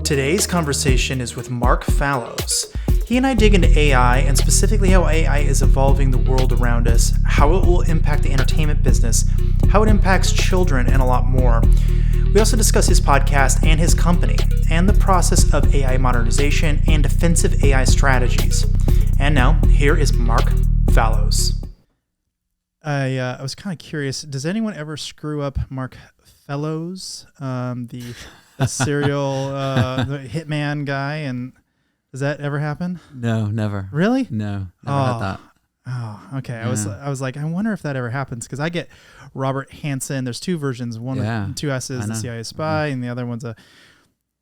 Today's conversation is with Mark Fallows. He and I dig into AI and specifically how AI is evolving the world around us, how it will impact the entertainment business, how it impacts children, and a lot more. We also discuss his podcast and his company, and the process of AI modernization and defensive AI strategies. And now, here is Mark Fallows. I was kind of curious, does anyone ever screw up Mark Fallows, the serial the hitman guy, and does that ever happen? No, never. Really? No, never had that. Oh, okay. Yeah. I was like, I wonder if that ever happens, because I get Robert Hansen. There's two versions, one with two S's, the CIA spy, and the other one's a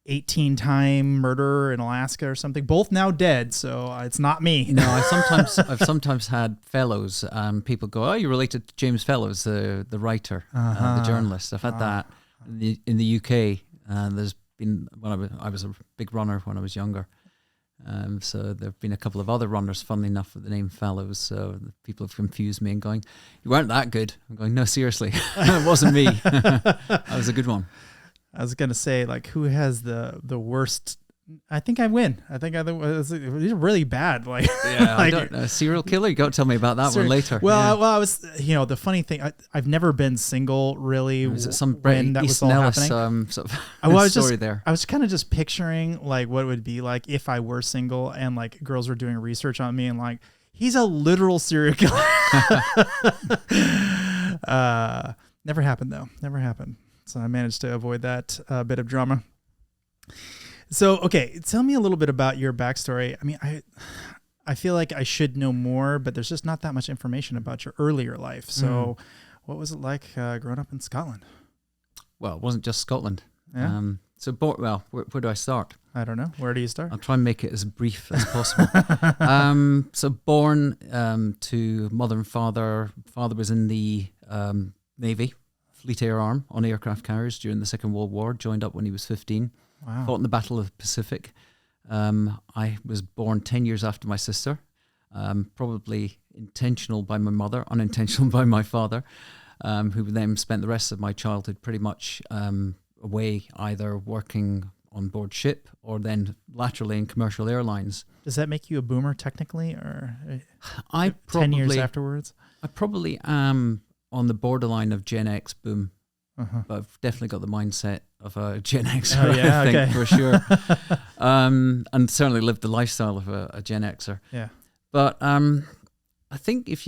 18-time murderer in Alaska or something. Both now dead, so it's not me. No, I've sometimes had fellows. People go, "Oh, you're related to James Fellows, the writer, the journalist." I've had that in the UK. There's been I was a big runner when I was younger. So there have been a couple of other runners, funnily enough, with the name Fallows. So people have confused me and going, "You weren't that good." I'm going, "No, seriously, it wasn't me. That was a good one." I was gonna say, like, who has the worst? I think I win. These are really bad. Like, yeah, I don't know. Serial killer. You got to tell me about that one later. Well, I was, the funny thing, I've never been single really. Was it some when that was all happening? Sort of story there? I was kind of just picturing like what it would be like if I were single and like girls were doing research on me and like, he's a literal serial killer. Never happened though. Never happened. So I managed to avoid that bit of drama. So, okay, tell me a little bit about your backstory. I mean, I feel like I should know more, but there's just not that much information about your earlier life. So what was it like growing up in Scotland? Well, it wasn't just Scotland. Yeah. Where do I start? I don't know. Where do you start? I'll try and make it as brief as possible. So born to mother and father. Father was in the Navy, Fleet Air Arm on aircraft carriers during the Second World War, joined up when he was 15. Wow. Fought in the Battle of the Pacific. I was born 10 years after my sister, probably intentional by my mother, unintentional by my father, who then spent the rest of my childhood pretty much away, either working on board ship or then laterally in commercial airlines. Does that make you a boomer technically, or 10 years afterwards? I probably am on the borderline of Gen X boom. But I've definitely got the mindset of a Gen Xer, I think, for sure. And certainly lived the lifestyle of a Gen Xer. Yeah. But I think if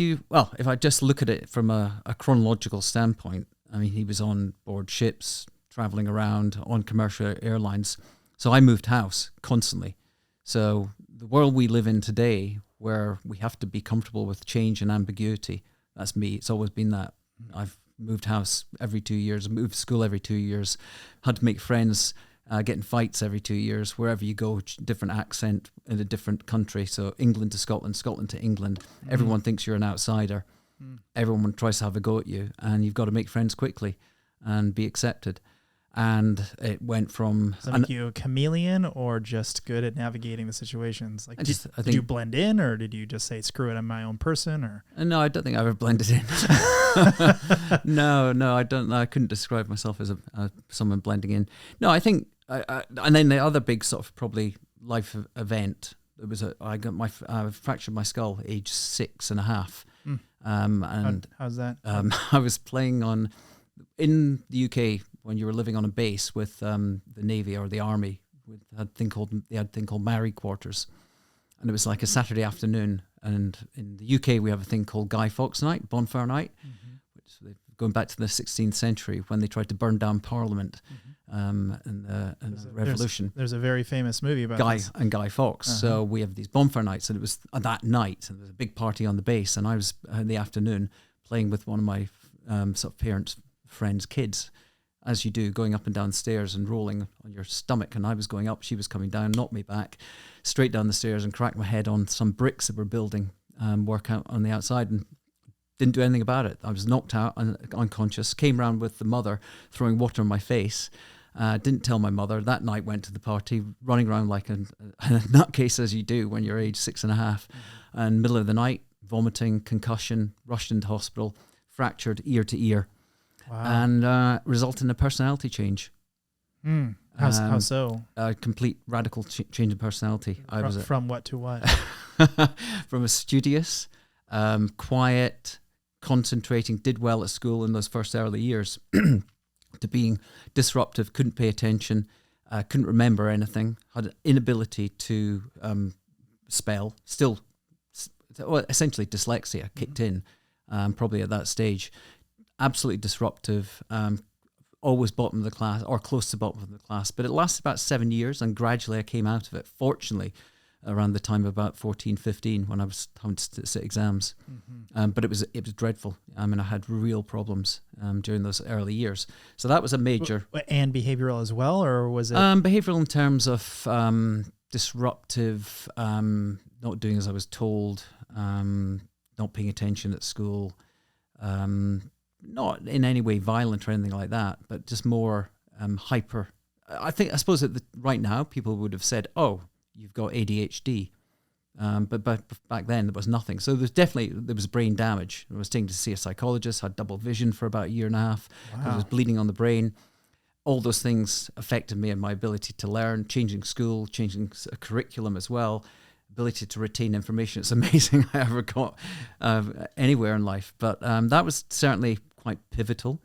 I just look at it from a chronological standpoint, I mean, he was on board ships, traveling around on commercial airlines. So I moved house constantly. So the world we live in today, where we have to be comfortable with change and ambiguity, that's me. It's always been that. I've moved house every 2 years, moved school every 2 years, had to make friends, get in fights every 2 years, wherever you go, different accent in a different country. So England to Scotland, Scotland to England. Everyone thinks you're an outsider. Everyone tries to have a go at you, and you've got to make friends quickly and be accepted. And it went from... Does that make you a chameleon or just good at navigating the situations? Like, did you blend in, or did you just say, screw it, I'm my own person? Or No, I don't think I ever blended in. No, I don't. I couldn't describe myself as someone blending in. No, I think... and then the other big sort of probably life event, I fractured my skull age 6.5. And how's that? I was playing in the UK when you were living on a base with the Navy or the Army. They had a thing called Married Quarters, and it was like a Saturday afternoon. And in the UK, we have a thing called Guy Fawkes Night, Bonfire Night, which going back to the 16th century when they tried to burn down Parliament in the Revolution. There's a very famous movie about this. Guy Fawkes. So we have these bonfire nights, and it was that night, and there was a big party on the base, and I was in the afternoon playing with one of my sort of parents' friends' kids, as you do, going up and down stairs and rolling on your stomach. And I was going up, she was coming down, knocked me back straight down the stairs and cracked my head on some bricks that were building work out on the outside, and didn't do anything about it. I was knocked out and unconscious, came round with the mother throwing water on my face. Didn't tell my mother. That night went to the party, running around like a nutcase as you do when you're age 6.5. And middle of the night, vomiting, concussion, rushed into hospital, fractured ear to ear. Wow. And resulted in a personality change. How so? A complete radical change in personality. From what to what? From a studious, quiet, concentrating, did well at school in those first early years, to being disruptive, couldn't pay attention, couldn't remember anything, had an inability to spell, essentially dyslexia kicked in, probably at that stage. Absolutely disruptive, always bottom of the class or close to bottom of the class. But it lasted about 7 years, and gradually I came out of it, fortunately, around the time of about 14, 15, when I was having to sit exams. But it was dreadful. I mean, I had real problems during those early years. So that was a major... And behavioral as well, or was it... behavioral in terms of disruptive, not doing as I was told, not paying attention at school, not in any way violent or anything like that, but just more hyper. I suppose right now people would have said, "Oh, you've got ADHD," but back then there was nothing. So there was brain damage. I was taken to see a psychologist. Had double vision for about a year and a half. Wow. I was bleeding on the brain. All those things affected me and my ability to learn. Changing school, changing a curriculum as well. Ability to retain information. It's amazing I ever got anywhere in life. But that was certainly quite pivotal.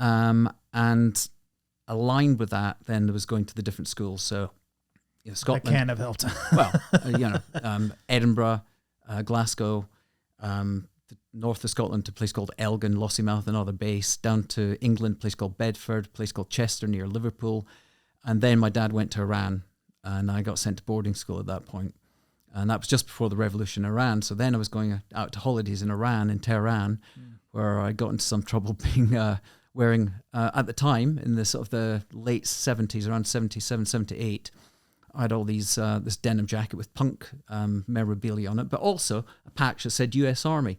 And aligned with that, then there was going to the different schools. So Scotland. That can have helped. Well, Edinburgh, Glasgow, the north of Scotland to a place called Elgin, Lossiemouth, another base, down to England, a place called Bedford, a place called Chester near Liverpool. And then my dad went to Iran, and I got sent to boarding school at that point. And that was just before the revolution in Iran. So then I was going out to holidays in Iran, in Tehran, where I got into some trouble being wearing, at the time, in the sort of the late 70s, around 77, 78, I had all these this denim jacket with punk memorabilia on it, but also a patch that said US Army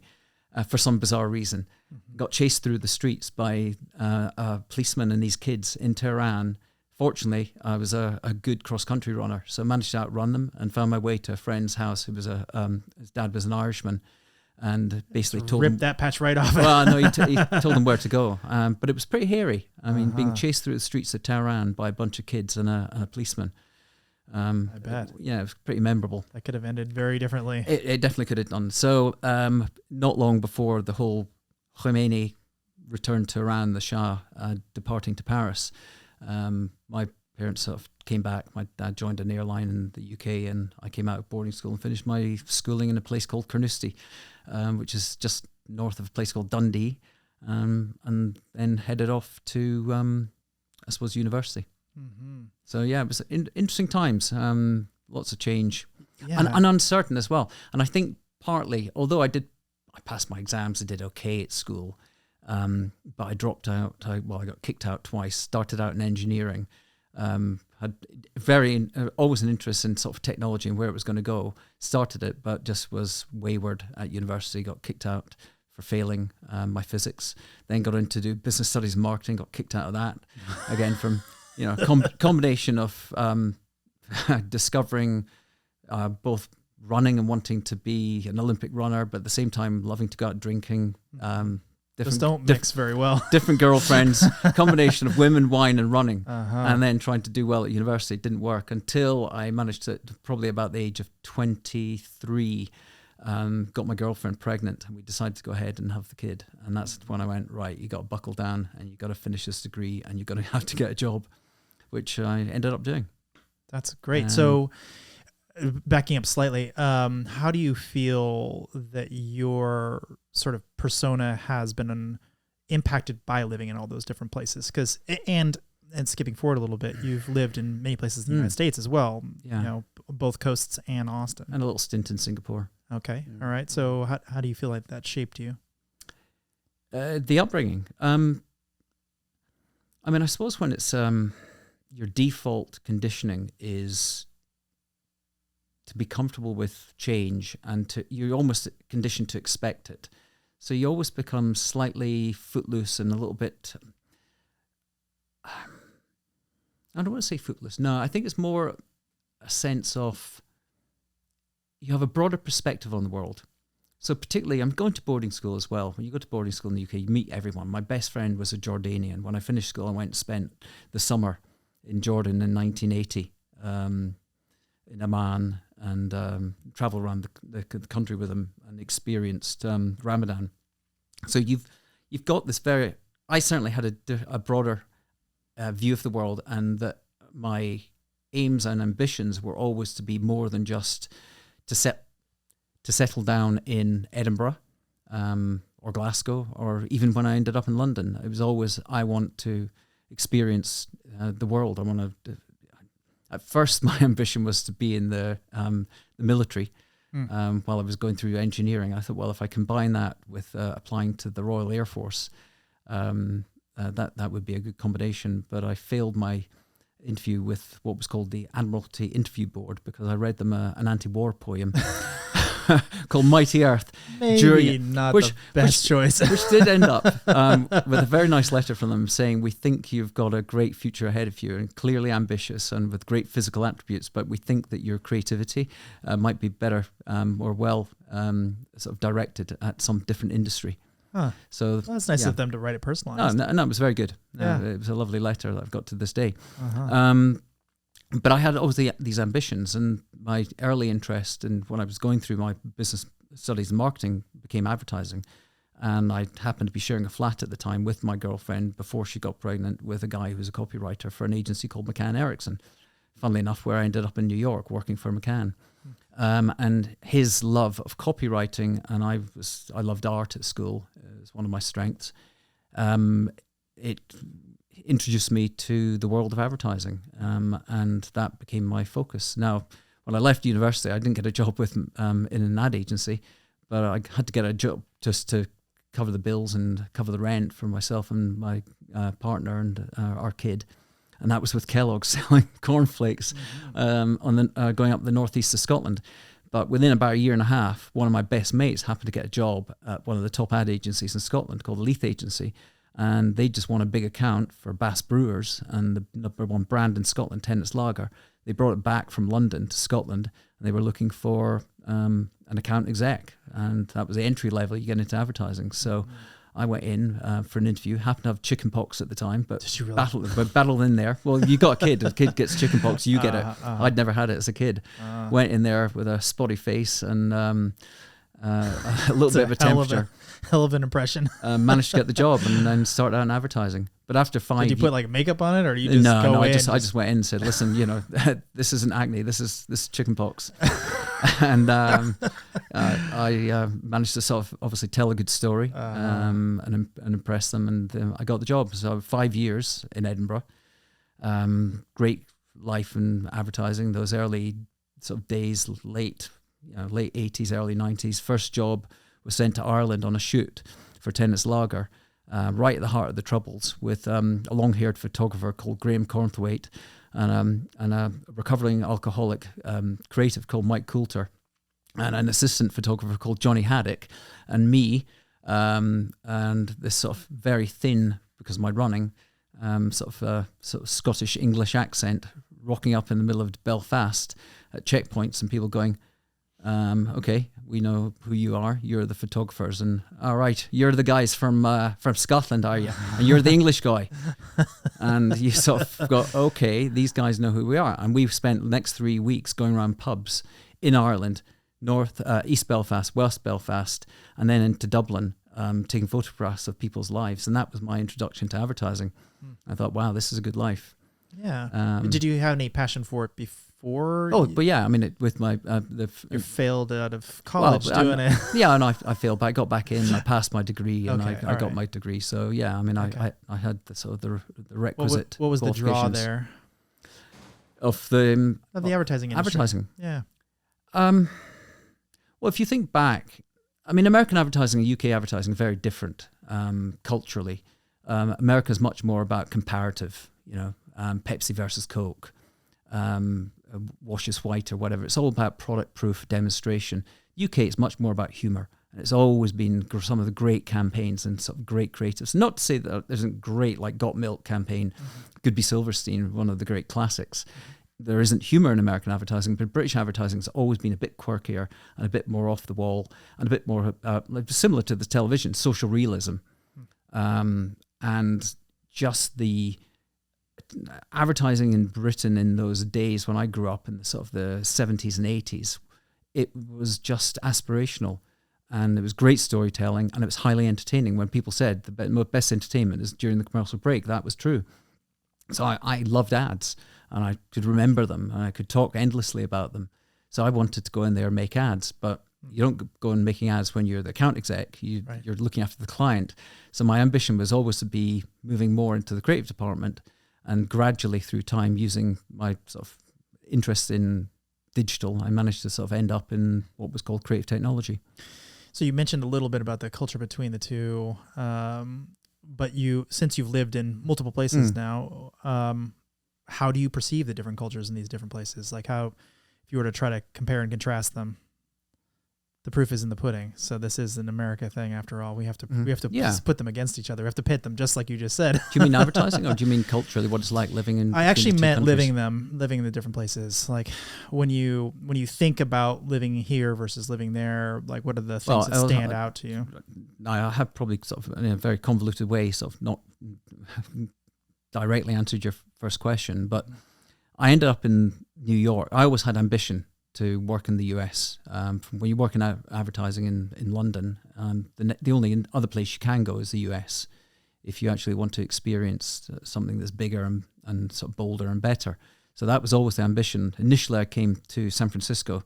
for some bizarre reason. Got chased through the streets by a policeman and these kids in Tehran. Fortunately, I was a good cross-country runner, so I managed to outrun them and found my way to a friend's house who was his dad was an Irishman, and basically told him... that patch right off. Well, no, he told them where to go, but it was pretty hairy. I mean, being chased through the streets of Tehran by a bunch of kids and a policeman. I bet. Yeah, it was pretty memorable. That could have ended very differently. It definitely could have done. So not long before the whole Khomeini returned to Iran, the Shah departing to Paris, my parents sort of came back. My dad joined an airline in the UK, and I came out of boarding school and finished my schooling in a place called Carnoustie, which is just north of a place called Dundee, and then headed off to, I suppose, university. So yeah, it was interesting times, lots of change, and uncertain as well. And I think partly, although I passed my exams, I did okay at school, but I dropped out. I got kicked out twice. Started out in engineering, had always an interest in sort of technology and where it was going to go. Started it, but just was wayward at university. Got kicked out for failing my physics. Then got into do business studies and marketing. Got kicked out of that again from combination of discovering both running and wanting to be an Olympic runner, but at the same time loving to go out drinking. Those don't mix very well. Different girlfriends, combination of women, wine, and running, and then trying to do well at university. It didn't work until I managed to, probably about the age of 23, got my girlfriend pregnant, and we decided to go ahead and have the kid. And that's when I went, right, you got to buckle down, and you got to finish this degree, and you're going to have to get a job, which I ended up doing. That's great. So backing up slightly, how do you feel that your sort of persona has been impacted by living in all those different places? Because and skipping forward a little bit, you've lived in many places in the United States as well. Yeah. Both coasts and Austin, and a little stint in Singapore. Okay, all right. So how do you feel like that shaped you? The upbringing. I mean, I suppose when it's your default conditioning is to be comfortable with change, and you're almost conditioned to expect it. So you always become slightly footloose and a little bit, I don't want to say footloose. No, I think it's more a sense of you have a broader perspective on the world. So particularly, I'm going to boarding school as well. When you go to boarding school in the UK, you meet everyone. My best friend was a Jordanian. When I finished school, I went and spent the summer in Jordan in 1980, in Amman, and traveled around the country with him and experienced Ramadan. So you've got this very. I certainly had a broader view of the world, and that my aims and ambitions were always to be more than just to settle down in Edinburgh or Glasgow, or even when I ended up in London. It was always, I want to experience the world. I want to. At first, my ambition was to be in the military. While I was going through engineering, I thought, well, if I combine that with applying to the Royal Air Force, that would be a good combination. But I failed my interview with what was called the Admiralty Interview Board, because I read them an anti-war poem called Mighty Earth. Maybe not the best choice. Which did end up with a very nice letter from them saying, we think you've got a great future ahead of you and clearly ambitious and with great physical attributes, but we think that your creativity might be better or well sort of directed at some different industry. Huh. So that's nice of them to write it personalized. No, it was very good. Yeah. It was a lovely letter that I've got to this day. Uh-huh. But I had obviously these ambitions, and my early interest in when I was going through my business studies and marketing became advertising. And I happened to be sharing a flat at the time with my girlfriend before she got pregnant with a guy who was a copywriter for an agency called McCann Erickson. Funnily enough, where I ended up in New York working for McCann. And his love of copywriting, and I loved art at school. It was one of my strengths. It introduced me to the world of advertising, and that became my focus. Now, when I left university, I didn't get a job with in an ad agency, but I had to get a job just to cover the bills and cover the rent for myself and my partner and our kid. And that was with Kellogg's selling cornflakes going up the northeast of Scotland. But within about a year and a half, one of my best mates happened to get a job at one of the top ad agencies in Scotland called the Leith Agency. And they just won a big account for Bass Brewers and the number one brand in Scotland, Tennent's Lager. They brought it back from London to Scotland, and they were looking for an account exec. And that was the entry level you get into advertising. So I went in for an interview, happened to have chicken pox at the time, but battled in there. Well, you got a kid. The kid gets chicken pox, you get it. I'd never had it as a kid. Went in there with a spotty face and a little bit of a temperature. Hell of an impression. Managed to get the job and then started out in advertising. But after 5 years... Did you put like makeup on it, or you just No, I just went in and said, listen, this isn't acne, this is chicken pox. And I managed to sort of obviously tell a good story and impress them, and I got the job. So 5 years in Edinburgh. Great life in advertising, those early sort of days, late 80s, early 90s. First job was sent to Ireland on a shoot for Tennent's Lager, right at the heart of the Troubles, with a long-haired photographer called Graham Cornthwaite and a recovering alcoholic creative called Mike Coulter, and an assistant photographer called Johnny Haddock, and me, and this sort of very thin, because of my running, sort of Scottish English accent, rocking up in the middle of Belfast at checkpoints, and people going, okay, we know who you are. You're the photographers, and all right, you're the guys from Scotland, are you? And you're the English guy. And you sort of go, okay, these guys know who we are. And we've spent the next 3 weeks going around pubs in Ireland, East Belfast, West Belfast, and then into Dublin, taking photographs of people's lives. And that was my introduction to advertising. I thought, wow, this is a good life. Yeah. Did you have any passion for it before? Oh, but yeah, I mean, with my... you failed out of college doing it. Yeah, and I failed, but I got back in, I passed my degree, and Okay, I got my degree. So yeah, I mean, I had the sort of the requisite What was the draw there? Of the advertising industry? Advertising. Yeah. Well, if you think back, I mean, American advertising and UK advertising are very different culturally. America's much more about comparative, Pepsi versus Coke, Wash is White or whatever. It's all about product proof demonstration. UK, it's much more about humor. And it's always been some of the great campaigns and sort of great creatives. Not to say that there isn't great, like Got Milk campaign, Goodby Silverstein, one of the great classics. There isn't humor in American advertising, but British advertising has always been a bit quirkier and a bit more off the wall and a bit more similar to the television, social realism. And just the advertising in Britain in those days when I grew up in the sort of the 70s and 80s, it was just aspirational. And it was great storytelling, and it was highly entertaining. When people said the best entertainment is during the commercial break, that was true. So I loved ads, and I could remember them, and I could talk endlessly about them. So I wanted to go in there and make ads, but you don't go in making ads when you're the account exec. You're looking after the client. So my ambition was always to be moving more into the creative department, and gradually through time, using my sort of interest in digital, I managed to sort of end up in what was called creative technology. So you mentioned a little bit about the culture between the two, but since you've lived in multiple places now, how do you perceive the different cultures in these different places? Like how, if you were to try to compare and contrast them, the proof is in the pudding. So this is an America thing after all. We have to just put them against each other. We have to pit them, just like you just said. Do you mean advertising, or do you mean culturally what it's like living in? I actually meant living in the different places. Like when you think about living here versus living there, like what are the things that stand out to you? I have probably sort of in a very convoluted way, sort of not directly answered your first question, but I ended up in New York. I always had ambition to work in the US. From when you work in advertising in London, the only other place you can go is the US if you actually want to experience something that's bigger and sort of bolder and better. So that was always the ambition. Initially, I came to San Francisco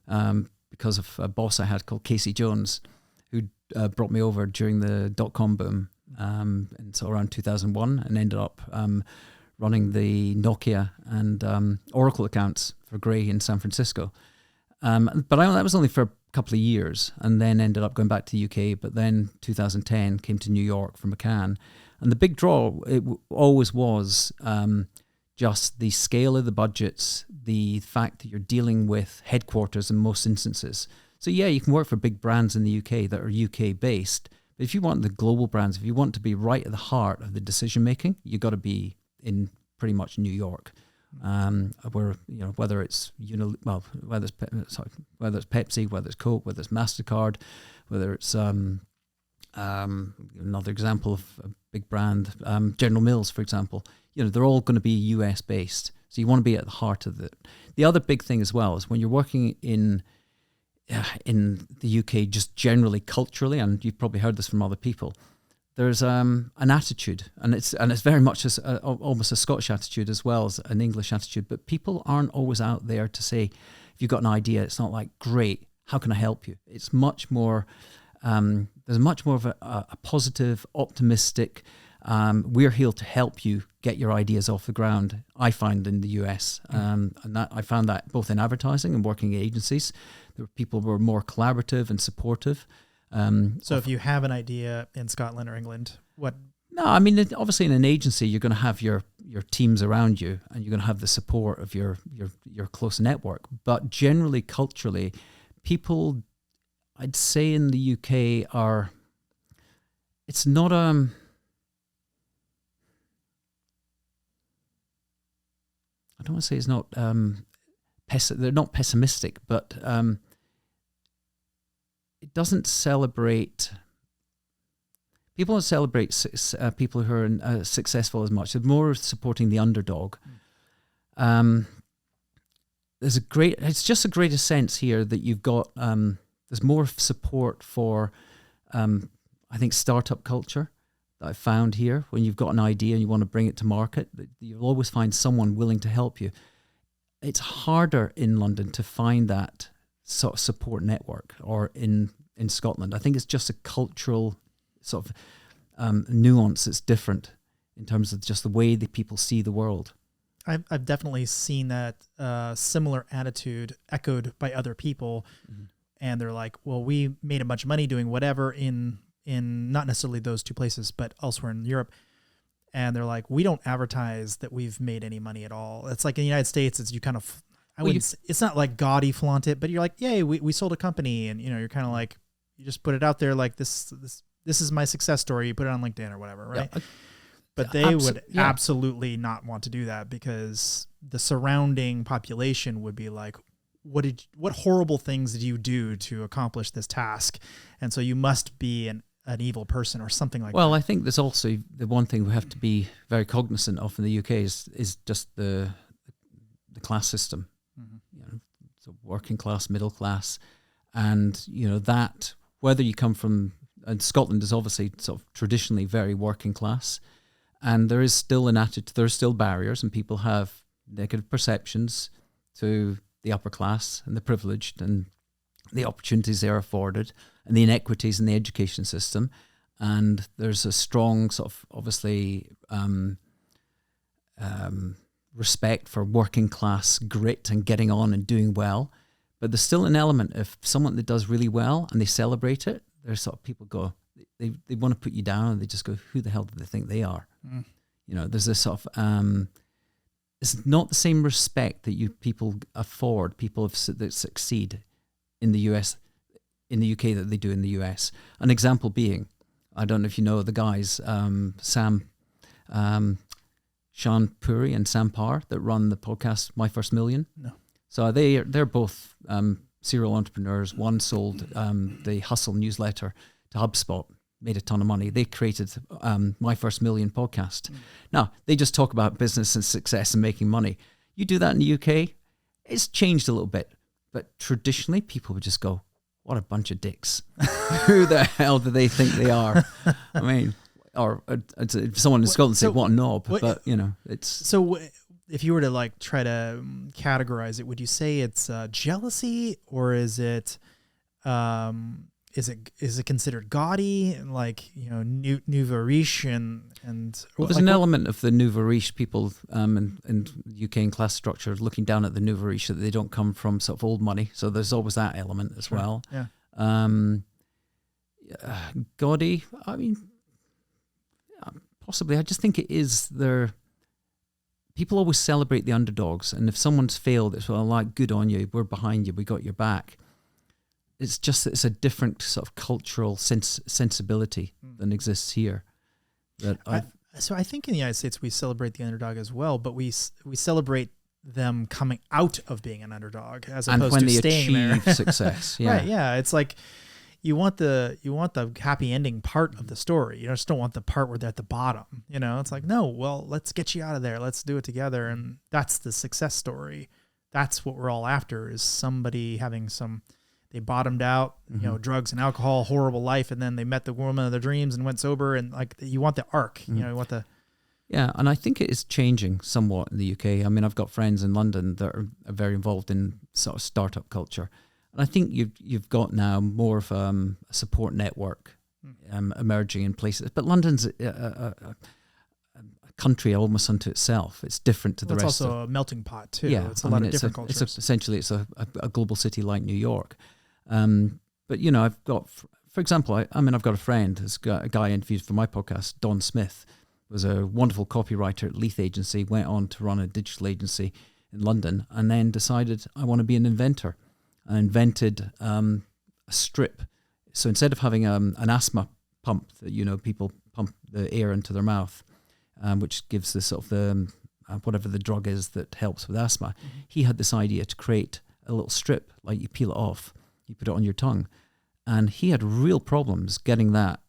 because of a boss I had called Casey Jones, who brought me over during the dot-com boom and so around 2001, and ended up running the Nokia and Oracle accounts for Gray in San Francisco. But that was only for a couple of years, and then ended up going back to the UK. But then 2010 came to New York for McCann. And the big draw, it always was just the scale of the budgets, the fact that you're dealing with headquarters in most instances. So yeah, you can work for big brands in the UK that are UK based, but if you want the global brands, if you want to be right at the heart of the decision making, you've got to be in pretty much New York, where whether it's whether it's Pepsi, whether it's Coke, whether it's MasterCard, whether it's another example of a big brand, General Mills, for example. They're all going to be US based, so you want to be at the heart of it. The other big thing as well is when you're working in the UK, just generally culturally, and you've probably heard this from other people, there's an attitude, and it's very much almost a Scottish attitude as well as an English attitude. But people aren't always out there to say, if you've got an idea, it's not like, great, how can I help you? It's much more. There's much more of a positive, optimistic. We're here to help you get your ideas off the ground. I find in the US, and that I found that both in advertising and working in agencies, there were people who were more collaborative and supportive. So if you have an idea in Scotland or England, what? No, I mean, obviously in an agency, you're going to have your teams around you, and you're going to have the support of your close network. But generally, culturally, people, I'd say in the UK it's not I don't want to say it's not they're not pessimistic, but it doesn't celebrate. People don't celebrate people who are successful as much. They're more supporting the underdog. It's just a greater sense here that you've got. There's more support for, I think, startup culture that I've found here. When you've got an idea and you want to bring it to market, you'll always find someone willing to help you. It's harder in London to find that sort of support network, or in Scotland. I think it's just a cultural sort of nuance that's different in terms of just the way that people see the world. I've definitely seen that similar attitude echoed by other people, and they're like, well, we made a bunch of money doing whatever in not necessarily those two places, but elsewhere in Europe. And they're like, we don't advertise that we've made any money at all. It's like in the United States, it's you kind of, it's not like gaudy flaunt it, but you're like, yay, we sold a company. And, you're kind of like, you just put it out there like this is my success story. You put it on LinkedIn or whatever, right? Yeah. But they would absolutely not want to do that, because the surrounding population would be like, what horrible things did you do to accomplish this task? And so you must be an evil person or something like that. Well, I think there's also the one thing we have to be very cognizant of in the UK is just the class system. You know, so working class, middle class, and you know that whether you come from, and Scotland is obviously sort of traditionally very working class, and there is still an attitude, there are still barriers, and people have negative perceptions to the upper class and the privileged and the opportunities they are afforded and the inequities in the education system. And there's a strong sort of obviously respect for working class grit and getting on and doing well. But there's still an element of someone that does really well and they celebrate it. There's sort of people go, they want to put you down and they just go, who the hell do they think they are? You know, there's this sort of, it's not the same respect that you people afford, people that succeed in the US, in the UK that they do in the US. An example being, I don't know if you know the guys, Sean Puri and Sam Parr that run the podcast My First Million. No. So they're both serial entrepreneurs. One sold the Hustle newsletter to HubSpot, made a ton of money. They created My First Million podcast. Now, they just talk about business and success and making money. You do that in the UK, it's changed a little bit. But traditionally, people would just go, what a bunch of dicks. Who the hell do they think they are? I mean, or if someone in Scotland say, what a knob. But, you know, it's... So if you were to like try to categorize it, would you say it's jealousy, or is it considered gaudy, like, you know, nouveau riche and well, there's an element of the nouveau riche people in UK and class structure looking down at the nouveau riche that they don't come from sort of old money, so there's always that element as well. Gaudy, I mean, possibly. I just think it is their... People always celebrate the underdogs, and if someone's failed, it's, well, like, good on you, we're behind you, we got your back. It's just that it's a different sort of cultural sensibility than exists here. So I think in the United States we celebrate the underdog as well, but we celebrate them coming out of being an underdog as opposed to staying there. And when they achieve success, yeah. Right, yeah. It's like you want the happy ending part of the story. You just don't want the part where they're at the bottom. You know, it's like, no, well, let's get you out of there. Let's do it together, and that's the success story. That's what we're all after, is somebody having some... They bottomed out, you know, drugs and alcohol, horrible life, and then they met the woman of their dreams and went sober. And like, you want the arc, you know, you want the... Yeah, and I think it is changing somewhat in the UK. I mean, I've got friends in London that are very involved in sort of startup culture, and I think you've got now more of a support network emerging in places. But London's a country almost unto itself. It's different to the rest. It's also a melting pot too. Yeah, it's a lot of different cultures. Essentially, it's a global city like New York. But, you know, I've got, for example, I've got a friend, a guy I interviewed for my podcast, Don Smith, was a wonderful copywriter at Leith Agency, went on to run a digital agency in London, and then decided, I want to be an inventor. I invented a strip. So instead of having an asthma pump that, you know, people pump the air into their mouth, which gives the sort of the whatever the drug is that helps with asthma, he had this idea to create a little strip, like you peel it off, you put it on your tongue. And he had real problems getting that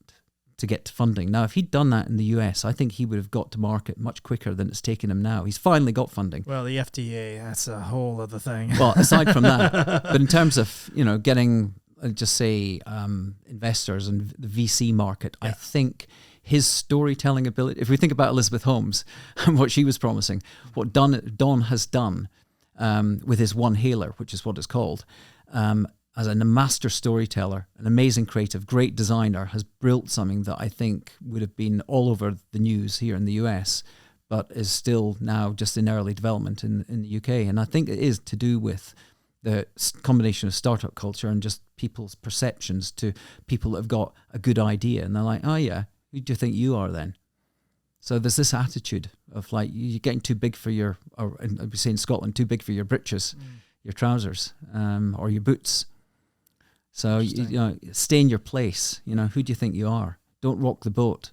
to get to funding. Now, if he'd done that in the US, I think he would have got to market much quicker than it's taken him now. He's finally got funding. Well, the FDA, that's a whole other thing. Well, aside from that, but in terms of, you know, getting, just say, investors and the VC market, I think his storytelling ability, if we think about Elizabeth Holmes and what she was promising, what Don has done with his One Hailer, which is what it's called, as a master storyteller, an amazing creative, great designer, has built something that I think would have been all over the news here in the US, but is still now just in early development in the UK. And I think it is to do with the combination of startup culture and just people's perceptions to people that have got a good idea. And they're like, oh yeah, who do you think you are then? So there's this attitude of like, you're getting too big for your, or I'd be saying in Scotland, too big for your britches, your trousers, or your boots. So, you know, stay in your place. You know, who do you think you are? Don't rock the boat.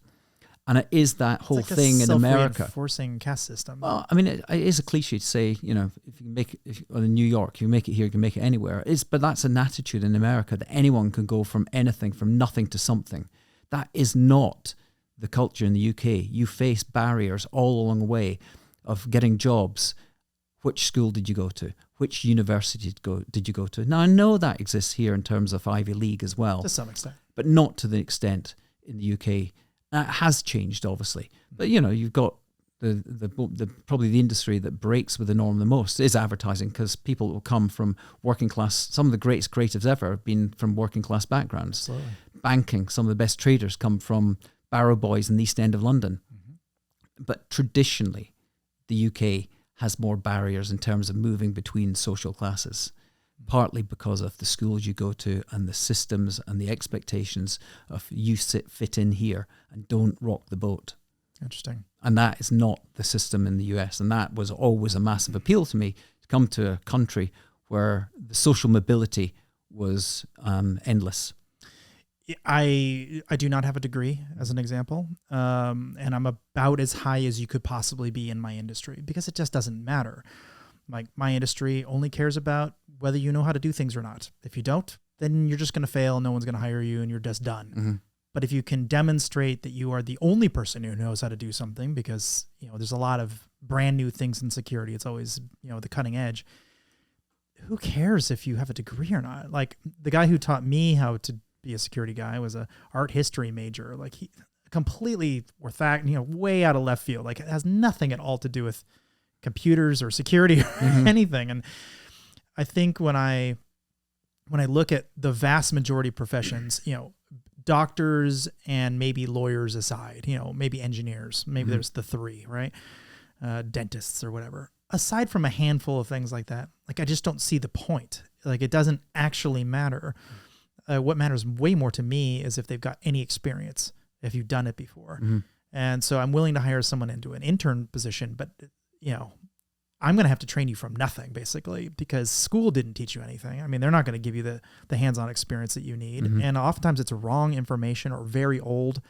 And it is that whole thing in America. Self-reinforcing caste system. Well, I mean, it is a cliche to say, you know, if you can make it in New York, you make it here, you can make it anywhere. But that's an attitude in America that anyone can go from anything, from nothing to something. That is not the culture in the UK. You face barriers all along the way of getting jobs. Which school did you go to? Which university did you go to? Now, I know that exists here in terms of Ivy League as well. To some extent. But not to the extent in the UK. It has changed, obviously. But, you've got the probably the industry that breaks with the norm the most is advertising, because people will come from working class. Some of the greatest creatives ever have been from working class backgrounds. Absolutely. Banking, some of the best traders come from Barrow Boys in the East End of London. But traditionally, the UK has more barriers in terms of moving between social classes, partly because of the schools you go to and the systems and the expectations of you fit in here and don't rock the boat. Interesting. And that is not the system in the US. And that was always a massive appeal to me, to come to a country where the social mobility was endless. I do not have a degree, as an example, and I'm about as high as you could possibly be in my industry, because it just doesn't matter. Like, my industry only cares about whether you know how to do things or not. If you don't, then you're just going to fail. No one's going to hire you, and you're just done. Mm-hmm. But if you can demonstrate that you are the only person who knows how to do something, because there's a lot of brand new things in security. It's always the cutting edge. Who cares if you have a degree or not? Like, the guy who taught me how to be a security guy was a art history major. Like, he completely way out of left field. Like, it has nothing at all to do with computers or security or anything. And I think when I look at the vast majority of professions, doctors and maybe lawyers aside, maybe engineers, maybe there's the three, right? Dentists or whatever. Aside from a handful of things like that, like, I just don't see the point. Like, it doesn't actually matter. What matters way more to me is if they've got any experience, if you've done it before. And so I'm willing to hire someone into an intern position, but I'm going to have to train you from nothing, basically, because school didn't teach you anything. I mean, they're not going to give you the hands-on experience that you need. And oftentimes it's wrong information or very old.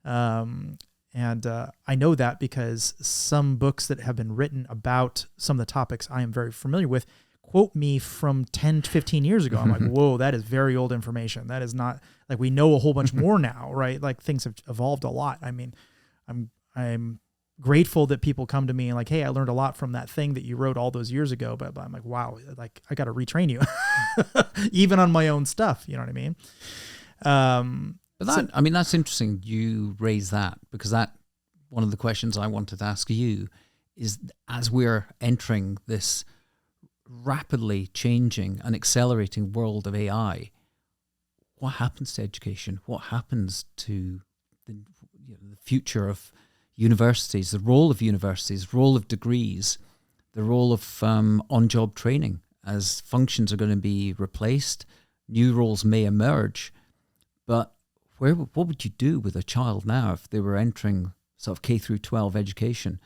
And I know that because some books that have been written about some of the topics I am very familiar with quote me from 10 to 15 years ago. I'm like, whoa, that is very old information. That is not, like, we know a whole bunch more now, right? Like, things have evolved a lot. I mean, I'm grateful that people come to me and like, hey, I learned a lot from that thing that you wrote all those years ago. But I'm like, wow, like, I got to retrain you even on my own stuff. You know what I mean? But that's interesting. You raise that, because that one of the questions I wanted to ask you is, as we're entering this rapidly changing and accelerating world of AI, what happens to education? What happens to the future of universities, the role of universities, role of degrees, the role of on-job training, as functions are going to be replaced, new roles may emerge. But what would you do with a child now if they were entering sort of K through 12 education?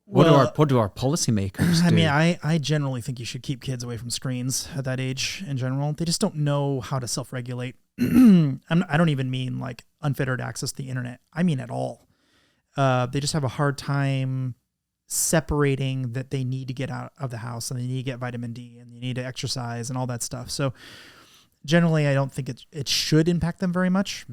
What do our policymakers do? I mean, I generally think you should keep kids away from screens at that age in general. They just don't know how to self-regulate. I don't even mean like unfettered access to the internet. I mean at all. They just have a hard time separating that they need to get out of the house and they need to get vitamin D and they need to exercise and all that stuff. So generally, I don't think it should impact them very much.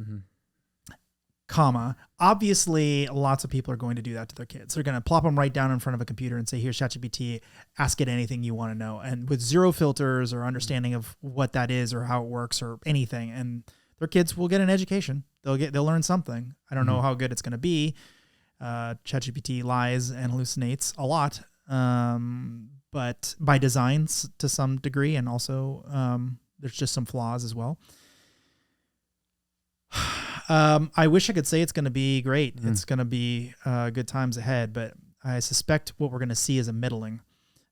Obviously, lots of people are going to do that to their kids. They're going to plop them right down in front of a computer and say, here's ChatGPT, ask it anything you want to know. And with zero filters or understanding of what that is or how it works or anything. And their kids will get an education. They'll learn something. I don't know how good it's going to be. ChatGPT lies and hallucinates a lot, but by design to some degree. And also there's just some flaws as well. I wish I could say it's going to be great. It's going to be good times ahead, but I suspect what we're going to see is a middling.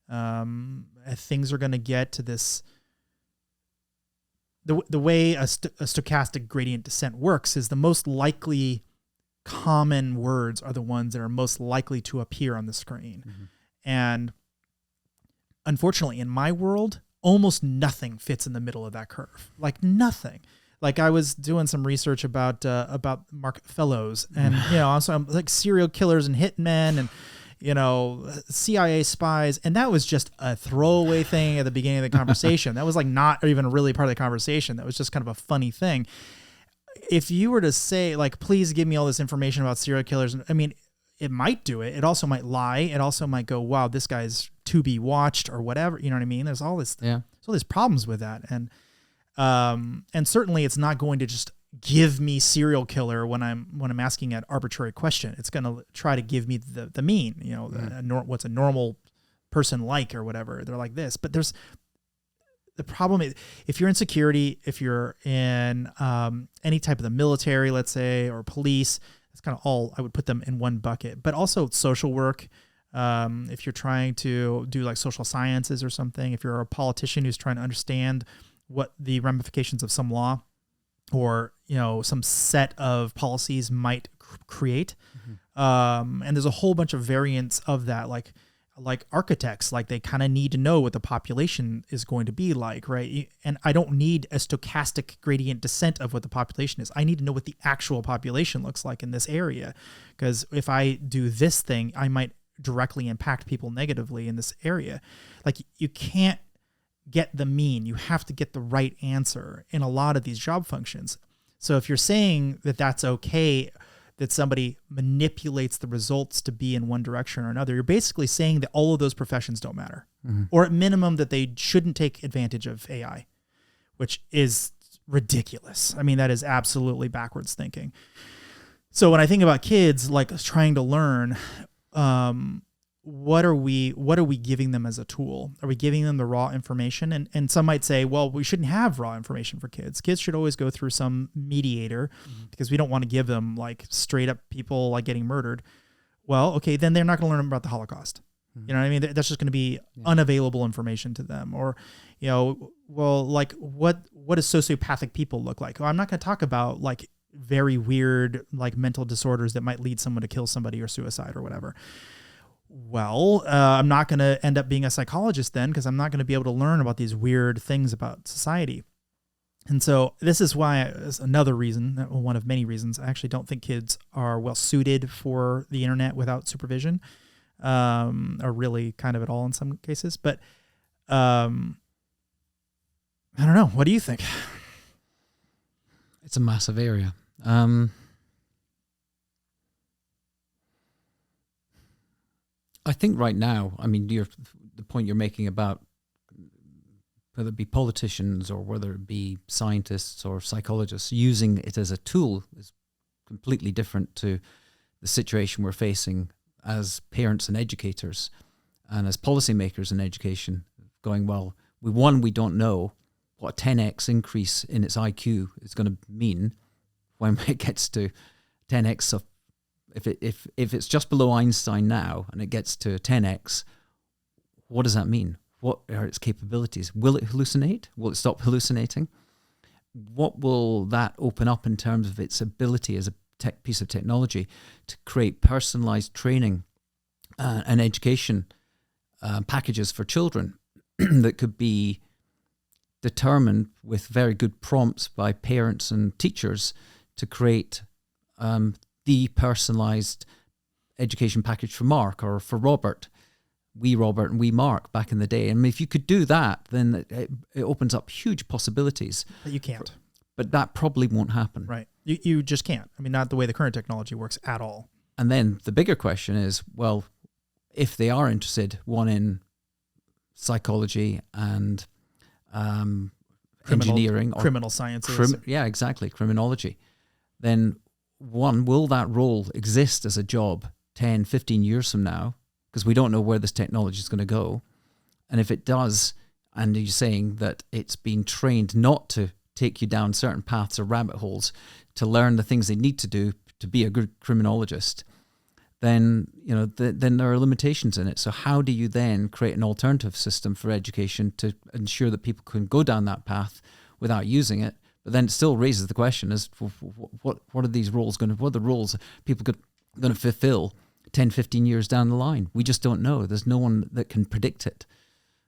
Things are going to get to this. The way a stochastic gradient descent works is the most likely common words are the ones that are most likely to appear on the screen. And unfortunately, in my world, almost nothing fits in the middle of that curve. Like nothing. Like I was doing some research about Mark Fallows and, also like serial killers and hitmen and, CIA spies. And that was just a throwaway thing at the beginning of the conversation. That was like not even really part of the conversation. That was just kind of a funny thing. if you were to say, like, please give me all this information about serial killers, I mean, it might do it. It also might lie. It also might go, wow, this guy's to be watched or whatever. You know what I mean? There's all this, there's all these problems with that. And certainly it's not going to just give me serial killer when I'm asking an arbitrary question. It's going to try to give me the mean, you know, what's a normal person like or whatever. They're like this, but the problem is, if you're in security, if you're in any type of the military, let's say, or police, it's kind of all, I would put them in one bucket. But also social work, if you're trying to do like social sciences or something, if you're a politician who's trying to understand what the ramifications of some law or, you know, some set of policies might create. And there's a whole bunch of variants of that, like architects, like they kind of need to know what the population is going to be like, right? And I don't need a stochastic gradient descent of what the population is. I need to know what the actual population looks like in this area, because if I do this thing, I might directly impact people negatively in this area. Like, you can't get the mean. You have to get the right answer in a lot of these job functions. So if you're saying that that's okay, that somebody manipulates the results to be in one direction or another, you're basically saying that all of those professions don't matter, or at minimum that they shouldn't take advantage of AI, which is ridiculous. I mean, that is absolutely backwards thinking. So when I think about kids, like trying to learn, what are we giving them as a tool? Are we giving them the raw information? And some might say, well, we shouldn't have raw information for kids. Kids should always go through some mediator, because we don't want to give them like straight up people like getting murdered. Well, okay, then they're not going to learn about the Holocaust. You know what I mean? That's just going to be unavailable information to them. Or, you know, well, like what does sociopathic people look like? Well, I'm not going to talk about like very weird, like mental disorders that might lead someone to kill somebody or suicide or whatever. Well, I'm not going to end up being a psychologist then, because I'm not going to be able to learn about these weird things about society. And so this is why, is another reason, one of many reasons, I actually don't think kids are well suited for the internet without supervision, or really kind of at all in some cases. But I don't know. What do you think? It's a massive area. I think right now, I mean, the point you're making about whether it be politicians or whether it be scientists or psychologists using it as a tool is completely different to the situation we're facing as parents and educators and as policymakers in education, going, well, we don't know what a 10x increase in its IQ is going to mean when it gets to 10x of, if it's just below Einstein now and it gets to 10x, what does that mean? What are its capabilities? Will it hallucinate? Will it stop hallucinating? What will that open up in terms of its ability as a piece of technology to create personalized training and education packages for children that could be determined with very good prompts by parents and teachers to create the personalized education package for Mark or for Robert, wee Robert and wee Mark back in the day. I mean, if you could do that, then it opens up huge possibilities. But you can't. But that probably won't happen. Right. You just can't. I mean, not the way the current technology works at all. And then the bigger question is, well, if they are interested, one in psychology and engineering, or criminal sciences. Yeah, exactly. Criminology. Then one, will that role exist as a job 10, 15 years from now? Because we don't know where this technology is going to go. And if it does, and you're saying that it's been trained not to take you down certain paths or rabbit holes to learn the things they need to do to be a good criminologist, then, you know, then there are limitations in it. So how do you then create an alternative system for education to ensure that people can go down that path without using it? But then it still raises the question: is what are these roles going to? What are the roles people going to fulfill 10, 15 years down the line? We just don't know. There's no one that can predict it.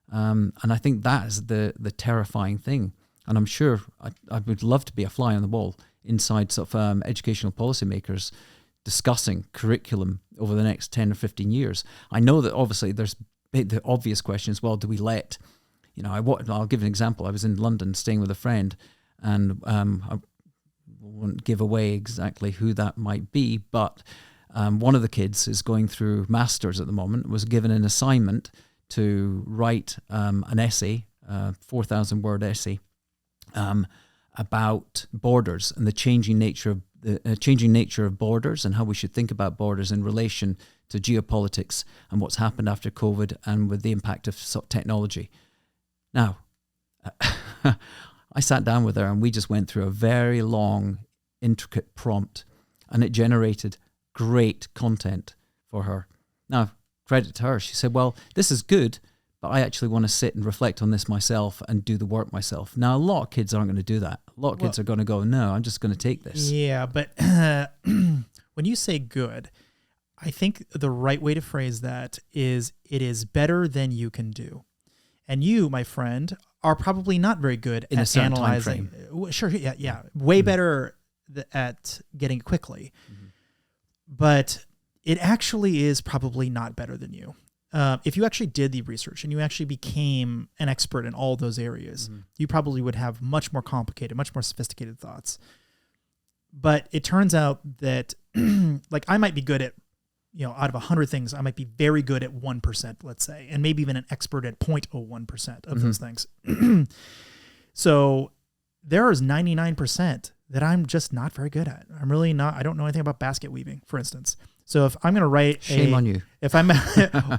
And I think that is the terrifying thing. And I'm sure I would love to be a fly on the wall inside sort of educational policymakers discussing curriculum over the next 10 or 15 years. I know that obviously there's the obvious question as well: do we let, I'll give an example. I was in London staying with a friend, and won't give away exactly who that might be, but one of the kids is going through masters at the moment, was given an assignment to write an essay, 4,000-word essay, about borders and the changing nature of borders and how we should think about borders in relation to geopolitics and what's happened after COVID and with the impact of technology. Now, I sat down with her and we just went through a very long, intricate prompt, and it generated great content for her. Now, credit to her. She said, well, this is good, but I actually want to sit and reflect on this myself and do the work myself. Now, a lot of kids aren't going to do that. A lot of kids are going to go, no, I'm just going to take this. Yeah, but when you say good, I think the right way to phrase that is it is better than you can do. And you, my friend, are probably not very good in at analyzing. Sure, yeah. Way better at getting it quickly. Mm-hmm. But it actually is probably not better than you. If you actually did the research and you actually became an expert in all those areas, you probably would have much more complicated, much more sophisticated thoughts. But it turns out that like I might be good at, out of 100 things, I might be very good at 1%, let's say, and maybe even an expert at 0.01% of those things. So there is 99% that I'm just not very good at. I'm really not. I don't know anything about basket weaving, for instance. So if I'm going to write shame on you, if I'm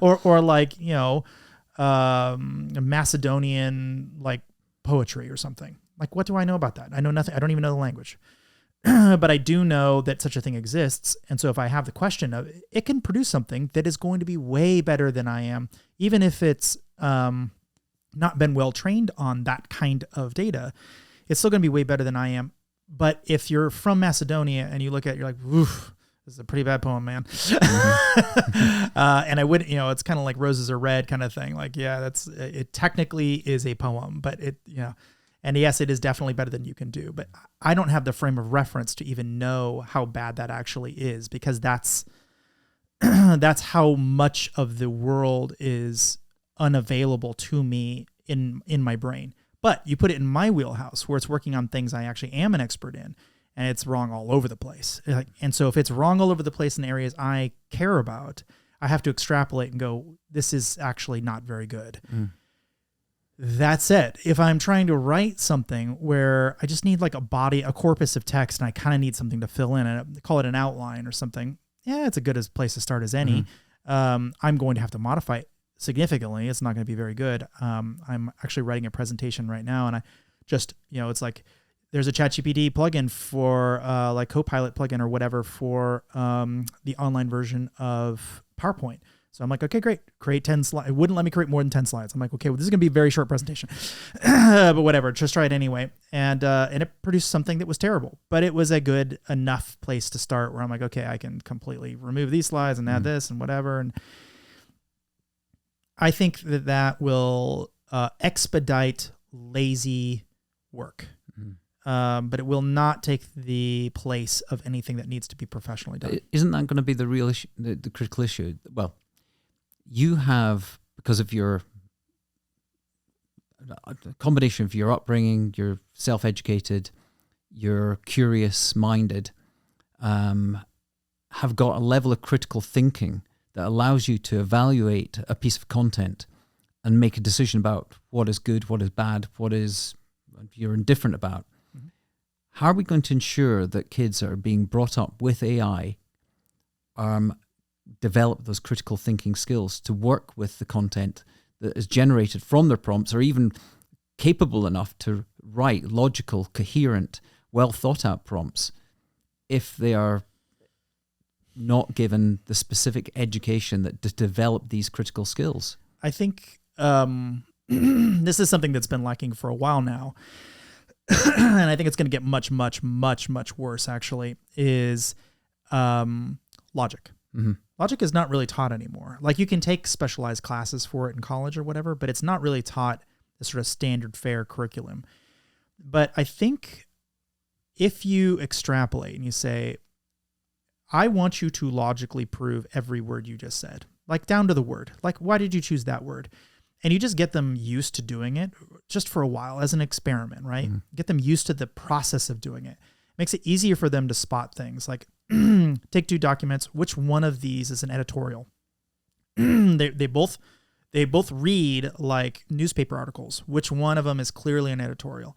or like, Macedonian like poetry or something, like, what do I know about that? I know nothing. I don't even know the language. But I do know that such a thing exists. And so if I have the question of it can produce something that is going to be way better than I am, even if it's not been well trained on that kind of data, it's still going to be way better than I am. But if you're from Macedonia and you look at it, you're like, oof, this is a pretty bad poem, man. And I would, it's kind of like roses are red kind of thing. Like, yeah, it technically is a poem, but and yes, it is definitely better than you can do, but I don't have the frame of reference to even know how bad that actually is, because that's how much of the world is unavailable to me in my brain. But you put it in my wheelhouse where it's working on things I actually am an expert in, and it's wrong all over the place. And so if it's wrong all over the place in areas I care about, I have to extrapolate and go, this is actually not very good. That's it. If I'm trying to write something where I just need like a corpus of text, and I kind of need something to fill in, and call it an outline or something, yeah, it's a good place to start as any. I'm going to have to modify it significantly. It's not going to be very good. I'm actually writing a presentation right now, and I just, it's like there's a ChatGPT plugin for like Copilot plugin or whatever for the online version of PowerPoint. So I'm like, okay, great. Create 10 slides. It wouldn't let me create more than 10 slides. I'm like, okay, well, this is going to be a very short presentation, but whatever, just try it anyway. And it produced something that was terrible, but it was a good enough place to start where I'm like, okay, I can completely remove these slides and add this and whatever. And I think that will expedite lazy work. But it will not take the place of anything that needs to be professionally done. Isn't that going to be the real issue, the critical issue? Well, you have, because of your combination of your upbringing, you're self-educated, you're curious-minded, have got a level of critical thinking that allows you to evaluate a piece of content and make a decision about what is good, what is bad, what is you're indifferent about. How are we going to ensure that kids are being brought up with AI develop those critical thinking skills to work with the content that is generated from their prompts, or even capable enough to write logical, coherent, well thought out prompts if they are not given the specific education that to develop these critical skills? I think this is something that's been lacking for a while now. And I think it's going to get much, much, much, much worse, actually, is logic. Logic is not really taught anymore. Like, you can take specialized classes for it in college or whatever, but it's not really taught the sort of standard fare curriculum. But I think if you extrapolate and you say, I want you to logically prove every word you just said, like down to the word, like, why did you choose that word? And you just get them used to doing it just for a while as an experiment, right? Get them used to the process of doing it. Makes it easier for them to spot things like take 2 documents. Which one of these is an editorial? they both read like newspaper articles. Which one of them is clearly an editorial?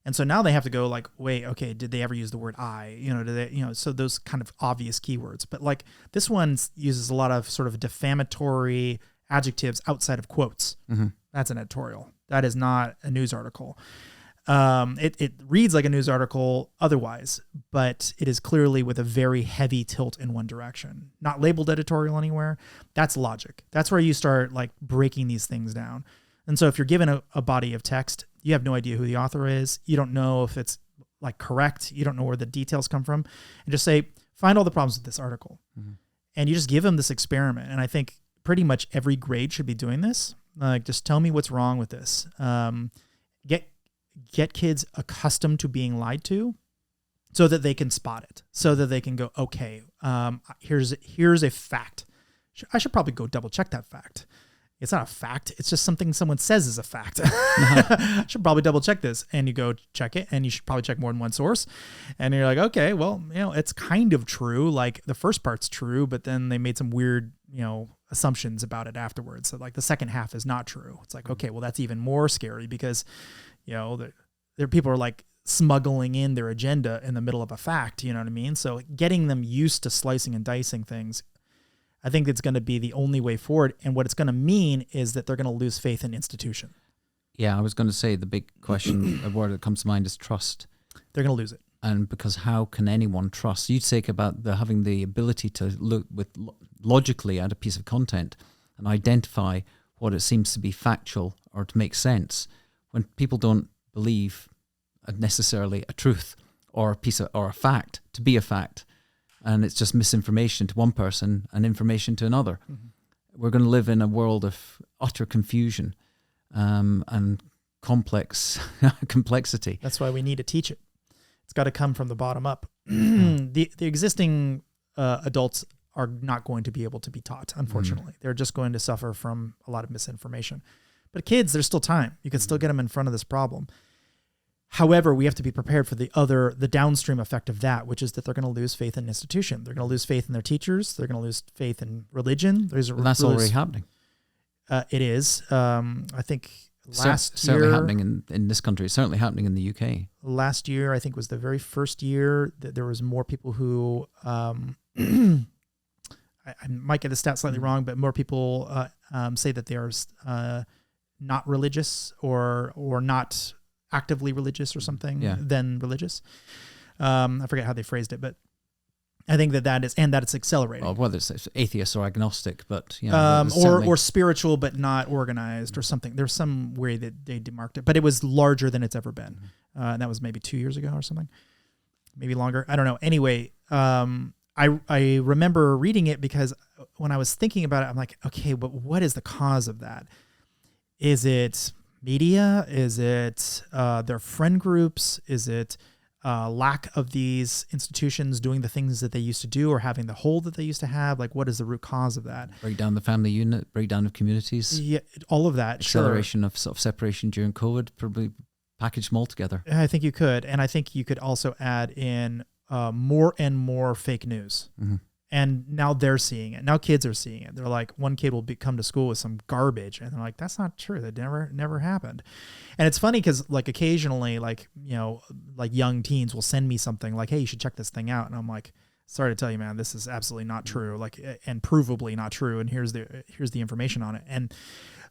And so now they have to go like, wait, okay, did they ever use the word I? Do they, so those kind of obvious keywords. But like this one uses a lot of sort of defamatory adjectives outside of quotes. Mm-hmm. That's an editorial. That is not a news article. It reads like a news article otherwise, but it is clearly with a very heavy tilt in one direction. Not labeled editorial anywhere. That's logic. That's where you start like breaking these things down. And so if you're given a body of text, you have no idea who the author is. You don't know if it's like correct. You don't know where the details come from. And just say, find all the problems with this article. Mm-hmm. And you just give them this experiment. And I think pretty much every grade should be doing this. Like, just tell me what's wrong with this. Get kids accustomed to being lied to so that they can spot it, so that they can go, okay, here's a fact. I should probably go double check that fact. It's not a fact. It's just something someone says is a fact. I should probably double check this. And you go check it, and you should probably check more than one source. And you're like, okay, well, it's kind of true. Like the first part's true, but then they made some weird, assumptions about it afterwards. So like the second half is not true. It's like, okay, well, that's even more scary because, there people are like smuggling in their agenda in the middle of a fact. You know what I mean? So getting them used to slicing and dicing things, I think it's going to be the only way forward. And what it's going to mean is that they're going to lose faith in institution. Yeah, I was going to say the big question, a word that comes to mind is trust. They're going to lose it. And because how can anyone trust? You take about having the ability to look logically at a piece of content and identify what it seems to be factual or to make sense. When people don't believe necessarily a truth or a fact to be a fact, and it's just misinformation to one person and information to another. Mm-hmm. We're going to live in a world of utter confusion and complexity. That's why we need to teach it. It's got to come from the bottom up. The existing adults are not going to be able to be taught, unfortunately. They're just going to suffer from a lot of misinformation. But kids, there's still time. You can still get them in front of this problem. However, we have to be prepared for the downstream effect of that, which is that they're going to lose faith in institution. They're going to lose faith in their teachers. They're going to lose faith in religion. That's already happening. It is. I think last certainly year... happening in this country. It's certainly happening in the UK. Last year, I think, was the very first year that there was more people who... I might get the stat slightly wrong, but more people say that they are not religious or not actively religious or something than religious. I forget how they phrased it, but I think that is, and that it's accelerating. Well, whether it's atheist or agnostic, but or spiritual but not organized or something. There's some way that they demarked it, but it was larger than it's ever been. And that was maybe 2 years ago or something, maybe longer. I don't know. Anyway, I remember reading it because when I was thinking about it, I'm like, okay, but what is the cause of that? Is it media? Is it their friend groups? Is it lack of these institutions doing the things that they used to do or having the hold that they used to have? Like, what is the root cause of that? Break down the family unit, breakdown of communities. Yeah, all of that. Acceleration of sort of separation during COVID, probably package them all together. I think you could. And I think you could also add in more and more fake news. Mm-hmm. And now they're seeing it. Now kids are seeing it. They're like, one kid will come to school with some garbage. And they're like, that's not true. That never happened. And it's funny because like occasionally, like, like young teens will send me something like, hey, you should check this thing out. And I'm like, sorry to tell you, man, this is absolutely not true. Like, and provably not true. And here's the information on it. And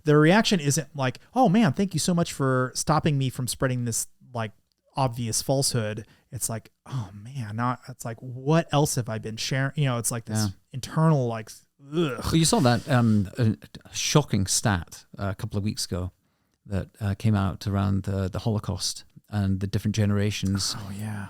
the reaction isn't like, oh man, thank you so much for stopping me from spreading this like obvious falsehood. It's like, oh man, it's like, what else have I been sharing? It's like this internal, like, ugh. Well, you saw that a shocking stat a couple of weeks ago that came out around the Holocaust and the different generations'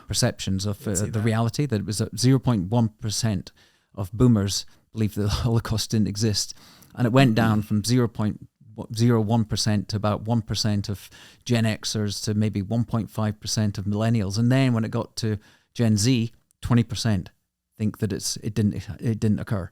perceptions of the reality, that it was 0.1% of boomers believed the Holocaust didn't exist. And it went down from 0.01% to about 1% of Gen Xers to maybe 1.5% of millennials. And then when it got to Gen Z, 20% think that it didn't occur.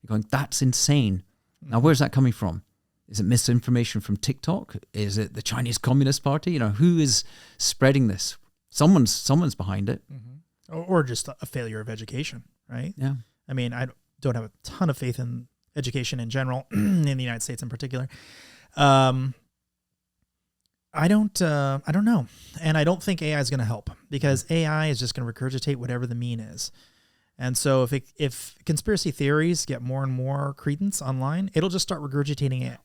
You're going, that's insane. Now, where's that coming from? Is it misinformation from TikTok? Is it the Chinese Communist Party? Who is spreading this? Someone's behind it. Mm-hmm. or just a failure of education, right? Yeah. I mean, I don't have a ton of faith in education in general, in the United States in particular. I don't know. And I don't think AI is going to help, because AI is just going to regurgitate whatever the mean is. And so if conspiracy theories get more and more credence online, it'll just start regurgitating it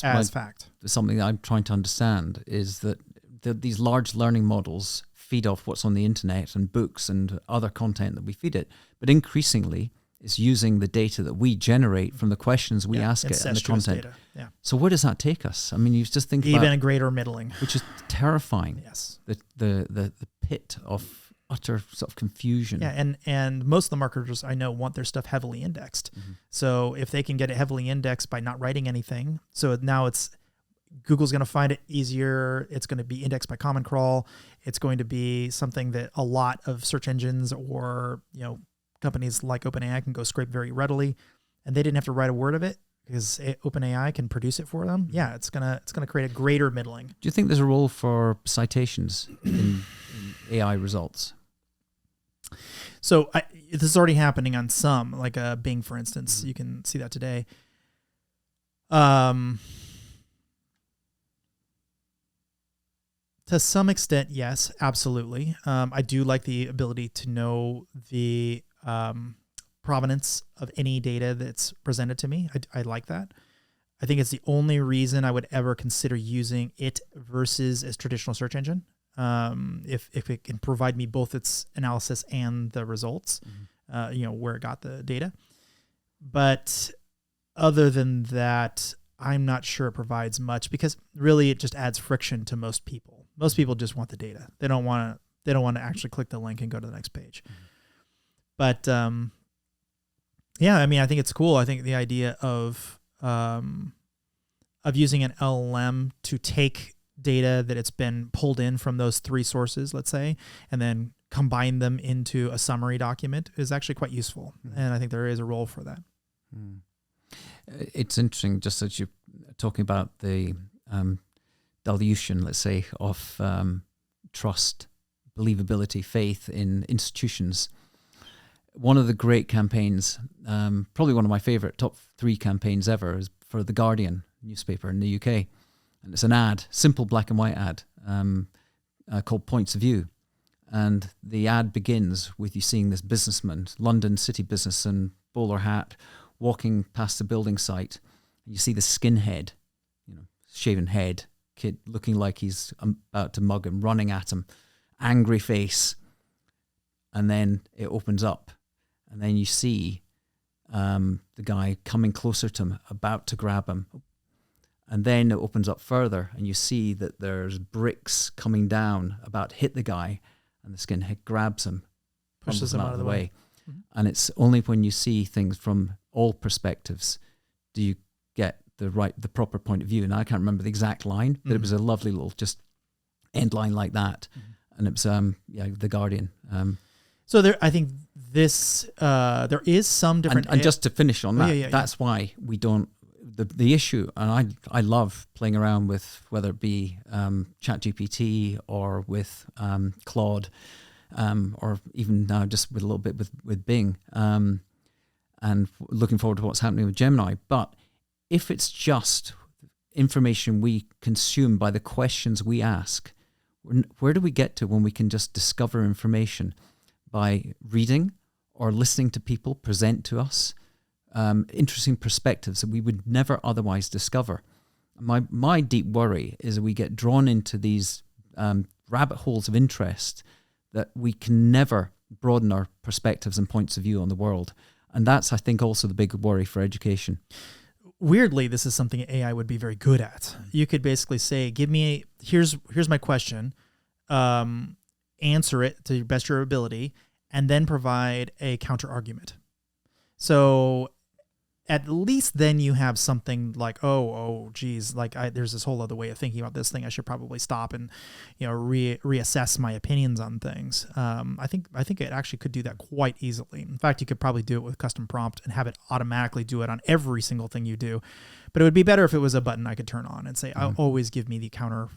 as fact. Something that I'm trying to understand is that these large learning models feed off what's on the internet and books and other content that we feed it. But increasingly, it's using the data that we generate from the questions we ask it and the content. Data. Yeah. So where does that take us? I mean, you just think even about a greater middling, which is terrifying. Yes. The pit of utter sort of confusion. Yeah, and most of the marketers I know want their stuff heavily indexed. Mm-hmm. So if they can get it heavily indexed by not writing anything, so now Google's going to find it easier. It's going to be indexed by Common Crawl. It's going to be something that a lot of search engines or companies like OpenAI can go scrape very readily, and they didn't have to write a word of it because OpenAI can produce it for them. Yeah, it's gonna create a greater middling. Do you think there's a role for citations in AI results? So this is already happening on some, like Bing, for instance. You can see that today. To some extent, yes, absolutely. I do like the ability to know the provenance of any data that's presented to me. I like that. I think it's the only reason I would ever consider using it versus a traditional search engine. If it can provide me both its analysis and the results, where it got the data. But other than that, I'm not sure it provides much, because really it just adds friction to most people. Most people just want the data. They don't want to actually click the link and go to the next page. But yeah, I mean, I think it's cool. I think the idea of using an LLM to take data that it's been pulled in from those three sources, let's say, and then combine them into a summary document is actually quite useful. And I think there is a role for that. It's interesting, just as you're talking about the dilution, let's say, of trust, believability, faith in institutions. One of the great campaigns, probably one of my favorite top 3 campaigns ever, is for The Guardian newspaper in the UK. And it's an ad, simple black and white ad, called Points of View. And the ad begins with you seeing this businessman, London city businessman, bowler hat, walking past the building site. And you see the skinhead, shaven head, kid looking like he's about to mug him, running at him, angry face. And then it opens up. And then you see the guy coming closer to him, about to grab him. And then it opens up further, and you see that there's bricks coming down, about to hit the guy, and the skinhead grabs him, pushes him out of the way. Mm-hmm. And it's only when you see things from all perspectives do you get the proper point of view. And I can't remember the exact line, but it was a lovely little just end line like that. And it was The Guardian. So I think there is some different. And just to finish on that, that's why we don't. The issue, and I love playing around with whether it be ChatGPT or with Claude, or even now just with a little bit with Bing, and looking forward to what's happening with Gemini. But if it's just information we consume by the questions we ask, where do we get to when we can just discover information by reading or listening to people present to us interesting perspectives that we would never otherwise discover? My deep worry is that we get drawn into these rabbit holes of interest that we can never broaden our perspectives and points of view on the world. And that's, I think, also the big worry for education. Weirdly, this is something AI would be very good at. You could basically say, here's my question, answer it to the best of your ability, and then provide a counter argument. So at least then you have something like, geez, like there's this whole other way of thinking about this thing. I should probably stop and, reassess my opinions on things. I think it actually could do that quite easily. In fact, you could probably do it with custom prompt and have it automatically do it on every single thing you do. But it would be better if it was a button I could turn on and say, always give me the counter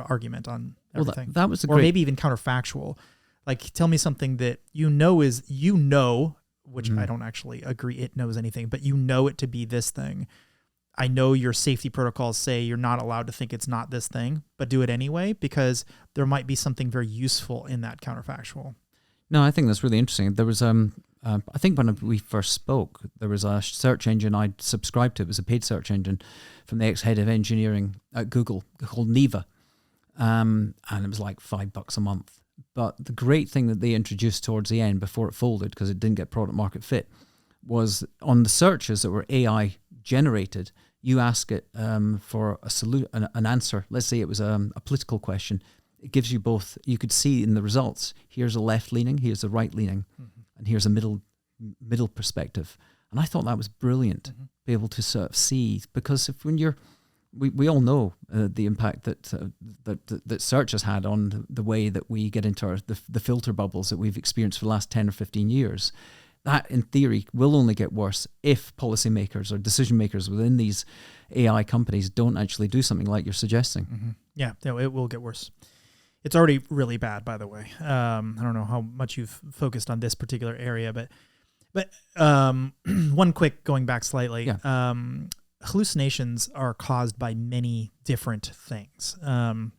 argument on everything. Well, that was or maybe even counterfactual. Like, tell me something that which I don't actually agree it knows anything, but it to be this thing. I know your safety protocols say you're not allowed to think it's not this thing, but do it anyway, because there might be something very useful in that counterfactual. No, I think that's really interesting. There was, I think when we first spoke, there was a search engine I'd subscribed to. It was a paid search engine from the ex-head of engineering at Google called Neva. And it was like $5 a month. But the great thing that they introduced towards the end, before it folded because it didn't get product market fit, was on the searches that were AI generated, you ask it for an answer. Let's say it was a political question. It gives you both. You could see in the results, here's a left leaning, here's a right leaning, and here's a middle perspective. And I thought that was brilliant, be able to sort of see, because we all know the impact that search has had on the way that we get into the filter bubbles that we've experienced for the last 10 or 15 years. That, in theory, will only get worse if policymakers or decision makers within these AI companies don't actually do something like you're suggesting. Yeah, it will get worse. It's already really bad, by the way. I don't know how much you've focused on this particular area, but one quick going back slightly. Yeah. Hallucinations are caused by many different things. Some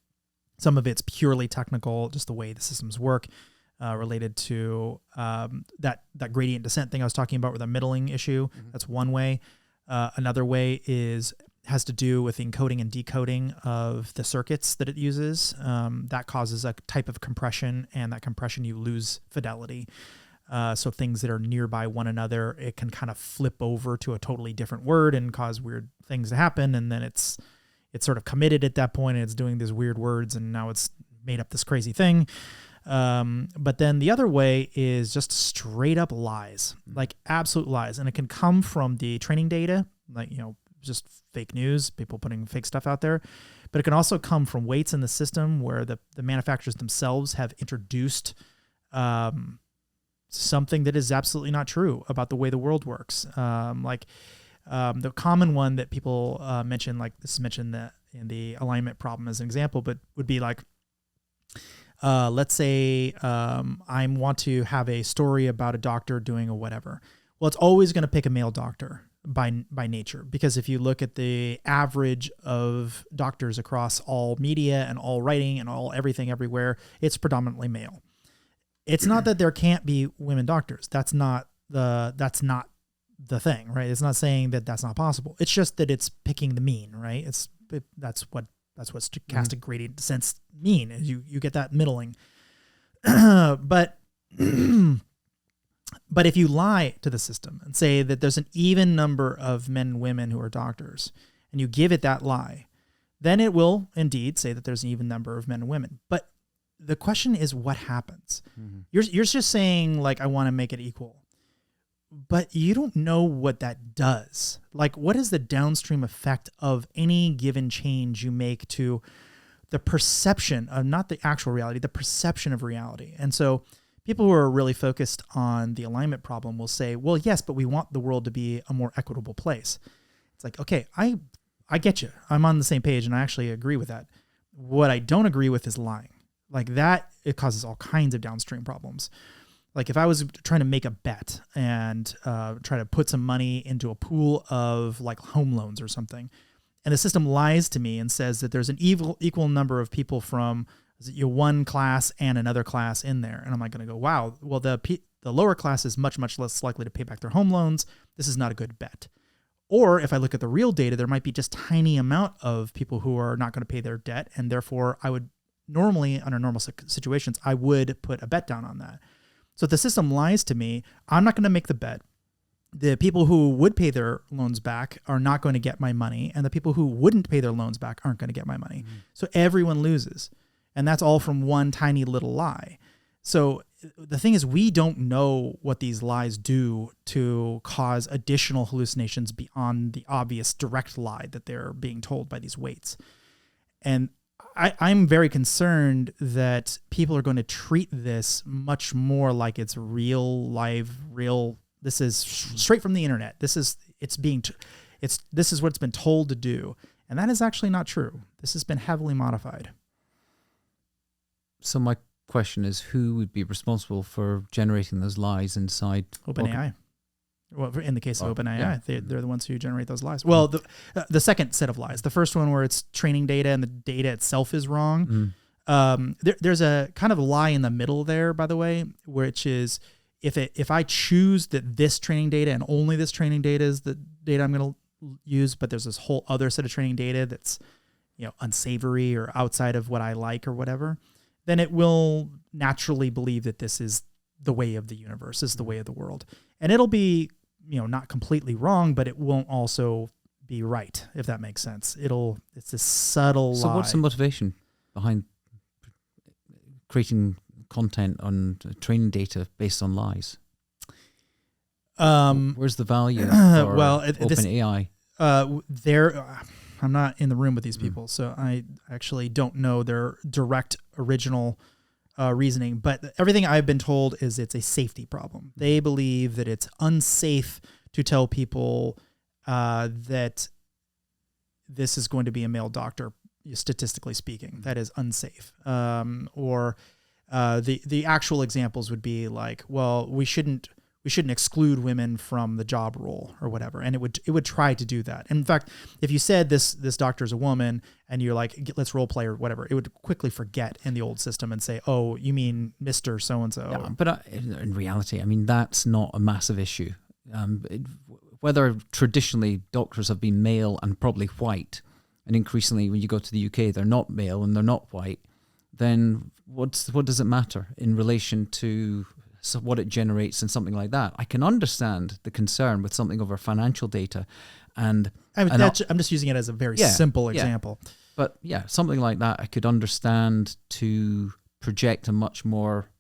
of it's purely technical, just the way the systems work. Related to that gradient descent thing I was talking about with the middling issue. That's one way. Another way has to do with encoding and decoding of the circuits that it uses. That causes a type of compression, and that compression you lose fidelity. So things that are nearby one another, it can kind of flip over to a totally different word and cause weird things to happen. And then it's sort of committed at that point, and it's doing these weird words, and now it's made up this crazy thing. But then the other way is just straight up lies, like absolute lies. And it can come from the training data, like, just fake news, people putting fake stuff out there. But it can also come from weights in the system where the manufacturers themselves have introduced something that is absolutely not true about the way the world works. The common one that people mention, like this is mentioned in the alignment problem as an example, but would be like, let's say I want to have a story about a doctor doing a whatever. Well, it's always going to pick a male doctor by nature, because if you look at the average of doctors across all media and all writing and all everything everywhere, it's predominantly male. It's not that there can't be women doctors. That's not the thing, right? It's not saying that that's not possible. It's just that it's picking the mean, right? That's what stochastic gradient descents mean, is you get that middling. But if you lie to the system and say that there's an even number of men and women who are doctors, and you give it that lie, then it will indeed say that there's an even number of men and women. But the question is, what happens? You're just saying, like, I want to make it equal. But you don't know what that does. Like, what is the downstream effect of any given change you make to the perception of, not the actual reality, the perception of reality? And so people who are really focused on the alignment problem will say, well, yes, but we want the world to be a more equitable place. It's like, okay, I get you. I'm on the same page, and I actually agree with that. What I don't agree with is lying. Like that, it causes all kinds of downstream problems. Like if I was trying to make a bet and try to put some money into a pool of like home loans or something, and the system lies to me and says that there's an equal number of people from one class and another class in there, and I'm like going to go, wow, well the lower class is much, much less likely to pay back their home loans. This is not a good bet. Or if I look at the real data, there might be just tiny amount of people who are not going to pay their debt, and therefore I would normally, under normal situations, I would put a bet down on that. So if the system lies to me, I'm not going to make the bet. The people who would pay their loans back are not going to get my money, and the people who wouldn't pay their loans back aren't going to get my money. So everyone loses. And that's all from one tiny little lie. So the thing is, we don't know what these lies do to cause additional hallucinations beyond the obvious direct lie that they're being told by these weights. And I'm very concerned that people are going to treat this much more like it's real, live, real. This is straight from the internet. This is what it's been told to do. And that is actually not true. This has been heavily modified. So my question is who would be responsible for generating those lies inside OpenAI. Well, in the case of OpenAI, yeah. they're the ones who generate those lies. Well, the second set of lies, the first one where it's training data and the data itself is wrong. There's a kind of lie in the middle there, by the way, which is if I choose that this training data and only this training data is the data I'm going to use, but there's this whole other set of training data that's, unsavory or outside of what I like or whatever, then it will naturally believe that this is the way of the universe, this is the way of the world. And it'll be, not completely wrong, but it won't also be right, if that makes sense. It's this subtle lie. So what's the motivation behind creating content on training data based on lies? Where's the value for OpenAI? I'm not in the room with these people, so I actually don't know their direct original reasoning, but everything I've been told is it's a safety problem. They believe that it's unsafe to tell people that this is going to be a male doctor, statistically speaking. That is unsafe. Or the actual examples would be like, well, we shouldn't exclude women from the job role or whatever. And it would try to do that. And in fact, if you said this doctor is a woman and you're like, let's role play or whatever, it would quickly forget in the old system and say, oh, you mean Mr. So-and-so. Yeah, but in reality, I mean, that's not a massive issue. Whether traditionally doctors have been male and probably white, and increasingly when you go to the UK, they're not male and they're not white, then what does it matter in relation to what it generates and something like that? I can understand the concern with something over financial data, and I'm just using it as a very simple example. But yeah, something like that I could understand to project a much more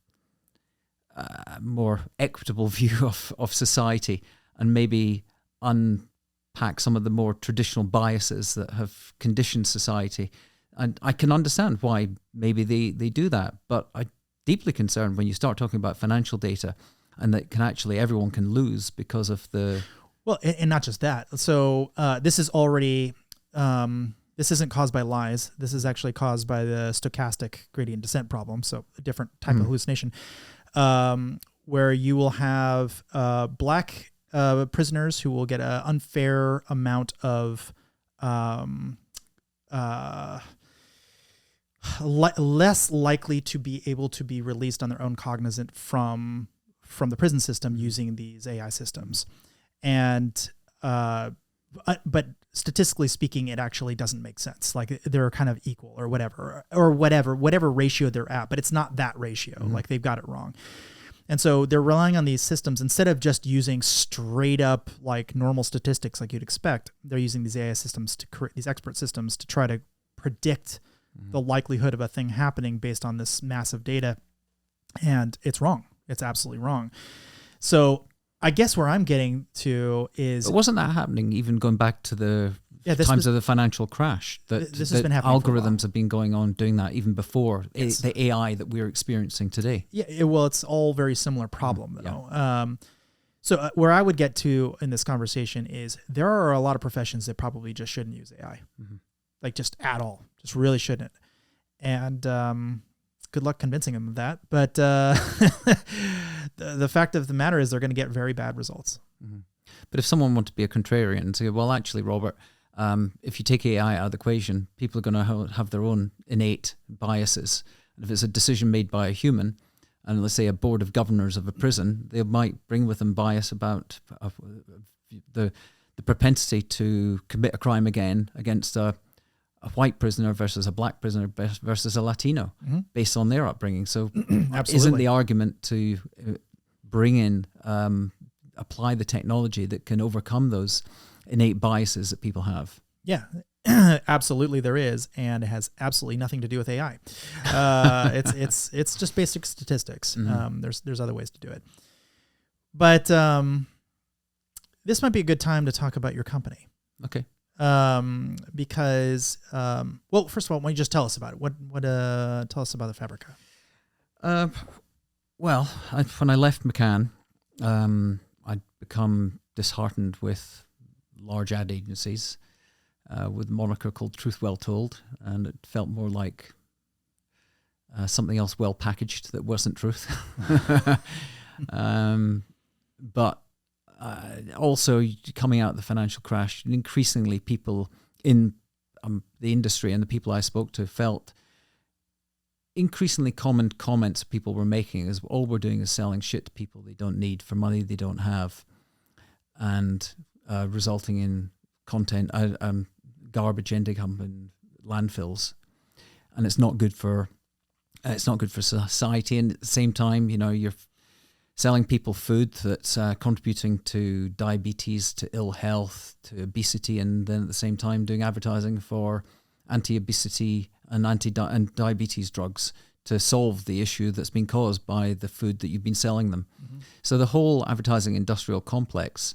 equitable view of society, and maybe unpack some of the more traditional biases that have conditioned society. And I can understand why maybe they do that, but I deeply concerned when you start talking about financial data, and that everyone can lose because of the... Well, and not just that. So this is already, this isn't caused by lies. This is actually caused by the stochastic gradient descent problem. So a different type of hallucination, where you will have black prisoners who will get an unfair amount of less likely to be able to be released on their own cognizant from the prison system using these AI systems. And but statistically speaking, it actually doesn't make sense. Like they're kind of equal or whatever ratio they're at, but it's not that ratio. Like they've got it wrong. And so they're relying on these systems instead of just using straight up like normal statistics like you'd expect. They're using these AI systems to create these expert systems to try to predict the likelihood of a thing happening based on this massive data. And it's wrong. It's absolutely wrong. So I guess where I'm getting to is... But wasn't that happening even going back to the times of the financial crash? This has been happening algorithms have been going on doing that even before the AI that we're experiencing today. Yeah, well, it's all very similar problem, though. Yeah. So where I would get to in this conversation is there are a lot of professions that probably just shouldn't use AI. Like just at all. Just really shouldn't. And good luck convincing them of that. But the fact of the matter is they're going to get very bad results. But if someone wanted to be a contrarian and say, well, actually, Robert, if you take AI out of the equation, people are going to have their own innate biases. And if it's a decision made by a human, and let's say a board of governors of a prison, they might bring with them bias about the propensity to commit a crime again against a white prisoner versus a black prisoner versus a Latino based on their upbringing. So isn't the argument to bring in, apply the technology that can overcome those innate biases that people have? Yeah, absolutely there is. And it has absolutely nothing to do with AI. It's just basic statistics. There's other ways to do it. But this might be a good time to talk about your company. Okay. Because, well, first of all, why don't you just tell us about it? Tell us about the Fabrica. Well, when I left McCann, I'd become disheartened with large ad agencies, with a moniker called Truth Well Told, and it felt more like something else well packaged that wasn't truth. But also coming out of the financial crash, increasingly people in the industry and the people I spoke to felt increasingly common comments people were making is all we're doing is selling shit to people they don't need for money they don't have, and resulting in content garbage ending up in landfills, and it's not good for society. And at the same time, you're selling people food that's contributing to diabetes, to ill health, to obesity, and then at the same time doing advertising for anti-obesity and diabetes drugs to solve the issue that's been caused by the food that you've been selling them. Mm-hmm. So the whole advertising industrial complex,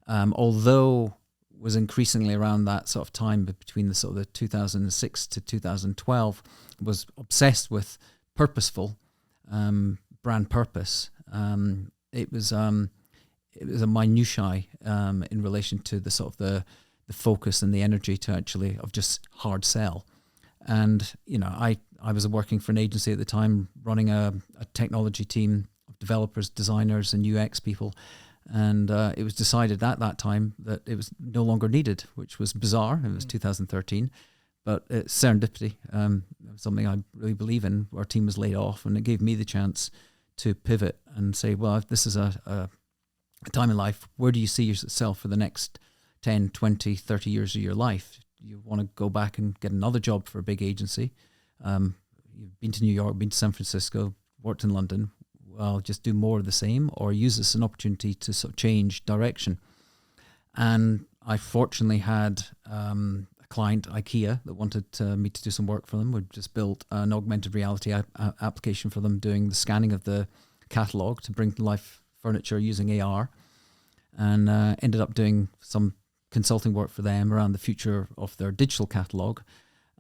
although was increasingly around that sort of time between the sort of the 2006 to 2012, was obsessed with purposeful brand purpose. It was a minutiae in relation to the sort of the focus and the energy to actually of just hard sell. And I was working for an agency at the time, running a technology team of developers, designers, and UX people. And it was decided at that time that it was no longer needed, which was bizarre. It was 2013, but it's serendipity. Something I really believe in. Our team was laid off, and it gave me the chance to pivot and say, well, if this is a time in life, where do you see yourself for the next 10, 20, 30 years of your life? You want to go back and get another job for a big agency. You've been to New York, been to San Francisco, worked in London. Well, just do more of the same, or use this as an opportunity to sort of change direction. And I fortunately had a client, IKEA, that wanted me to do some work for them. We'd just built an augmented reality application for them, doing the scanning of the catalogue to bring to life furniture using AR, and ended up doing some consulting work for them around the future of their digital catalogue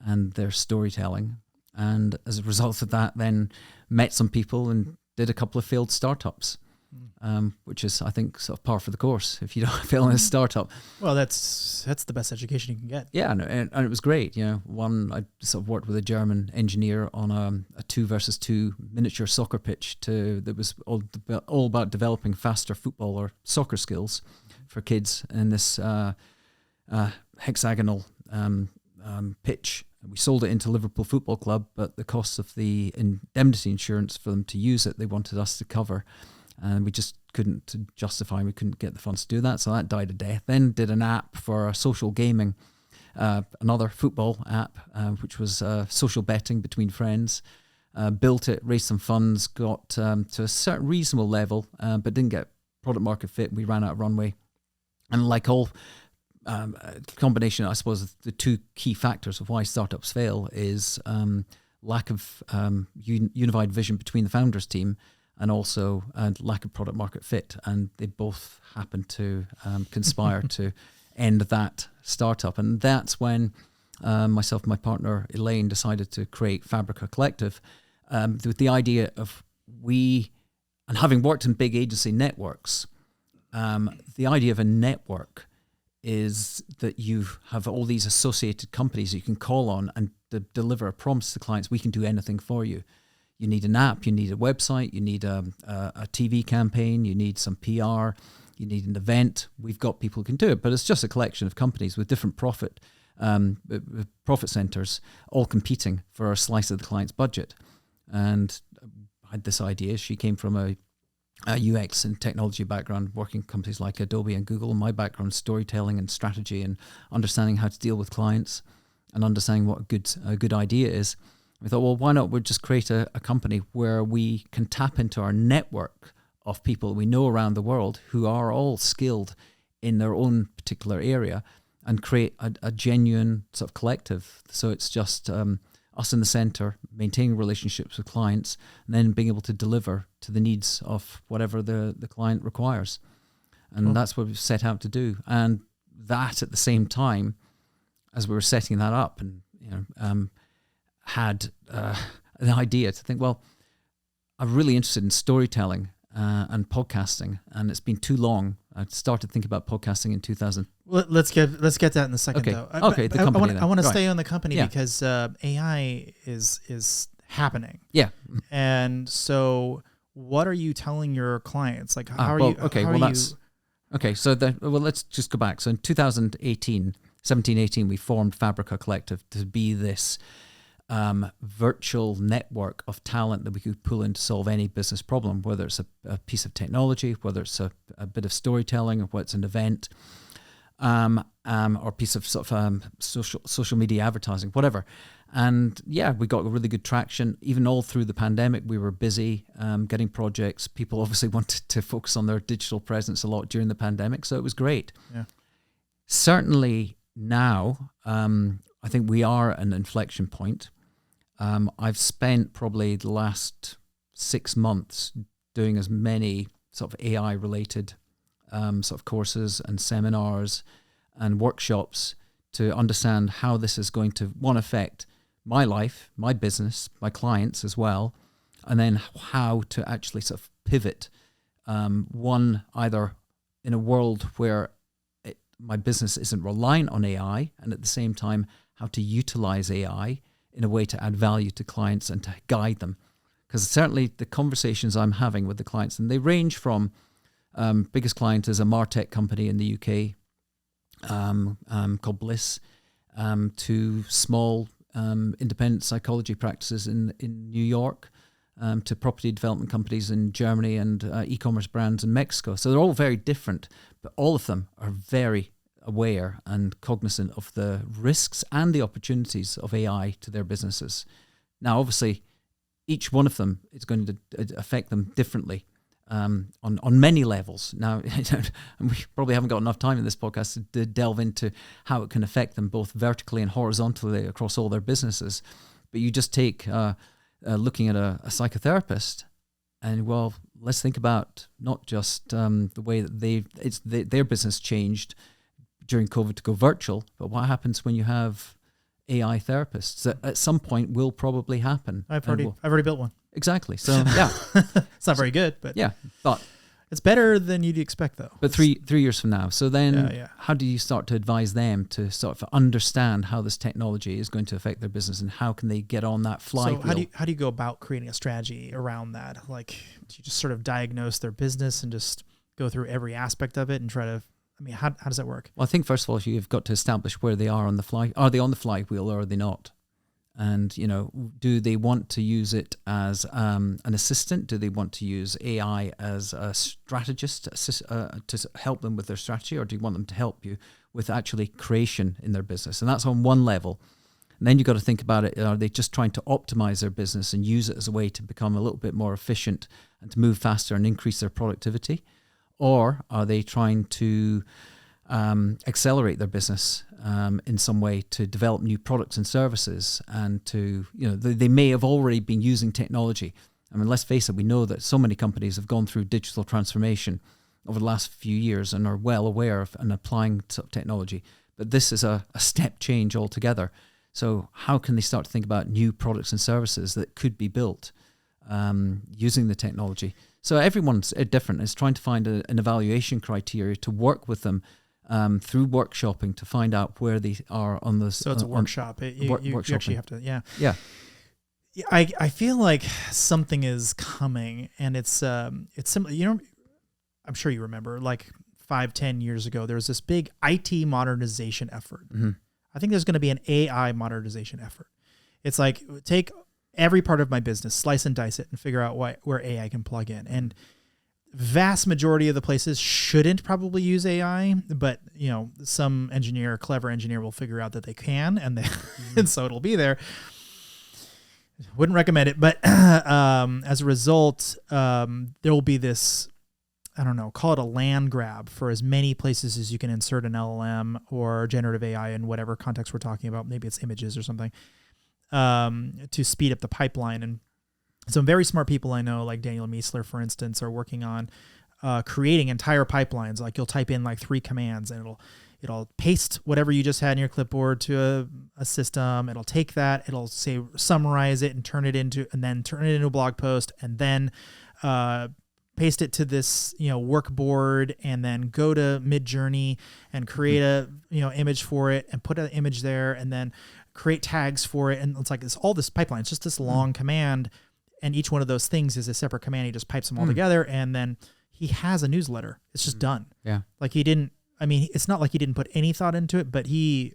and their storytelling. And as a result of that, then met some people and did a couple of failed startups, which is, I think, sort of par for the course if you don't fail in a startup. Well, that's the best education you can get. Yeah, and it was great. One, I sort of worked with a German engineer on a 2-versus-2 miniature soccer pitch that was all about developing faster football or soccer skills for kids in this hexagonal pitch. We sold it into Liverpool Football Club, but the cost of the indemnity insurance for them to use it, they wanted us to cover. And we just couldn't justify, we couldn't get the funds to do that. So that died a death. Then did an app for social gaming, another football app, which was social betting between friends. Built it, raised some funds, got to a certain reasonable level, but didn't get product market fit. We ran out of runway. And like all combination, I suppose, of the two key factors of why startups fail is lack of unified vision between the founders team, and also lack of product market fit. And they both happen to conspire to end that startup. And that's when myself and my partner Elaine decided to create Fabrica Collective, with the idea of and having worked in big agency networks, the idea of a network is that you have all these associated companies you can call on and deliver a promise to clients. We can do anything for you. You need an app, you need a website, you need a TV campaign, you need some PR, you need an event. We've got people who can do it, but it's just a collection of companies with different profit centers, all competing for a slice of the client's budget. And I had this idea. She came from a UX and technology background, working companies like Adobe and Google. My background is storytelling and strategy and understanding how to deal with clients and understanding what a good idea is. We thought, well, why not we just create a company where we can tap into our network of people we know around the world who are all skilled in their own particular area, and create a genuine sort of collective. So it's just us in the center, maintaining relationships with clients, and then being able to deliver to the needs of whatever the client requires. And that's what we've set out to do. And that at the same time, as we were setting that up, and had an idea to think, well, I'm really interested in storytelling and podcasting, and it's been too long. I started thinking about podcasting in 2000. Let's get that in a second, though. Okay, the company. I want to stay on the company because AI happening. Yeah. And so what are you telling your clients? Like, how are you? Okay. How Well, are that's okay. So let's just go back. So in 2018, we formed Fabrica Collective to be this virtual network of talent that we could pull in to solve any business problem, whether it's a piece of technology, whether it's a bit of storytelling, or whether it's an event, or a piece of sort of social media advertising, whatever. And yeah, we got really good traction. Even all through the pandemic, we were busy getting projects. People obviously wanted to focus on their digital presence a lot during the pandemic, so it was great. Yeah. Certainly now, I think we are at an inflection point. I've spent probably the last 6 months doing as many sort of AI-related sort of courses and seminars and workshops to understand how this is going to, one, affect my life, my business, my clients as well, and then how to actually sort of pivot, one, either in a world where my business isn't reliant on AI, and at the same time, how to utilize AI in a way to add value to clients and to guide them. Because certainly the conversations I'm having with the clients, and they range from biggest client is a MarTech company in the UK called Bliss, to small independent psychology practices in New York, to property development companies in Germany and e-commerce brands in Mexico. So they're all very different, but all of them are very aware and cognizant of the risks and the opportunities of AI to their businesses. Now, obviously, each one of them is going to affect them differently on many levels. Now, and we probably haven't got enough time in this podcast to delve into how it can affect them both vertically and horizontally across all their businesses. But you just take looking at a psychotherapist, and well, let's think about not just the way that their business changed during COVID to go virtual, but what happens when you have AI therapists that at some point will probably happen. I've already built one. Exactly. So yeah, it's not very good, but yeah, but it's better than you'd expect, though. But 3 years from now, so then Yeah. how do you start to advise them to sort of understand how this technology is going to affect their business, and how can they get on that flywheel? So how do you go about creating a strategy around that? Like, do you just sort of diagnose their business and just go through every aspect of it and try to? I mean, how does that work? Well, I think first of all, you've got to establish where they are on the fly. Are they on the flywheel, or are they not? And, do they want to use it as an assistant? Do they want to use AI as a strategist to help them with their strategy? Or do you want them to help you with actually creation in their business? And that's on one level. And then you've got to think about it. Are they just trying to optimize their business and use it as a way to become a little bit more efficient and to move faster and increase their productivity? Or are they trying to accelerate their business in some way to develop new products and services, and to, they may have already been using technology. I mean, let's face it, we know that so many companies have gone through digital transformation over the last few years and are well aware of and applying technology. But this is a step change altogether. So how can they start to think about new products and services that could be built using the technology? So everyone's different. It's trying to find an evaluation criteria to work with them through workshopping to find out where they are on the. So it's a workshop. You actually have to, Yeah. I feel like something is coming, and it's similar. I'm sure you remember, like 5-10 years ago, there was this big IT modernization effort. Mm-hmm. I think there's going to be an AI modernization effort. It's like, take every part of my business, slice and dice it, and figure out where AI can plug in. And vast majority of the places shouldn't probably use AI, but some clever engineer will figure out that they can, and and so it'll be there. Wouldn't recommend it, but as a result, there will be this, I don't know, call it a land grab for as many places as you can insert an LLM or generative AI in whatever context we're talking about. Maybe it's images or something, to speed up the pipeline. And some very smart people I know, like Daniel Miessler, for instance, are working on creating entire pipelines. Like, you'll type in like 3 commands, and it'll paste whatever you just had in your clipboard to a system. It'll take that, it'll summarize it and turn it into a blog post, and then paste it to this, work board, and then go to Midjourney and create a, image for it and put an image there and then create tags for it. And it's all this pipeline. It's just this long command. And each one of those things is a separate command. He just pipes them all together. And then he has a newsletter. It's just done. Yeah. It's not like he didn't put any thought into it, but he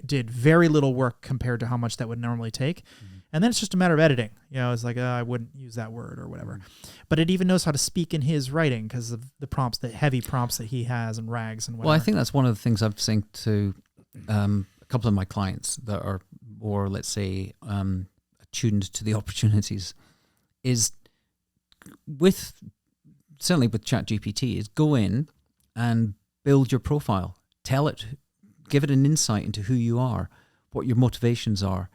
did very little work compared to how much that would normally take. And then it's just a matter of editing. It's like, I wouldn't use that word or whatever. But it even knows how to speak in his writing because of the prompts, the heavy prompts that he has and rags and whatever. Well, I think that's one of the things I've seen to a couple of my clients that are more, let's say, attuned to the opportunities is certainly with ChatGPT, is go in and build your profile. Tell it, give it an insight into who you are, what your motivations are,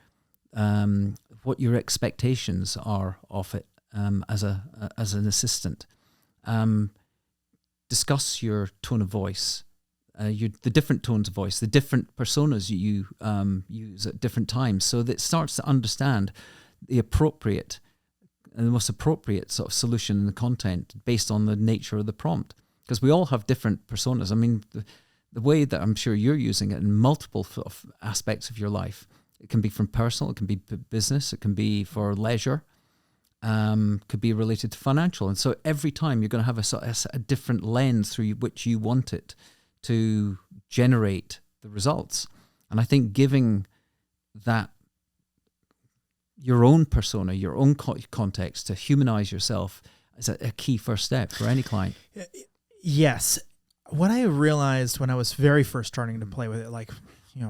what your expectations are of it as an assistant. Discuss your tone of voice, the different tones of voice, the different personas you use at different times, so that it starts to understand the appropriate and the most appropriate sort of solution in the content based on the nature of the prompt. Because we all have different personas. I mean, the way that I'm sure you're using it in multiple aspects of your life, it can be from personal, it can be business, it can be for leisure, could be related to financial. And so every time you're going to have a different lens through which you want it to generate the results. And I think giving that your own persona, your own context to humanize yourself is a key first step for any client. Yes. What I realized when I was very first starting to play with it,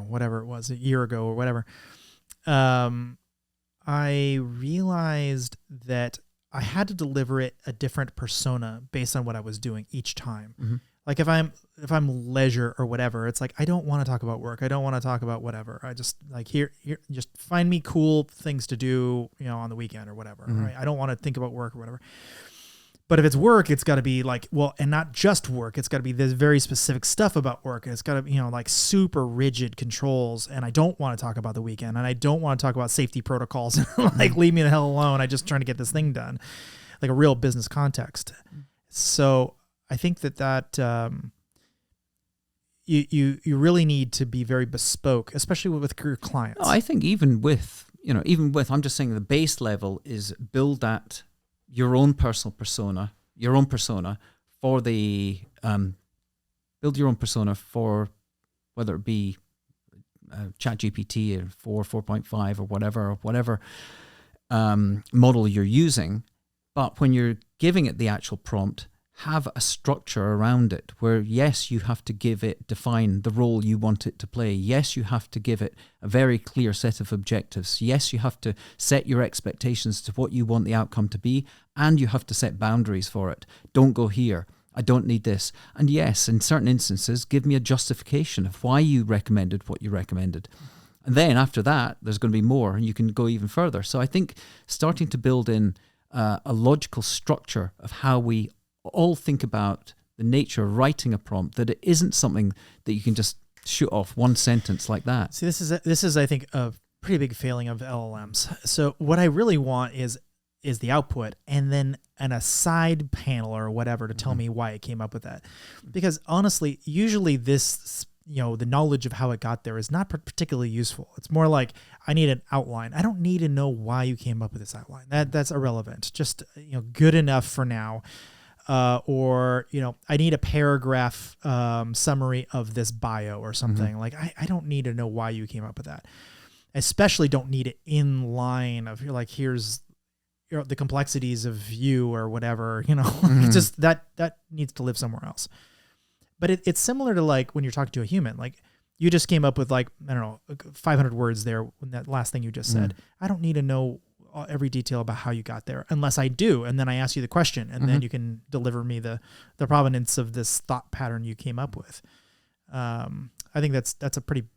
whatever it was, a year ago or whatever, I realized that I had to deliver it a different persona based on what I was doing each time. Mm-hmm. Like if I'm leisure or whatever, it's like, I don't want to talk about work. I don't want to talk about whatever. I just here, just find me cool things to do, on the weekend or whatever. Mm-hmm. Right? I don't want to think about work or whatever. But if it's work, it's got to be and not just work. It's got to be this very specific stuff about work. It's got to be, super rigid controls. And I don't want to talk about the weekend. And I don't want to talk about safety protocols. Leave me the hell alone. I'm just trying to get this thing done. Like a real business context. So I think that you really need to be very bespoke, especially with your clients. No, I think even with, I'm just saying the base level is build that your own personal persona, for the, build your own persona for whether it be ChatGPT or 4.5 or whatever model you're using. But when you're giving it the actual prompt, have a structure around it where, yes, you have to define the role you want it to play. Yes, you have to give it a very clear set of objectives. Yes, you have to set your expectations to what you want the outcome to be, and you have to set boundaries for it. Don't go here. I don't need this. And yes, in certain instances, give me a justification of why you recommended what you recommended. And then after that, there's going to be more, and you can go even further. So I think starting to build in a logical structure of how we all think about the nature of writing a prompt, that it isn't something that you can just shoot off one sentence like that. See, this is I think a pretty big failing of LLMs. So what I really want is the output, and then a side panel or whatever to tell me why it came up with that. Because honestly, usually this, the knowledge of how it got there is not particularly useful. It's more like, I need an outline. I don't need to know why you came up with this outline. That's irrelevant. Just, good enough for now. Or I need a paragraph summary of this bio or something. Like, I don't need to know why you came up with that. Especially don't need it in line of, here's the complexities of you or whatever, just that needs to live somewhere else. But it's similar to when you're talking to a human, you just came up with 500 words there in that last thing you just said. I don't need to know every detail about how you got there unless I do. And then I ask you the question, and then you can deliver me the provenance of this thought pattern you came up with. I think that's a pretty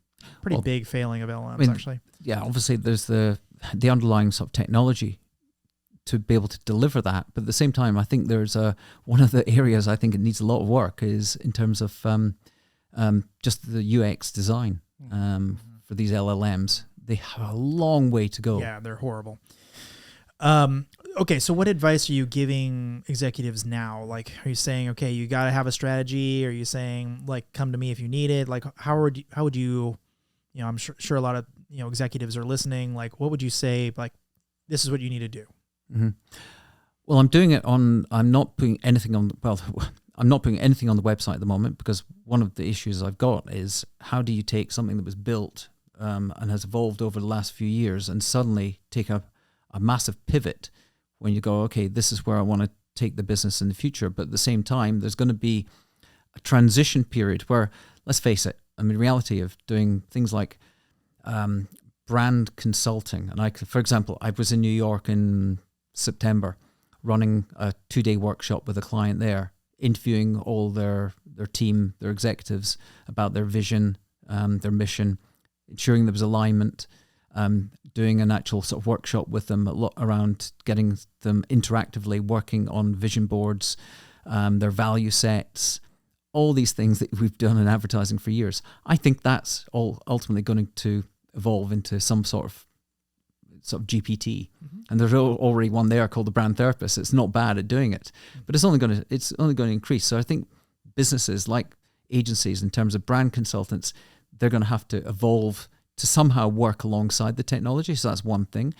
big failing of LLMs, actually. Yeah, obviously there's the underlying sort of technology to be able to deliver that. But at the same time, I think there's one of the areas I think it needs a lot of work is in terms of just the UX design for these LLMs. They have a long way to go. Yeah, they're horrible. Okay, so what advice are you giving executives now? Like, are you saying, okay, you got to have a strategy? Are you saying, like, come to me if you need it? Like, how would you, I'm sure a lot of, executives are listening. Like, what would you say? Like, this is what you need to do. Mm-hmm. Well, I'm not putting anything on the website at the moment, because one of the issues I've got is, how do you take something that was built and has evolved over the last few years and suddenly take a massive pivot when you go, okay, this is where I want to take the business in the future. But at the same time, there's going to be a transition period where, let's face it, reality of doing things like brand consulting. And for example, I was in New York in September running a 2-day workshop with a client there, interviewing all their team, their executives about their vision, their mission, ensuring there was alignment, doing an actual sort of workshop with them a lot around getting them interactively working on vision boards, their value sets, all these things that we've done in advertising for years. I think that's all ultimately going to evolve into some sort of GPT. Mm-hmm. And there's already one there called the brand therapist. It's not bad at doing it, but it's only going to increase. So I think businesses like agencies, in terms of brand consultants, they're going to have to evolve to somehow work alongside the technology. So that's one thing.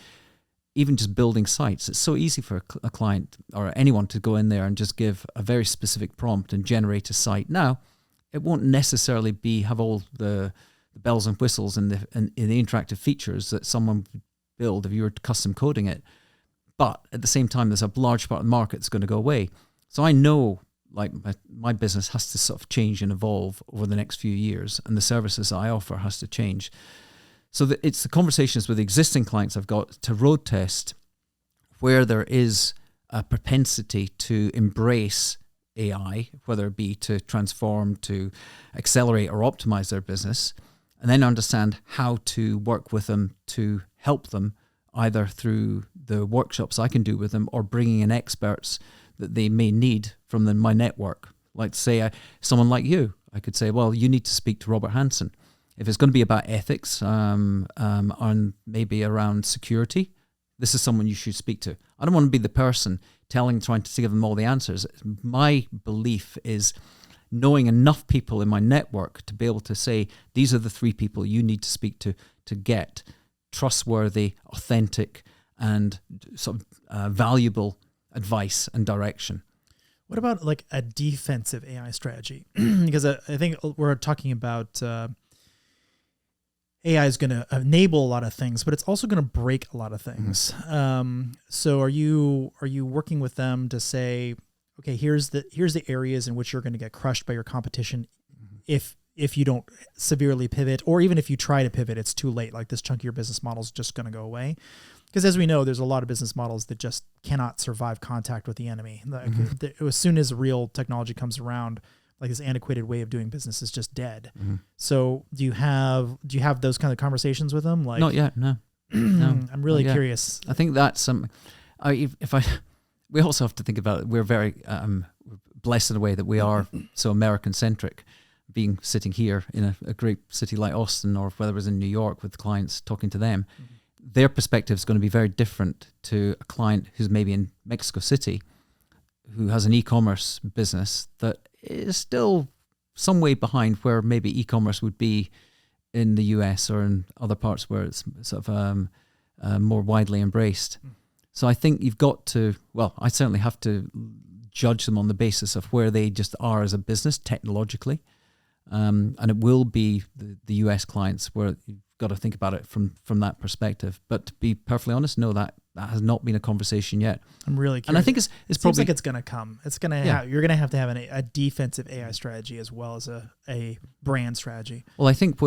Even just building sites, it's so easy for a client or anyone to go in there and just give a very specific prompt and generate a site. Now, it won't necessarily have all the bells and whistles and the interactive features that someone would build if you were custom coding it. But at the same time, there's a large part of the market that's going to go away. So I know, like, my business has to sort of change and evolve over the next few years, and the services I offer has to change. So it's the conversations with existing clients I've got to road test where there is a propensity to embrace AI, whether it be to transform, to accelerate or optimize their business, and then understand how to work with them to help them, either through the workshops I can do with them or bringing in experts that they may need from my network. Like, say, someone like you, I could say, well, you need to speak to Robert Hansen. If it's going to be about ethics and maybe around security, this is someone you should speak to. I don't want to be the person trying to give them all the answers. My belief is knowing enough people in my network to be able to say, these are the 3 people you need to speak to get trustworthy, authentic, and sort of valuable advice and direction. What about like a defensive AI strategy? Because I think we're talking about AI is going to enable a lot of things, but it's also going to break a lot of things. Mm-hmm. So are you working with them to say, okay, here's the areas in which you're going to get crushed by your competition, mm-hmm. if you don't severely pivot, or even if you try to pivot, it's too late. Like, this chunk of your business model is just going to go away. Because as we know, there's a lot of business models that just cannot survive contact with the enemy. Like, mm-hmm. As soon as real technology comes around, like, this antiquated way of doing business is just dead. Mm-hmm. So do you have those kind of conversations with them? Like, not yet, no. No, I'm really curious. I think that's something. We also have to think about it. We're very blessed in a way that we are so American centric, being sitting here in a great city like Austin, or whether it was in New York with clients talking to them. Mm-hmm. Their perspective is going to be very different to a client who's maybe in Mexico City, who has an e-commerce business that is still some way behind where maybe e-commerce would be in the US or in other parts where it's sort of more widely embraced. So I think you've got to, well, I certainly have to judge them on the basis of where they just are as a business technologically. And it will be the US clients where you've got to think about it from that perspective. But to be perfectly honest, no, that has not been a conversation yet. I'm really curious. And I think it's probably, seems like it's going to come. It's going to you're going to have a defensive AI strategy as well as a brand strategy. Well, I think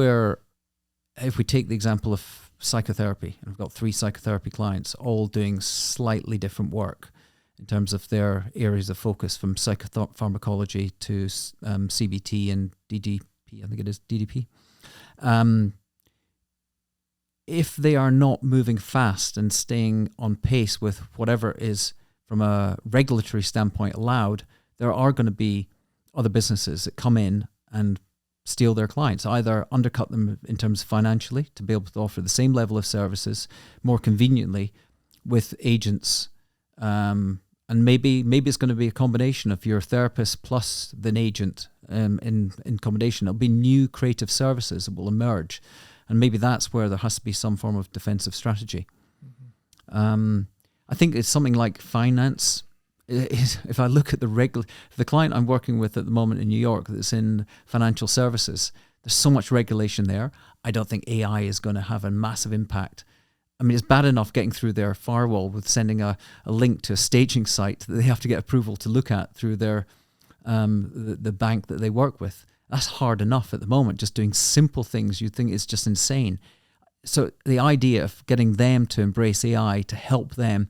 if we take the example of psychotherapy, and I've got 3 psychotherapy clients all doing slightly different work in terms of their areas of focus, from psychopharmacology to CBT and DDP, I think it is DDP. If they are not moving fast and staying on pace with whatever is, from a regulatory standpoint, allowed, there are going to be other businesses that come in and steal their clients, either undercut them in terms of financially to be able to offer the same level of services more conveniently, with agents. And maybe it's going to be a combination of your therapist plus an agent in combination. It'll be new creative services that will emerge. And maybe that's where there has to be some form of defensive strategy. I think it's something like finance. If I look at the client I'm working with at the moment in New York that's in financial services, there's so much regulation there. I don't think AI is going to have a massive impact. I mean, it's bad enough getting through their firewall with sending a link to a staging site that they have to get approval to look at through their the bank that they work with. That's hard enough at the moment, just doing simple things. You think it's just insane. So the idea of getting them to embrace AI to help them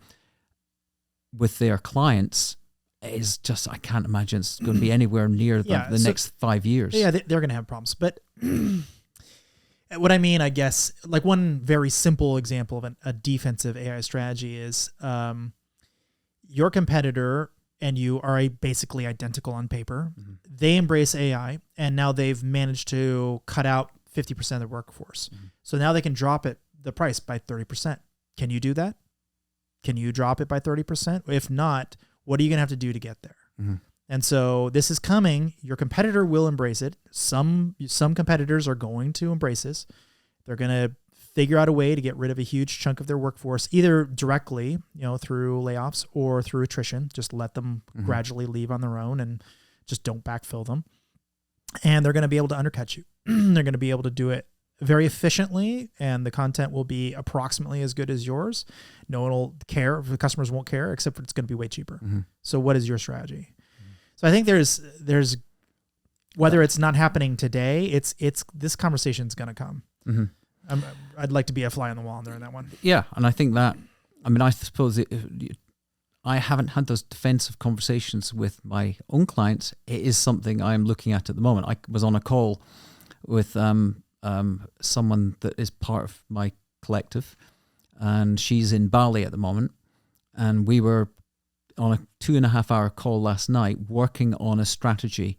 with their clients is just, I can't imagine it's going to be anywhere near the next 5 years. Yeah, they're going to have problems. But what I mean, I guess, like one very simple example of a defensive AI strategy is your competitor and you are basically identical on paper. Mm-hmm. They embrace AI, and now they've managed to cut out 50% of their workforce. Mm-hmm. So now they can drop the price by 30%. Can you do that? Can you drop it by 30%? If not, what are you going to have to do to get there? Mm-hmm. And so this is coming. Your competitor will embrace it. Some competitors are going to embrace this. They're going to figure out a way to get rid of a huge chunk of their workforce, either directly, through layoffs or through attrition. Just let them gradually leave on their own and just don't backfill them. And they're going to be able to undercut you. They're going to be able to do it very efficiently, and the content will be approximately as good as yours. No one will care. The customers won't care, except for it's going to be way cheaper. Mm-hmm. So what is your strategy? Mm-hmm. So I think there's whether it's not happening today, it's this conversation's going to come. Mm-hmm. I'd like to be a fly on the wall on that one. Yeah, and I think that, I suppose I haven't had those defensive conversations with my own clients. It is something I am looking at the moment. I was on a call with someone that is part of my collective, and she's in Bali at the moment, and we were on a 2.5 hour call last night working on a strategy,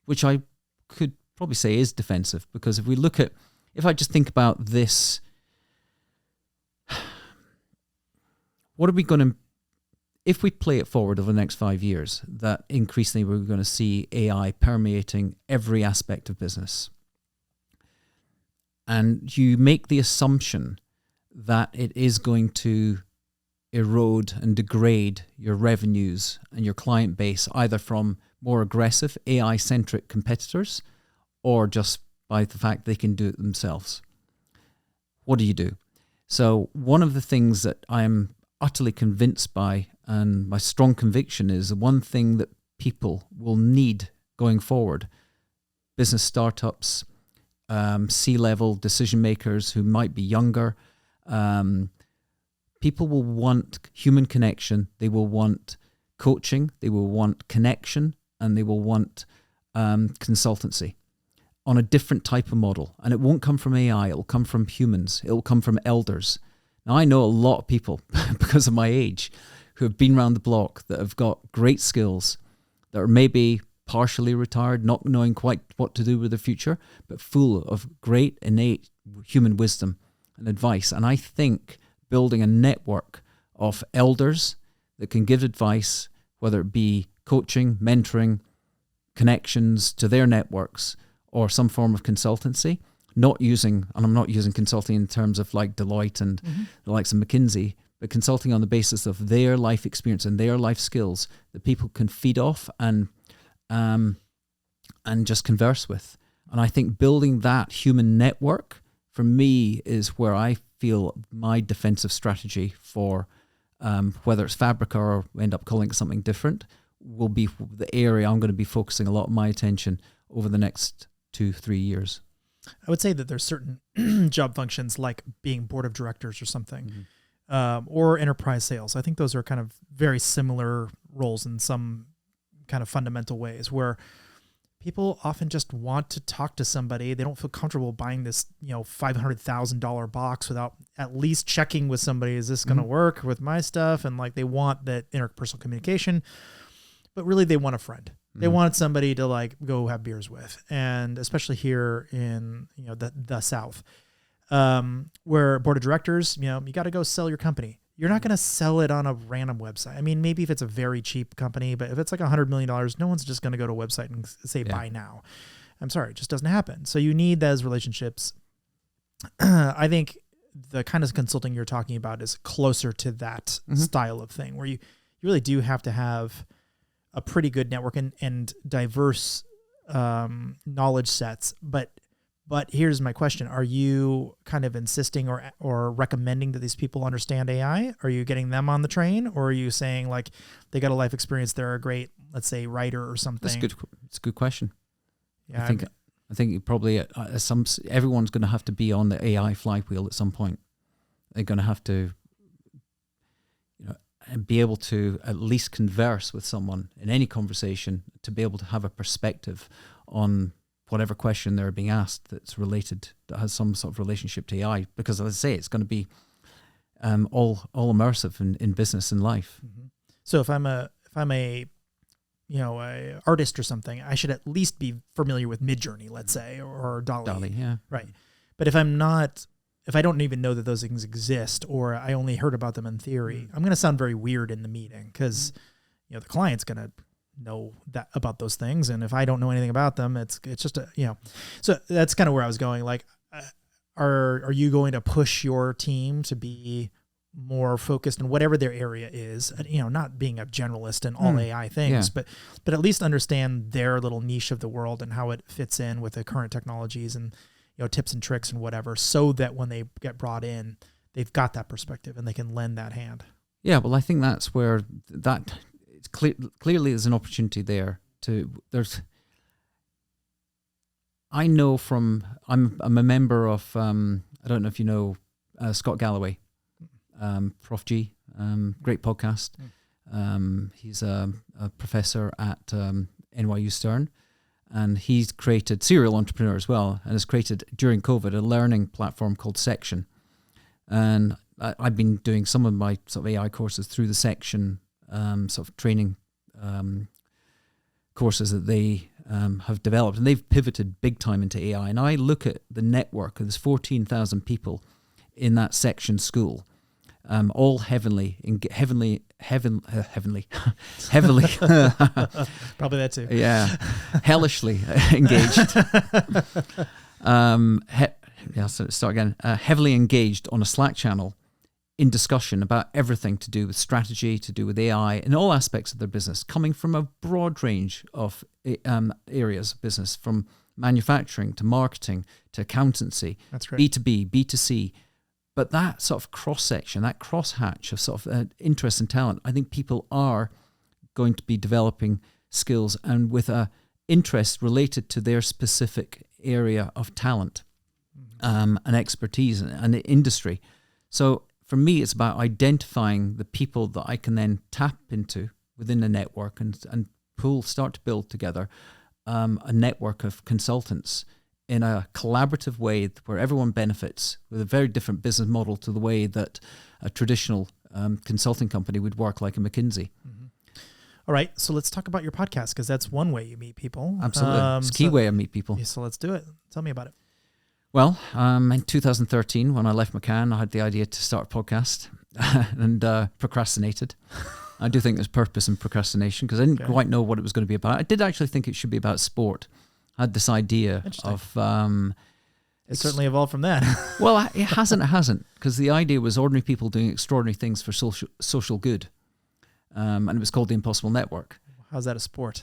which I could probably say is defensive, because if I just think about this, what are we going to, if we play it forward over the next 5 years, that increasingly we're going to see AI permeating every aspect of business. And you make the assumption that it is going to erode and degrade your revenues and your client base, either from more aggressive AI-centric competitors or just by the fact they can do it themselves. What do you do? So one of the things that I am utterly convinced by, and my strong conviction is, the one thing that people will need going forward, business startups, C-level decision makers who might be younger, people will want human connection, they will want coaching, they will want connection, and they will want consultancy on a different type of model. And it won't come from AI, it will come from humans, it will come from elders. Now, I know a lot of people, because of my age, who have been around the block, that have got great skills, that are maybe partially retired, not knowing quite what to do with their future, but full of great innate human wisdom and advice. And I think building a network of elders that can give advice, whether it be coaching, mentoring, connections to their networks, or some form of consultancy, and I'm not using consulting in terms of like Deloitte and the likes of McKinsey, but consulting on the basis of their life experience and their life skills that people can feed off and just converse with. And I think building that human network, for me, is where I feel my defensive strategy for whether it's Fabrica or end up calling it something different, will be the area I'm going to be focusing a lot of my attention over the next 2-3 years. I would say that there's certain job functions like being board of directors or something, or enterprise sales. I think those are kind of very similar roles in some kind of fundamental ways, where people often just want to talk to somebody. They don't feel comfortable buying this, $500,000 box without at least checking with somebody, is this going to work with my stuff? And like, they want that interpersonal communication, but really they want a friend. They want somebody to like go have beers with. And especially here in, the South, where board of directors, you got to go sell your company. You're not going to sell it on a random website. I mean, maybe if it's a very cheap company, but if it's like $100 million, no one's just going to go to a website and say buy now. I'm sorry, it just doesn't happen. So you need those relationships. I think the kind of consulting you're talking about is closer to that style of thing, where you really do have to have a pretty good network and diverse knowledge sets. But here's my question. Are you kind of insisting or recommending that these people understand AI? Are you getting them on the train? Or are you saying like they got a life experience, they're a great, let's say, writer or something? It's a good question. Yeah, I think you probably everyone's going to have to be on the AI flywheel at some point. They're going to have to, be able to at least converse with someone in any conversation, to be able to have a perspective on whatever question they're being asked that has some sort of relationship to AI. Because as I say, it's going to be all immersive in business and life. Mm-hmm. So if I'm a artist or something, I should at least be familiar with Midjourney, let's say, or DALL-E. DALL-E, yeah. Right. But if I don't even know that those things exist, or I only heard about them in theory, I'm going to sound very weird in the meeting, because the client's going to know that about those things. And if I don't know anything about them, it's just so that's kind of where I was going. Like, are you going to push your team to be more focused in whatever their area is, not being a generalist in all AI things, but at least understand their little niche of the world and how it fits in with the current technologies and, tips and tricks and whatever, so that when they get brought in, they've got that perspective and they can lend that hand. Yeah. Well, I think that's where it's clearly there's an opportunity there I know I'm a member of, I don't know if you know, Scott Galloway, Prof G, great podcast. He's a professor at NYU Stern, and he's created, serial entrepreneur as well, and has created during COVID a learning platform called Section. And I've been doing some of my sort of AI courses through the Section sort of training courses that they have developed, and they've pivoted big time into AI. And I look at the network, there's 14,000 people in that Section school. All heavily, probably that too. Yeah, hellishly engaged. So start again. Heavily engaged on a Slack channel in discussion about everything to do with strategy, to do with AI, and all aspects of their business, coming from a broad range of areas of business, from manufacturing to marketing to accountancy, that's right, B2B, B2C. But that sort of cross-section, that crosshatch of sort of interest and talent, I think people are going to be developing skills and with a interest related to their specific area of talent and expertise and industry. So for me, it's about identifying the people that I can then tap into within the network and start to build together a network of consultants in a collaborative way where everyone benefits, with a very different business model to the way that a traditional consulting company would work, like a McKinsey. Mm-hmm. All right, so let's talk about your podcast, because that's one way you meet people. Absolutely. It's a key way I meet people. Yeah, so let's do it. Tell me about it. Well, in 2013, when I left McCann, I had the idea to start a podcast and procrastinated. I do think there's purpose in procrastination, because I didn't quite know what it was going to be about. I did actually think it should be about sport. I had this idea of... it certainly evolved from that. Well, it hasn't, because the idea was ordinary people doing extraordinary things for social good. And it was called The Impossible Network. How's that a sport?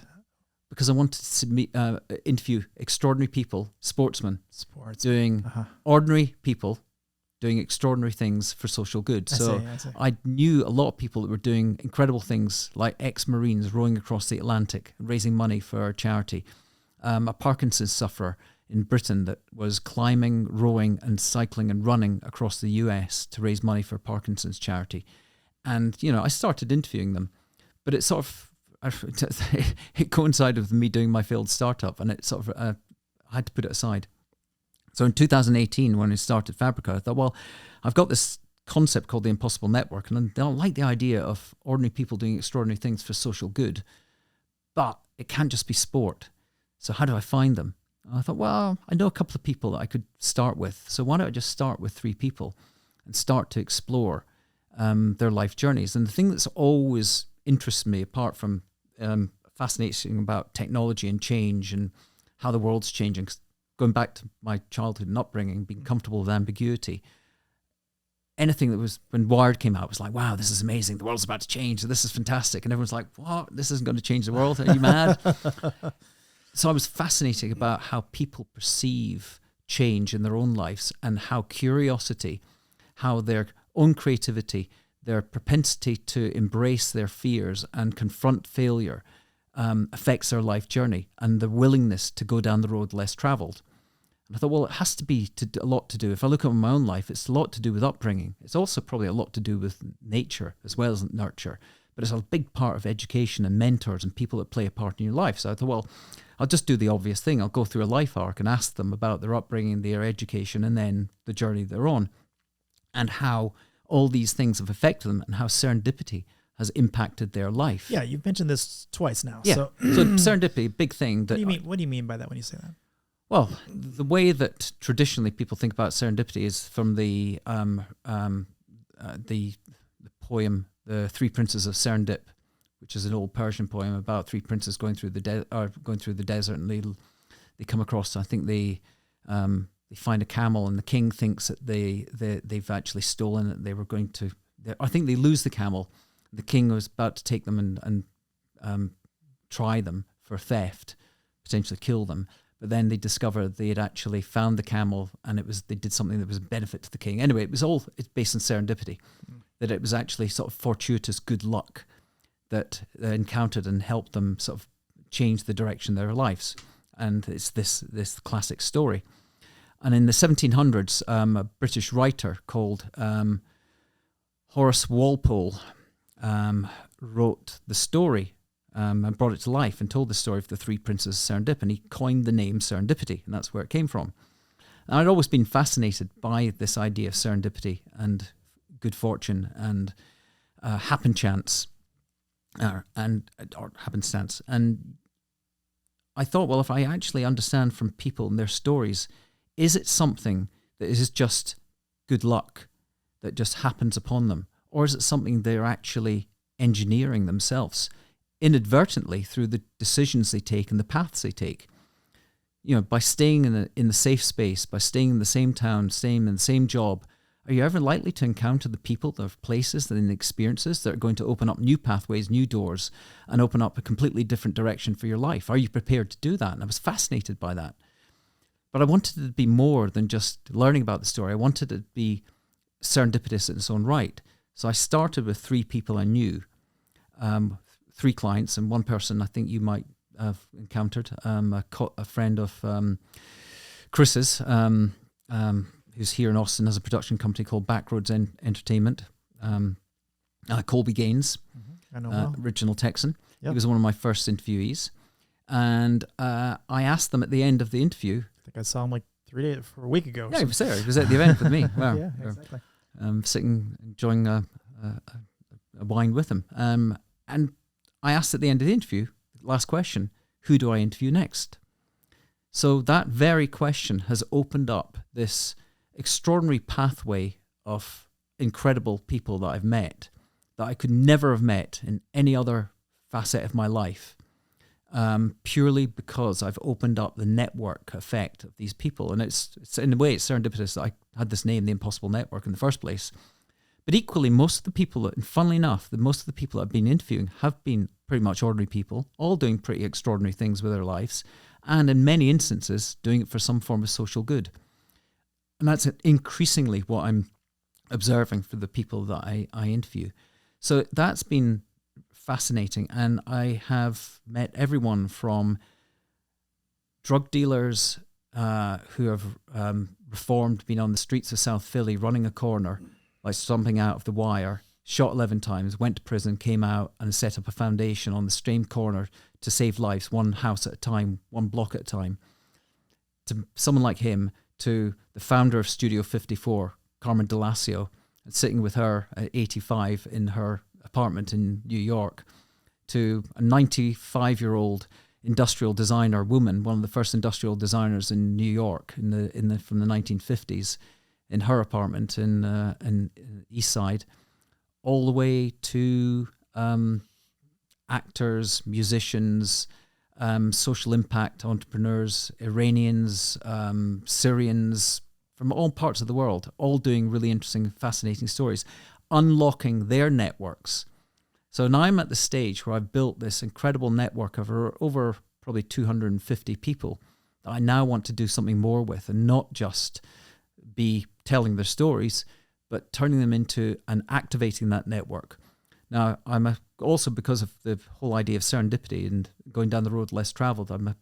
Because I wanted to interview extraordinary people, sportsmen, doing ordinary people doing extraordinary things for social good. I see. I knew a lot of people that were doing incredible things, like ex-Marines rowing across the Atlantic, raising money for a charity. A Parkinson's sufferer in Britain that was climbing, rowing and cycling and running across the US to raise money for Parkinson's charity. And, I started interviewing them, but it sort of, it coincided with me doing my failed startup, and it sort of, I had to put it aside. So in 2018, when I started Fabrica, I thought, well, I've got this concept called the Impossible Network, and I don't like the idea of ordinary people doing extraordinary things for social good, but it can't just be sport. So how do I find them? And I thought, well, I know a couple of people that I could start with. So why don't I just start with 3 people and start to explore their life journeys. And the thing that's always interested me, apart from fascinating about technology and change and how the world's changing, 'cause going back to my childhood and upbringing, being comfortable with ambiguity, anything that was, when Wired came out, was like, wow, this is amazing. The world's about to change. This is fantastic. And everyone's like, what? This isn't going to change the world. Are you mad? So I was fascinated about how people perceive change in their own lives, and how curiosity, how their own creativity, their propensity to embrace their fears and confront failure affects their life journey, and the willingness to go down the road less traveled. And I thought, well, it has to be a lot to do. If I look at my own life, it's a lot to do with upbringing. It's also probably a lot to do with nature as well as nurture. But it's a big part of education and mentors and people that play a part in your life. So I thought, well, I'll just do the obvious thing. I'll go through a life arc and ask them about their upbringing, their education, and then the journey they're on, and how all these things have affected them, and how serendipity has impacted their life. Yeah, you've mentioned this twice now. Yeah. So serendipity, big thing. What do you mean by that when you say that? Well, the way that traditionally people think about serendipity is from the poem, The Three Princes of Serendip, which is an old Persian poem about three princes going through the desert, and they come across. I think they find a camel, and the king thinks that they've actually stolen it. They were going to. I think they lose the camel. The king was about to take them and try them for theft, potentially kill them. But then they discovered they had actually found the camel, and they did something that was a benefit to the king. Anyway, it's based on serendipity, that it was actually sort of fortuitous good luck that they encountered and helped them sort of change the direction of their lives. And it's this classic story. And in the 1700s, a British writer called Horace Walpole wrote the story and brought it to life and told the story of the three princes of Serendip, and he coined the name serendipity, and that's where it came from. And I'd always been fascinated by this idea of serendipity and good fortune and happenstance. And I thought, well, if I actually understand from people and their stories, is it something that is just good luck that just happens upon them? Or is it something they're actually engineering themselves inadvertently through the decisions they take and the paths they take? You know, by staying in the safe space, by staying in the same town, staying in the same job, are you ever likely to encounter the people, the places, and the experiences that are going to open up new pathways, new doors, and open up a completely different direction for your life? Are you prepared to do that? And I was fascinated by that. But I wanted it to be more than just learning about the story. I wanted it to be serendipitous in its own right. So I started with three people I knew, three clients, and one person I think you might have encountered, a friend of Chris's, who's here in Austin, has a production company called Backroads Entertainment, Colby Gaines, I know well. Original Texan. Yep. He was one of my first interviewees. And I asked them at the end of the interview. I think I saw him like a week ago. Yeah, he was there. He was at the event with me. Wow. Yeah, exactly. Sitting, enjoying a wine with him. And I asked at the end of the interview, last question, who do I interview next? So that very question has opened up this extraordinary pathway of incredible people that I've met that I could never have met in any other facet of my life, purely because I've opened up the network effect of these people. And it's in a way, it's serendipitous that I had this name, the Impossible Network, in the first place. But equally, most of the people, and funnily enough, most of the people I've been interviewing have been pretty much ordinary people, all doing pretty extraordinary things with their lives, and in many instances, doing it for some form of social good. And that's increasingly what I'm observing for the people that I interview. So that's been fascinating. And I have met everyone from drug dealers who have reformed, been on the streets of South Philly, running a corner, like stomping out of the wire, shot 11 times, went to prison, came out and set up a foundation on the same corner to save lives, one house at a time, one block at a time. To someone like him, to the founder of Studio 54, Carmen Delasio, sitting with her at 85 in her apartment in New York, to a 95-year-old industrial designer woman, one of the first industrial designers in New York from the 1950s, in her apartment in East Side, all the way to actors, musicians, social impact entrepreneurs, Iranians, Syrians, from all parts of the world, all doing really interesting, fascinating stories, unlocking their networks. So now I'm at the stage where I've built this incredible network of over probably 250 people that I now want to do something more with, and not just be telling their stories, but turning them into and activating that network. Now, also, because of the whole idea of serendipity and going down the road less traveled, I'm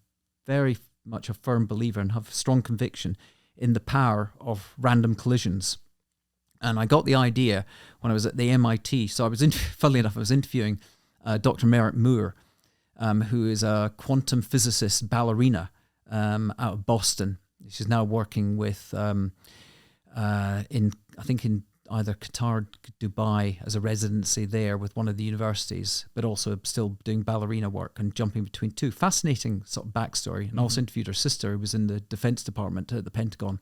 very much a firm believer and have strong conviction in the power of random collisions. And I got the idea when I was at the MIT. So funnily enough, I was interviewing Dr. Merritt Moore, who is a quantum physicist ballerina out of Boston. She's now working with, in either Qatar, Dubai, as a residency there with one of the universities, but also still doing ballerina work and jumping between two. Fascinating sort of backstory. And also interviewed her sister, who was in the Defense Department at the Pentagon,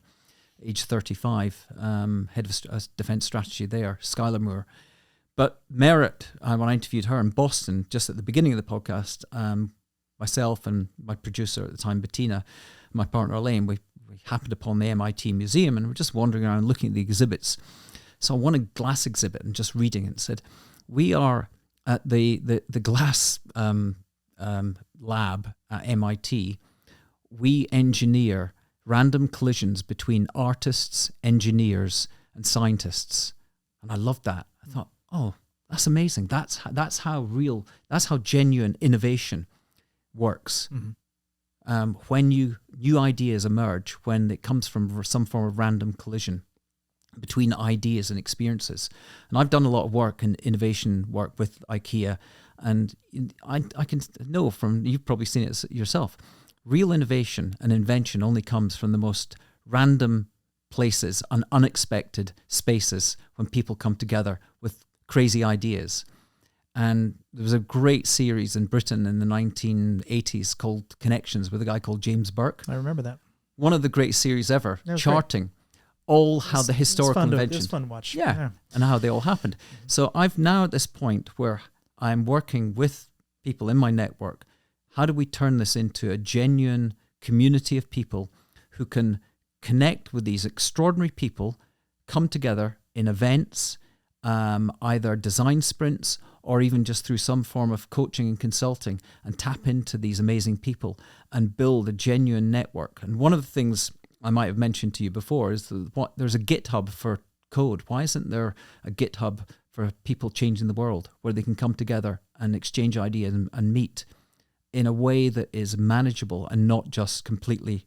age 35, head of defense strategy there, Skylar Moore. But Merritt, when I interviewed her in Boston, just at the beginning of the podcast, myself and my producer at the time, Bettina, my partner Elaine, we happened upon the MIT Museum and we're just wandering around looking at the exhibits. So I won a glass exhibit and just reading it and said, we are at the glass lab at MIT. We engineer random collisions between artists, engineers, and scientists. And I loved that. I thought, oh, that's amazing. That's how genuine innovation works. Mm-hmm. When new ideas emerge, when it comes from some form of random collision between ideas and experiences. And I've done a lot of work in innovation work with IKEA, and I can know from, you've probably seen it yourself, real innovation and invention only comes from the most random places and unexpected spaces when people come together with crazy ideas. And there was a great series in Britain in the 1980s called Connections with a guy called James Burke. I remember that. One of the great series ever, charting all how the historical inventions. It's fun to watch. Yeah, and how they all happened. So I've now at this point where I'm working with people in my network. How do we turn this into a genuine community of people who can connect with these extraordinary people, come together in events, either design sprints or even just through some form of coaching and consulting, and tap into these amazing people and build a genuine network. And one of the things I might have mentioned to you before is there's a GitHub for code. Why isn't there a GitHub for people changing the world where they can come together and exchange ideas and meet in a way that is manageable and not just completely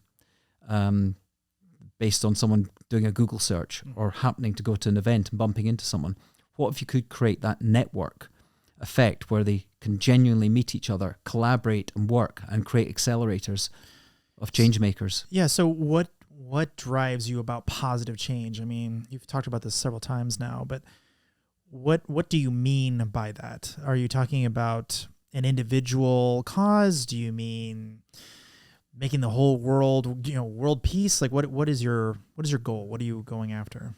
based on someone doing a Google search or happening to go to an event and bumping into someone? What if you could create that network effect where they can genuinely meet each other, collaborate and work and create accelerators of change makers? Yeah. So what drives you about positive change? I mean, you've talked about this several times now, but what do you mean by that? Are you talking about an individual cause? Do you mean making the whole world, world peace? Like what is your goal? What are you going after?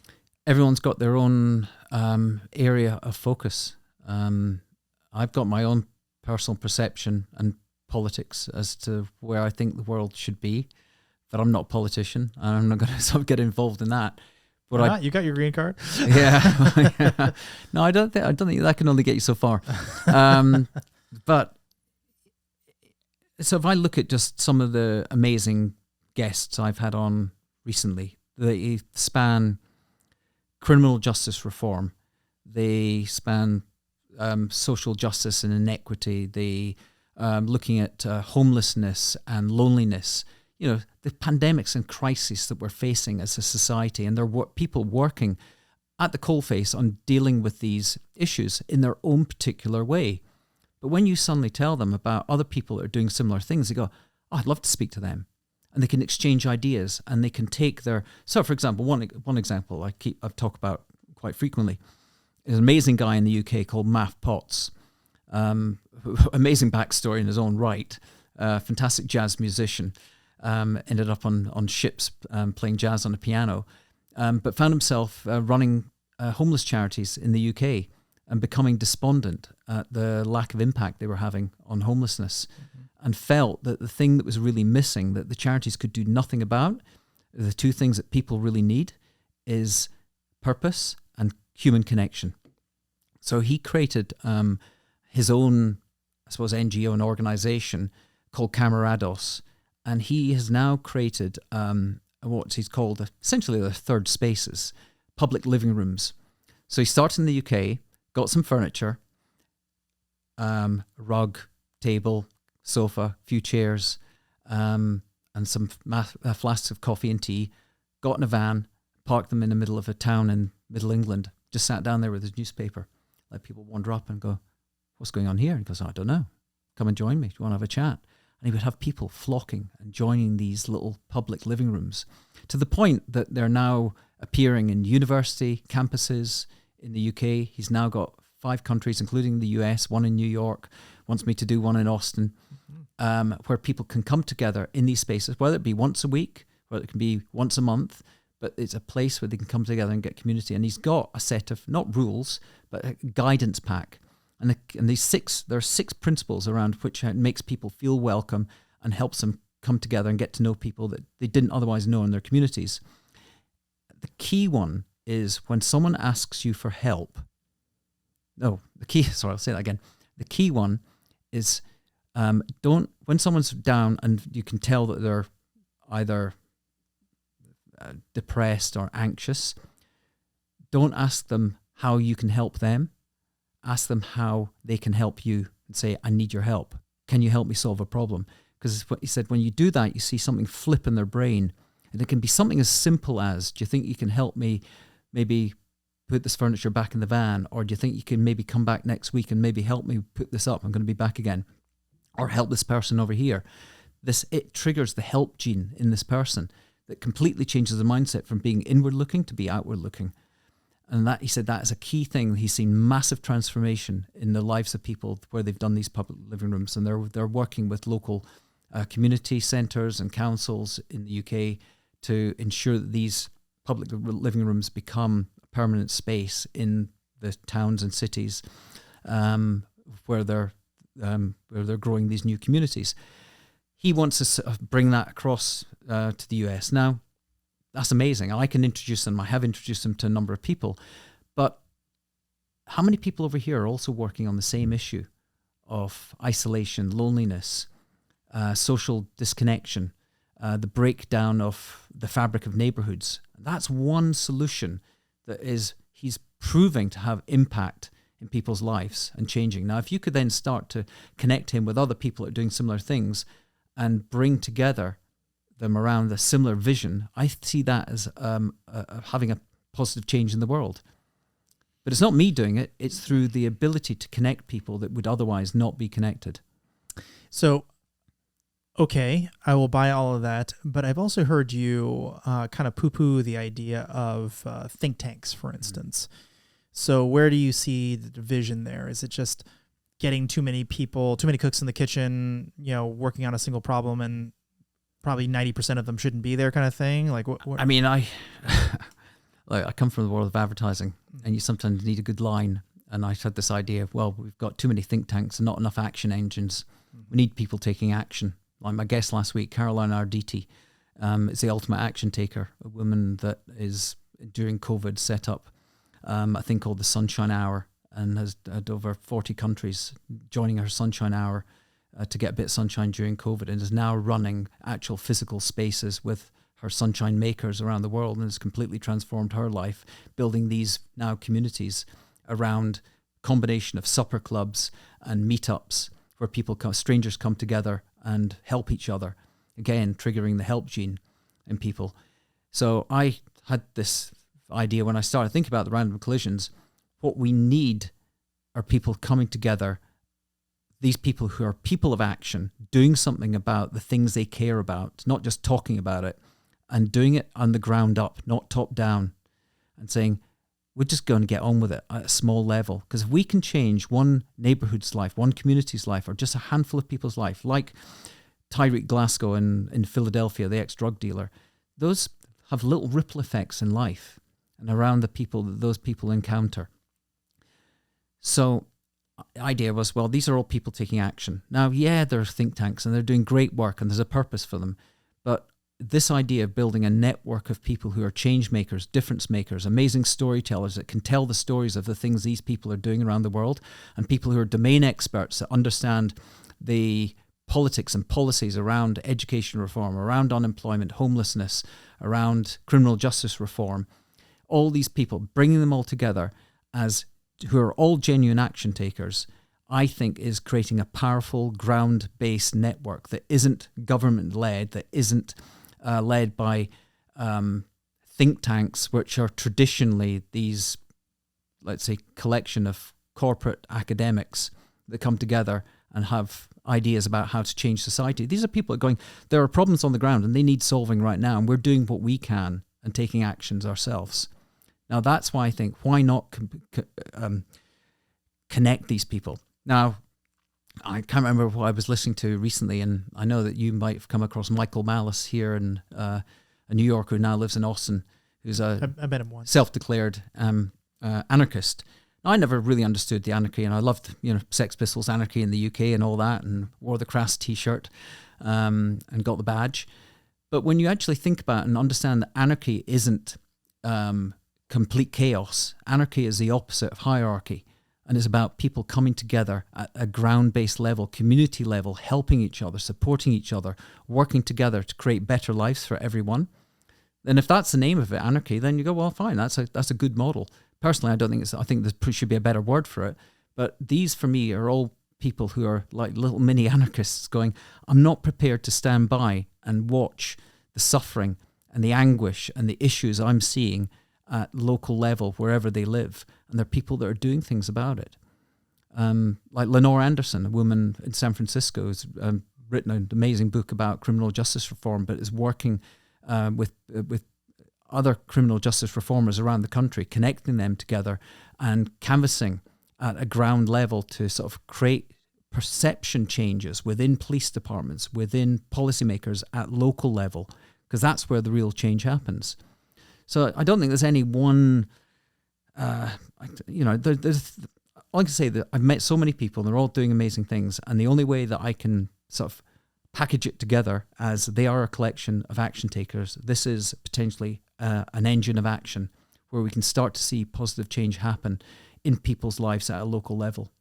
Everyone's got their own area of focus. I've got my own personal perception and politics as to where I think the world should be, but I'm not a politician. I'm not going to sort of get involved in that. But you got your green card? Yeah. No, I don't think that can only get you so far. But so if I look at just some of the amazing guests I've had on recently, they span criminal justice reform, they span social justice and inequity, they looking at homelessness and loneliness, the pandemics and crises that we're facing as a society, and there are people working at the coalface on dealing with these issues in their own particular way. But when you suddenly tell them about other people that are doing similar things, they go, oh, I'd love to speak to them. And they can exchange ideas and they can take their... So, for example, one example I've talked about quite frequently is an amazing guy in the UK called Matt Potts. Amazing backstory in his own right. Fantastic jazz musician. Ended up on ships playing jazz on a piano. But found himself running homeless charities in the UK and becoming despondent at the lack of impact they were having on homelessness, and felt that the thing that was really missing, that the charities could do nothing about, the two things that people really need, is purpose and human connection. So he created his own, I suppose, NGO and organization called Camarados, and he has now created what he's called essentially the third spaces, public living rooms. So he started in the UK, got some furniture, rug, table, sofa, few chairs, and some flasks of coffee and tea, got in a van, parked them in the middle of a town in Middle England, just sat down there with his newspaper, let people wander up and go, what's going on here? And he goes, I don't know. Come and join me. Do you want to have a chat? And he would have people flocking and joining these little public living rooms, to the point that they're now appearing in university campuses in the UK. He's now got 5 countries, including the US, one in New York, wants me to do one in Austin, where people can come together in these spaces, whether it be once a week, whether it can be once a month, but it's a place where they can come together and get community. And he's got a set of, not rules, but a guidance pack. And there are 6 principles around which it makes people feel welcome and helps them come together and get to know people that they didn't otherwise know in their communities. The key one is when someone asks you for help. I'll say that again. The key one is when someone's down and you can tell that they're either depressed or anxious, don't ask them how you can help them. Ask them how they can help you, and say, I need your help. Can you help me solve a problem? Because what he said, when you do that, you see something flip in their brain. And it can be something as simple as, do you think you can help me maybe put this furniture back in the van? Or do you think you can maybe come back next week and maybe help me put this up? I'm going to be back again. Or help this person over here. It triggers the help gene in this person that completely changes the mindset from being inward looking to be outward looking. And that, he said, that is a key thing. He's seen massive transformation in the lives of people where they've done these public living rooms, and they're working with local community centres and councils in the UK to ensure that these public living rooms become a permanent space in the towns and cities where they're growing these new communities. He wants to bring that across to the US now. That's amazing. I can introduce them. I have introduced them to a number of people. But how many people over here are also working on the same issue of isolation, loneliness, social disconnection, the breakdown of the fabric of neighborhoods? That's one solution that he's proving to have impact in people's lives and changing. Now, if you could then start to connect him with other people that are doing similar things and bring together them around a similar vision, I see that as having a positive change in the world. But it's not me doing it, it's through the ability to connect people that would otherwise not be connected. So, okay, I will buy all of that, but I've also heard you kind of poo-poo the idea of think tanks, for instance. So where do you see the division there? Is it just getting too many people, too many cooks in the kitchen, working on a single problem, and probably 90% of them shouldn't be there, kind of thing? Like, what? I mean, I come from the world of advertising, and you sometimes need a good line. And I had this idea of, well, we've got too many think tanks and not enough action engines. We need people taking action. Like my guest last week, Caroline Arditi, is the ultimate action taker, a woman that is, during COVID, set up a thing called the Sunshine Hour, and has had over 40 countries joining her Sunshine Hour to get a bit of sunshine during COVID, and is now running actual physical spaces with her sunshine makers around the world, and has completely transformed her life, building these now communities around combination of supper clubs and meetups where strangers come together and help each other, again triggering the help gene in people. So I had this idea when I started thinking about the random collisions. What we need are people coming together, these people who are people of action, doing something about the things they care about, not just talking about it, and doing it on the ground up, not top down, and saying, we're just going to get on with it at a small level. Because if we can change one neighborhood's life, one community's life, or just a handful of people's life, like Tyreek Glasgow in Philadelphia, the ex-drug dealer, those have little ripple effects in life and around the people that those people encounter. So the idea was, well, these are all people taking action. Now, yeah, they're think tanks and they're doing great work and there's a purpose for them. But this idea of building a network of people who are change makers, difference makers, amazing storytellers that can tell the stories of the things these people are doing around the world, and people who are domain experts that understand the politics and policies around education reform, around unemployment, homelessness, around criminal justice reform, all these people, bringing them all together as who are all genuine action takers, I think is creating a powerful ground-based network that isn't government-led, that isn't led by think tanks, which are traditionally these, let's say, collection of corporate academics that come together and have ideas about how to change society. These are people that are going, there are problems on the ground and they need solving right now, and we're doing what we can and taking actions ourselves. Now, that's why I think, why not connect these people? Now, I can't remember what I was listening to recently, and I know that you might have come across Michael Malice here in a New Yorker who now lives in Austin, who's I met him once. Self-declared anarchist. Now, I never really understood the anarchy, and I loved, Sex Pistols anarchy in the UK and all that, and wore the Crass T-shirt and got the badge. But when you actually think about it and understand that anarchy isn't complete chaos, anarchy is the opposite of hierarchy. And it's about people coming together at a ground-based level, community level, helping each other, supporting each other, working together to create better lives for everyone. And if that's the name of it, anarchy, then you go, well, fine, that's a good model. Personally, I think there should be a better word for it. But these, for me, are all people who are like little mini anarchists going, I'm not prepared to stand by and watch the suffering and the anguish and the issues I'm seeing at local level, wherever they live. And there are people that are doing things about it. Like Lenore Anderson, a woman in San Francisco, who's written an amazing book about criminal justice reform, but is working with other criminal justice reformers around the country, connecting them together and canvassing at a ground level to sort of create perception changes within police departments, within policymakers at local level, because that's where the real change happens. So I don't think there's any one, there's, all I can say that I've met so many people and they're all doing amazing things. And the only way that I can sort of package it together as they are a collection of action takers, this is potentially an engine of action where we can start to see positive change happen in people's lives at a local level.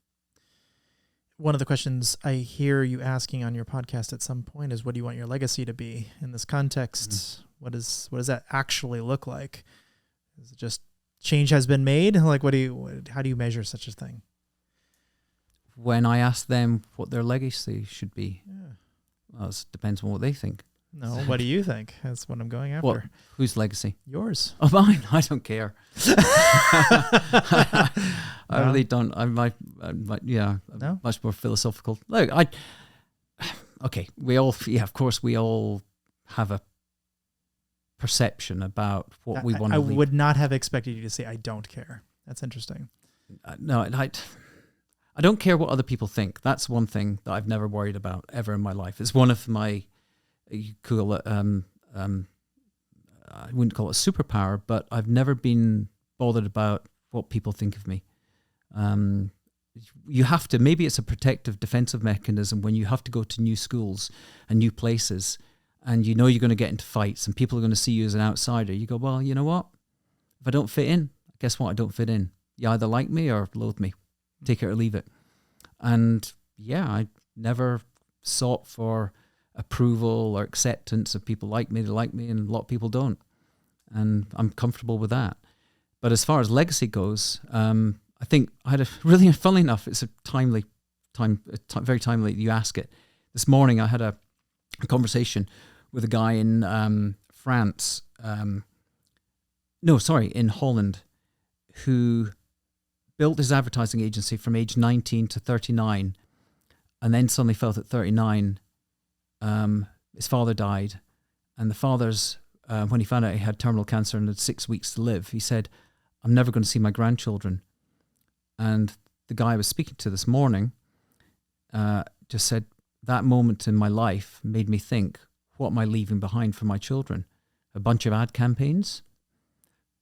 One of the questions I hear you asking on your podcast at some point is, what do you want your legacy to be in this context? Mm-hmm. What does that actually look like? Is it just change has been made? Like, how do you measure such a thing? When I ask them what their legacy should be, well, it depends on what they think. No, what do you think? That's what I'm going after. What? Whose legacy? Yours. Oh, mine. I don't care. I really don't. I'm much more philosophical. Look, we all have a perception about what we want to leave. I would not have expected you to say, I don't care. That's interesting. No, I don't care what other people think. That's one thing that I've never worried about ever in my life. It's one of my, you call it, I wouldn't call it a superpower, but I've never been bothered about what people think of me. You have to, maybe it's a protective defensive mechanism when you have to go to new schools and new places and you know you're going to get into fights and people are going to see you as an outsider. You go, well, you know what? If I don't fit in, guess what? I don't fit in. You either like me or loathe me. Take it or leave it. And yeah, I never sought for approval or acceptance of people like me. They like me and a lot of people don't. And I'm comfortable with that. But as far as legacy goes, I think I had funnily enough, it's very timely that you ask it. This morning I had a conversation with a guy in in Holland, who built his advertising agency from age 19 to 39, and then suddenly felt at 39, his father died, and the father's, when he found out he had terminal cancer and had 6 weeks to live, he said, I'm never going to see my grandchildren. And the guy I was speaking to this morning just said, that moment in my life made me think, what am I leaving behind for my children? A bunch of ad campaigns?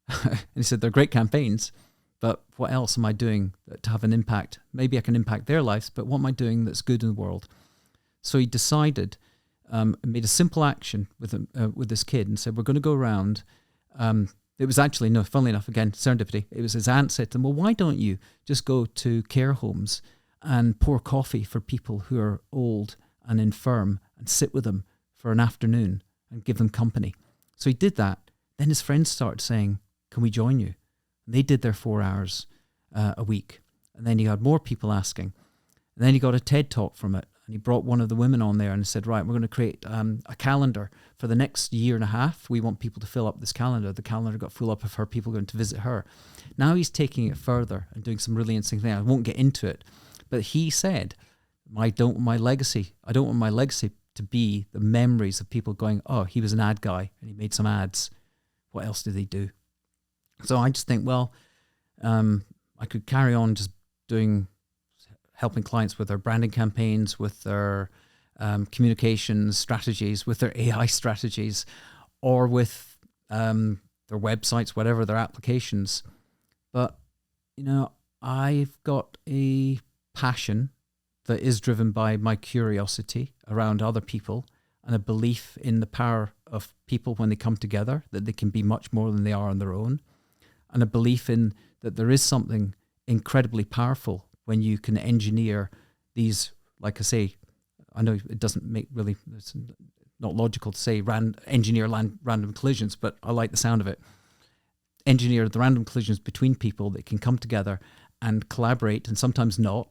And he said, they're great campaigns, but what else am I doing to have an impact? Maybe I can impact their lives, but what am I doing that's good in the world? So he decided, made a simple action with this kid and said, we're going to go around. It was actually, no, funnily enough, again, serendipity. It was his aunt said to him, well, why don't you just go to care homes and pour coffee for people who are old and infirm and sit with them for an afternoon and give them company? So he did that. Then his friends started saying, can we join you? And they did their 4 hours a week. And then he had more people asking. And then he got a TED talk from it. And he brought one of the women on there and said, right, we're going to create a calendar for the next year and a half. We want people to fill up this calendar. The calendar got full up of her, people going to visit her. Now he's taking it further and doing some really interesting things. I won't get into it. But he said, I don't want my legacy to be the memories of people going, oh, he was an ad guy and he made some ads. What else did he do? So I just think, well, I could carry on just helping clients with their branding campaigns, with their communications strategies, with their AI strategies, or with their websites, whatever their applications. But, I've got a passion that is driven by my curiosity around other people and a belief in the power of people when they come together, that they can be much more than they are on their own, and a belief in that there is something incredibly powerful when you can engineer these, like I say, I know it doesn't make really, it's not logical to say engineer random collisions, but I like the sound of it. Engineer the random collisions between people that can come together and collaborate, and sometimes not,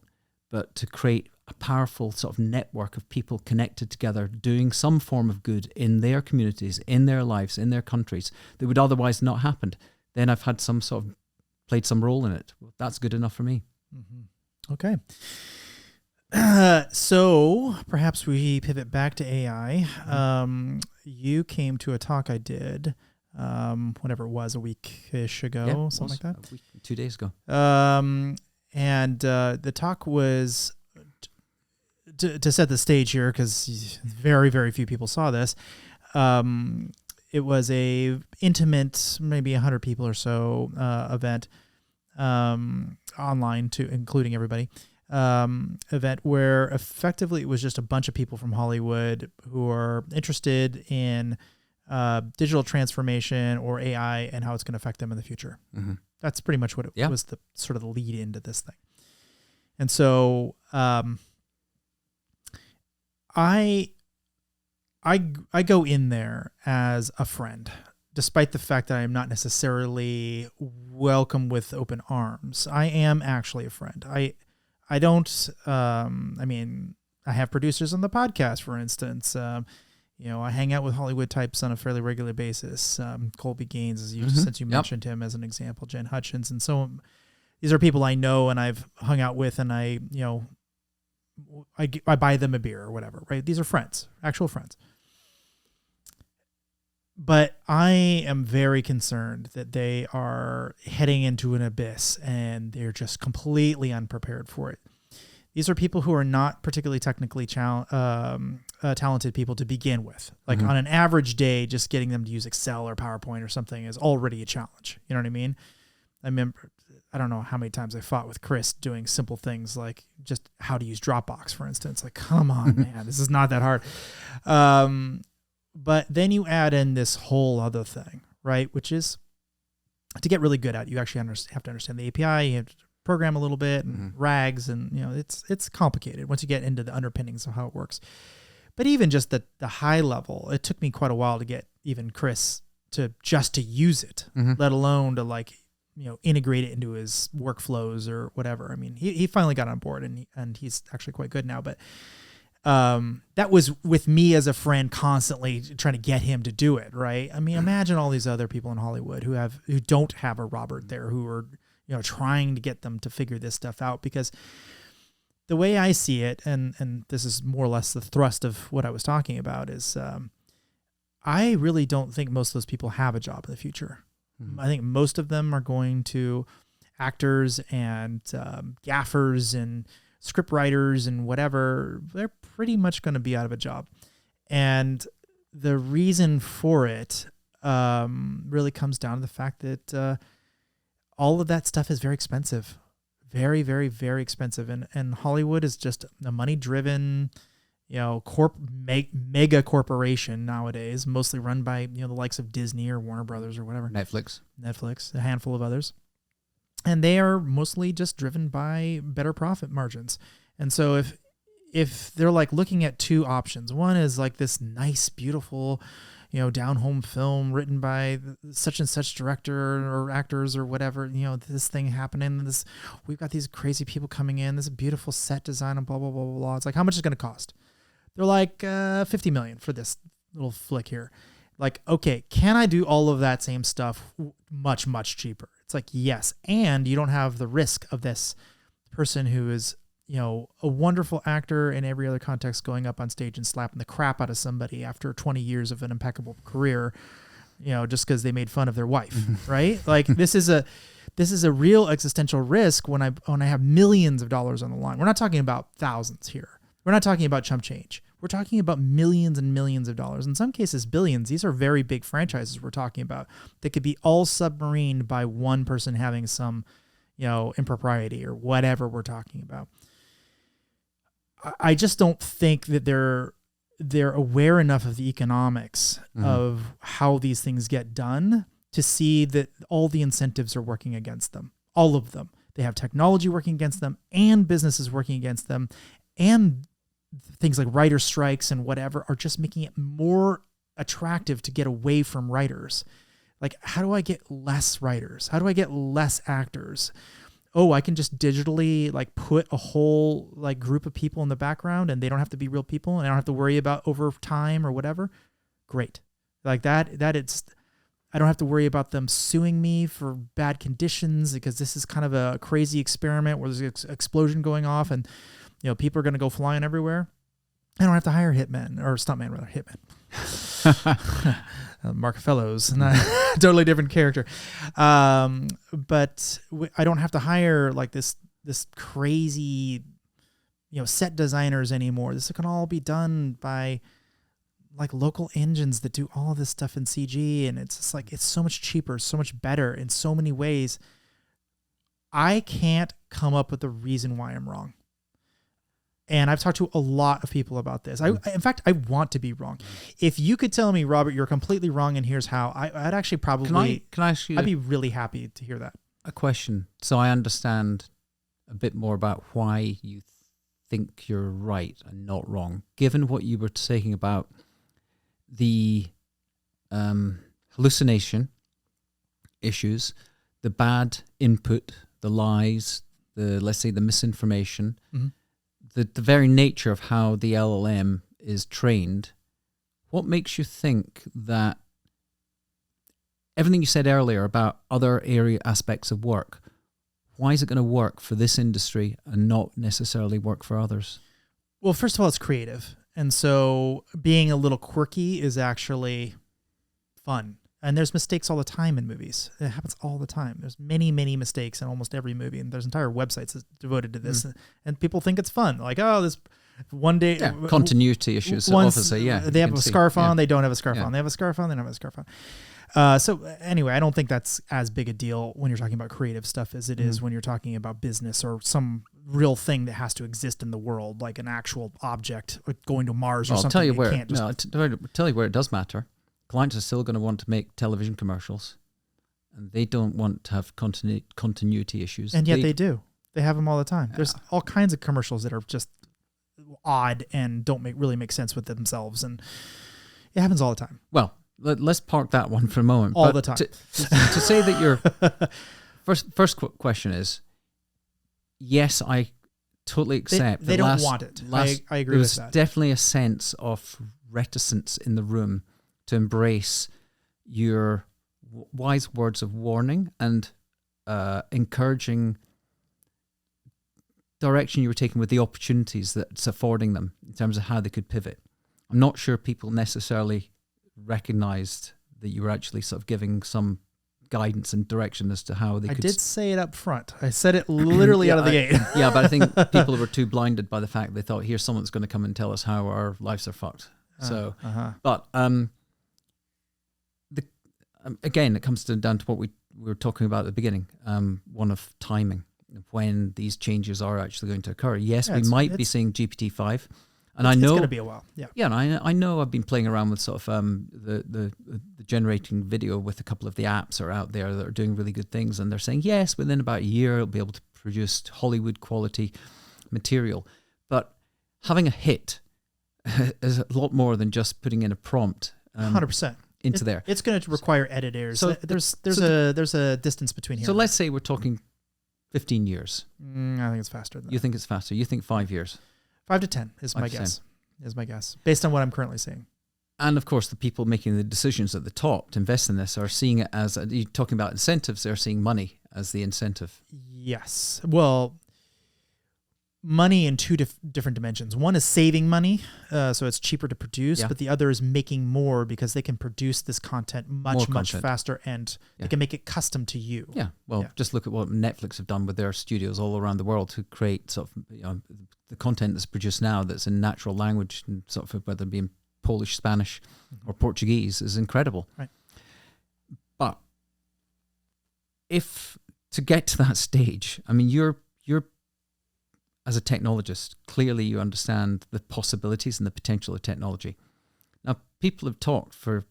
but to create a powerful sort of network of people connected together, doing some form of good in their communities, in their lives, in their countries, that would otherwise not happen. Then I've had some sort of, played some role in it. That's good enough for me. Mm-hmm. Okay. So perhaps we pivot back to AI. You came to a talk I did, whatever it was, a week-ish ago, something like that. 2 days ago. And the talk was, to set the stage here, because very, very few people saw this, it was a intimate, maybe 100 people or so event, online, to including everybody, event where effectively it was just a bunch of people from Hollywood who are interested in digital transformation or AI and how it's going to affect them in the future. Mm-hmm. That's pretty much what it was, the sort of the lead into this thing. And so I go in there as a friend, despite the fact that I am not necessarily welcome with open arms. I am actually a friend. I don't, I have producers on the podcast, for instance. I hang out with Hollywood types on a fairly regular basis. Colby Gaines, since you mentioned him as an example, Jen Hutchins. And so these are people I know and I've hung out with, and I buy them a beer or whatever, right? These are friends, actual friends. But I am very concerned that they are heading into an abyss and they're just completely unprepared for it. These are people who are not particularly technically talented people to begin with. Like on an average day, just getting them to use Excel or PowerPoint or something is already a challenge. You know what I mean? I remember, I don't know how many times I fought with Chris doing simple things like just how to use Dropbox, for instance. Like, come on, man, this is not that hard. But then you add in this whole other thing, right? Which is, to get really good at it, you actually have to understand the API, you have to program a little bit, and RAGs, and it's complicated once you get into the underpinnings of how it works. But even just the high level, it took me quite a while to get even Chris to use it, let alone to integrate it into his workflows or whatever. I mean, he finally got on board, and he's actually quite good now, but that was with me as a friend constantly trying to get him to do it. Right. I mean, imagine all these other people in Hollywood who don't have a Robert there, who are, trying to get them to figure this stuff out, because the way I see it, and this is more or less the thrust of what I was talking about, is, I really don't think most of those people have a job in the future. I think most of them are going to actors and, gaffers and script writers and whatever. They're pretty much going to be out of a job. And the reason for it really comes down to the fact that all of that stuff is very expensive. Very, very, very expensive. And Hollywood is just a money-driven, mega corporation nowadays, mostly run by, the likes of Disney or Warner Brothers or whatever. Netflix, a handful of others. And they are mostly just driven by better profit margins. And so if they're like looking at two options, one is like this nice, beautiful, down-home film written by such and such director or actors or whatever, this thing happening, we've got these crazy people coming in, this beautiful set design and blah, blah, blah, blah, blah. It's like, how much is it going to cost? They're like, $50 million for this little flick here. Like, okay, can I do all of that same stuff much, much cheaper? It's like, yes. And you don't have the risk of this person who is, a wonderful actor in every other context going up on stage and slapping the crap out of somebody after 20 years of an impeccable career, just because they made fun of their wife, right? Like this is a real existential risk when I have millions of dollars on the line. We're not talking about thousands here. We're not talking about chump change. We're talking about millions and millions of dollars. In some cases, billions. These are very big franchises we're talking about that could be all submarined by one person having some, impropriety or whatever we're talking about. I just don't think that they're aware enough of the economics of how these things get done to see that all the incentives are working against them. All of them. They have technology working against them and businesses working against them, and things like writer strikes and whatever are just making it more attractive to get away from writers. Like, how do I get less writers? How do I get less actors? Oh, I can just digitally like put a whole like group of people in the background and they don't have to be real people and I don't have to worry about over time or whatever. Great. Like that it's, I don't have to worry about them suing me for bad conditions because this is kind of a crazy experiment where there's an explosion going off and, people are going to go flying everywhere. I don't have to hire hitmen or stuntman, rather hitman. Mark Fallows, not totally different character. But I don't have to hire like this crazy, set designers anymore. This can all be done by like local engines that do all of this stuff in CG. And it's just like, it's so much cheaper, so much better in so many ways. I can't come up with a reason why I'm wrong. And I've talked to a lot of people about this. In fact, I want to be wrong. If you could tell me, Robert, you're completely wrong and here's how, I'd actually probably... Can I ask you... I'd be really happy to hear that. A question, so I understand a bit more about why you think you're right and not wrong. Given what you were saying about the hallucination issues, the bad input, the lies, let's say the misinformation... Mm-hmm. The very nature of how the LLM is trained, what makes you think that everything you said earlier about other area aspects of work, why is it going to work for this industry and not necessarily work for others? Well, first of all, it's creative. And so being a little quirky is actually fun. And there's mistakes all the time in movies. It happens all the time. There's many, many mistakes in almost every movie. And there's entire websites devoted to this. And people think it's fun. Like, oh, this one day... Yeah, continuity issues, obviously, yeah. They have a scarf on, they don't have a scarf on. They have a scarf on, they don't have a scarf on. So anyway, I don't think that's as big a deal when you're talking about creative stuff as it is when you're talking about business or some real thing that has to exist in the world, like an actual object like going to Mars or something. I'll tell you where it does matter. Clients are still going to want to make television commercials, and they don't want to have continuity issues. And yet they do. They have them all the time. There's all kinds of commercials that are just odd and don't really make sense with themselves, and it happens all the time. Well, let's park that one for a moment. All the time. To say that your first question is, yes, I totally accept. They don't want it. I agree with that. There's definitely a sense of reticence in the room to embrace your wise words of warning and encouraging direction you were taking with the opportunities that's affording them in terms of how they could pivot. I'm not sure people necessarily recognized that you were actually sort of giving some guidance and direction as to how they could... I did say it up front. I said it literally out of the gate. Yeah, but I think people were too blinded by the fact they thought, here's someone that's going to come and tell us how our lives are fucked. But again, it comes down to what we we were talking about at the beginning, one of timing, when these changes are actually going to occur. Yes, we might be seeing GPT-5. And I know it's going to be a while. Yeah. Yeah, and I know I've been playing around with sort of the generating video with a couple of the apps that are out there that are doing really good things, and they're saying yes, within about a year it'll be able to produce Hollywood quality material. But having a hit is a lot more than just putting in a prompt. 100% into there. It's going to require editors. So there's a distance between here. So let's say we're talking 15 years. I think it's faster than that. You think it's faster? You think 5 years? 5 to 10 is my guess. Based on what I'm currently seeing. And of course, the people making the decisions at the top to invest in this are seeing it as, you're talking about incentives, they're seeing money as the incentive. Yes. Well, money in two different dimensions. One is saving money, so it's cheaper to produce, but the other is making more because they can produce this content much faster, and they can make it custom to you. Yeah. Well, just look at what Netflix have done with their studios all around the world to create sort of, the content that's produced now that's in natural language, and sort of whether it be in Polish, Spanish, or Portuguese, is incredible. Right. But if to get to that stage, I mean, you're as a technologist, clearly you understand the possibilities and the potential of technology. Now, people have talked for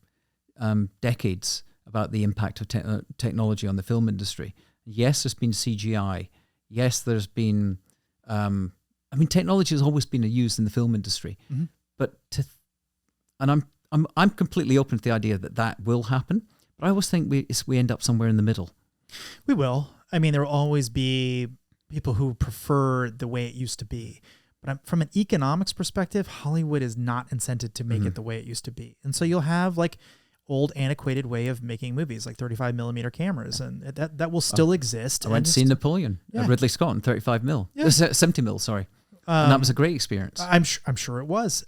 decades about the impact of technology on the film industry. Yes, there's been CGI. Yes, there's been... technology has always been used in the film industry. Mm-hmm. But I'm completely open to the idea that will happen. But I always think we end up somewhere in the middle. We will. I mean, there will always be people who prefer the way it used to be. But from an economics perspective, Hollywood is not incented to make it the way it used to be. And so you'll have like old antiquated way of making movies, like 35 millimeter cameras, and that will still exist. I went to see Napoleon, Ridley Scott in 35 mil, 70 mil, sorry. And that was a great experience. I'm sure it was.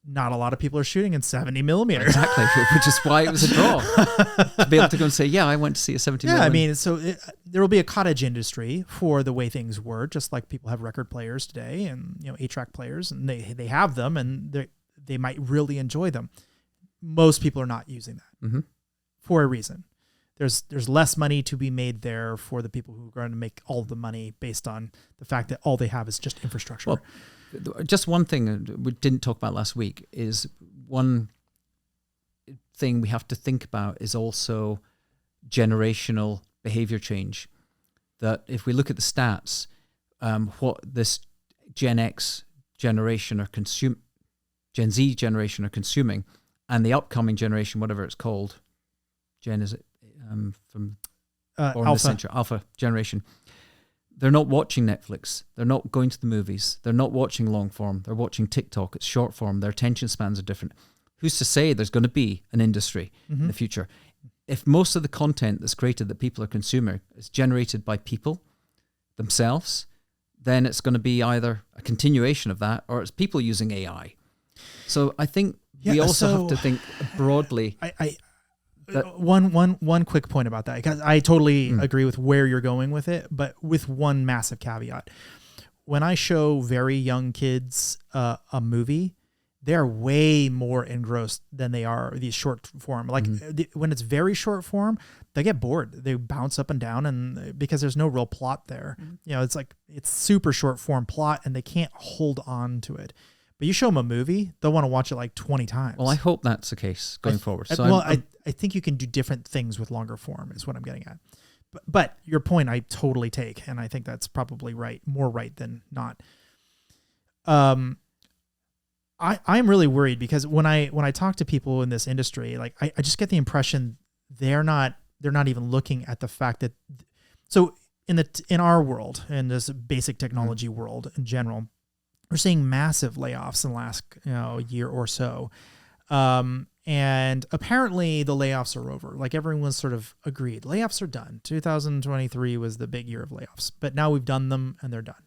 Not a lot of people are shooting in 70 millimeters. Exactly, which is why it was a draw. To be able to go and say, yeah, I went to see a 70 millimeter. Yeah, I mean, so there will be a cottage industry for the way things were, just like people have record players today and 8-track players, and they have them, and they might really enjoy them. Most people are not using that for a reason. There's less money to be made there for the people who are going to make all the money based on the fact that all they have is just infrastructure. Well, just one thing we didn't talk about last week is one thing we have to think about is also generational behavior change. That if we look at the stats, what this Gen X generation or Gen Z generation are consuming, and the upcoming generation, whatever it's called, Gen is it from born this century, Alpha generation. They're not watching Netflix. They're not going to the movies. They're not watching long form. They're watching TikTok. It's short form. Their attention spans are different. Who's to say there's going to be an industry in the future? If most of the content that's created that people are consuming is generated by people themselves, then it's going to be either a continuation of that or it's people using AI. So I think we also have to think broadly. One quick point about that, because I totally agree with where you're going with it, but with one massive caveat. When I show very young kids a movie, they're way more engrossed than they are these short form. Like when it's very short form, they get bored. They bounce up and down, and because there's no real plot there. It's like it's super short form plot, and they can't hold on to it. But you show them a movie, they'll want to watch it like 20 times. Well, I hope that's the case going forward. So I think you can do different things with longer form is what I'm getting at. But your point I totally take, and I think that's probably right, more right than not. I'm really worried because when I talk to people in this industry, like I just get the impression they're not even looking at the fact that, so in our world, in this basic technology world in general, we're seeing massive layoffs in the last year or so. And apparently the layoffs are over. Like everyone's sort of agreed. Layoffs are done. 2023 was the big year of layoffs. But now we've done them and they're done.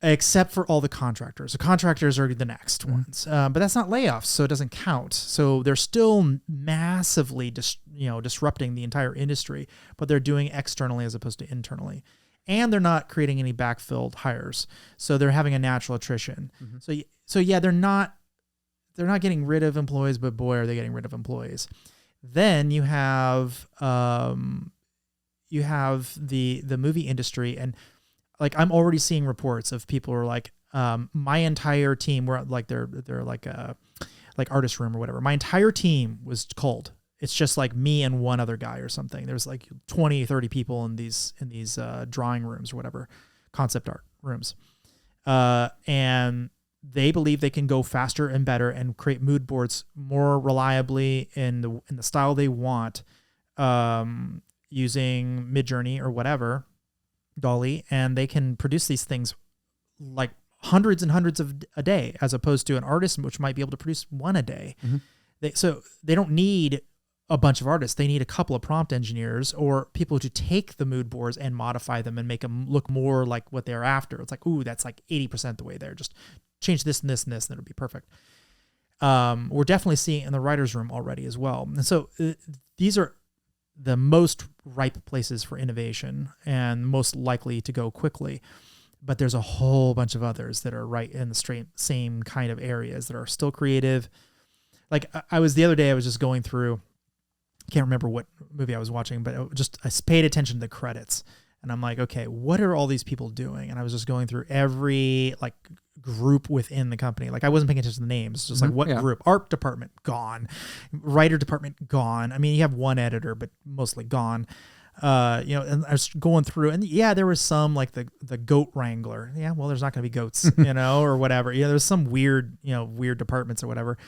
Except for all the contractors. The contractors are the next ones. But that's not layoffs, so it doesn't count. So they're still massively disrupting the entire industry, but they're doing externally as opposed to internally. And they're not creating any backfilled hires. So they're having a natural attrition. So yeah, they're not getting rid of employees, but boy, are they getting rid of employees. Then you have the movie industry, and like I'm already seeing reports of people who are like, my entire team were like they're like artist room or whatever. My entire team was cold. It's just like me and one other guy or something. There's like 20, 30 people in these drawing rooms or whatever, concept art rooms. And they believe they can go faster and better and create mood boards more reliably in the style they want, using Midjourney or whatever, Dolly, and they can produce these things like hundreds and hundreds of a day, as opposed to an artist which might be able to produce one a day. So they don't need a bunch of artists. They need a couple of prompt engineers or people to take the mood boards and modify them and make them look more like what they're after. It's like, ooh, that's like 80% the way there. Just change this and this and this, and it'll be perfect. We're definitely seeing it in the writer's room already as well. And so these are the most ripe places for innovation and most likely to go quickly. But there's a whole bunch of others that are right in the same kind of areas that are still creative. Like I was just going through, can't remember what movie I was watching, but I paid attention to the credits, and I'm like, okay, what are all these people doing? And I was just going through every like group within the company. Like I wasn't paying attention to the names, just like what group. Art department gone, writer department gone. I mean, you have one editor, but mostly gone. And I was going through, and there was some like the goat wrangler. Yeah, well, there's not going to be goats, or whatever. Yeah, there's some weird departments or whatever.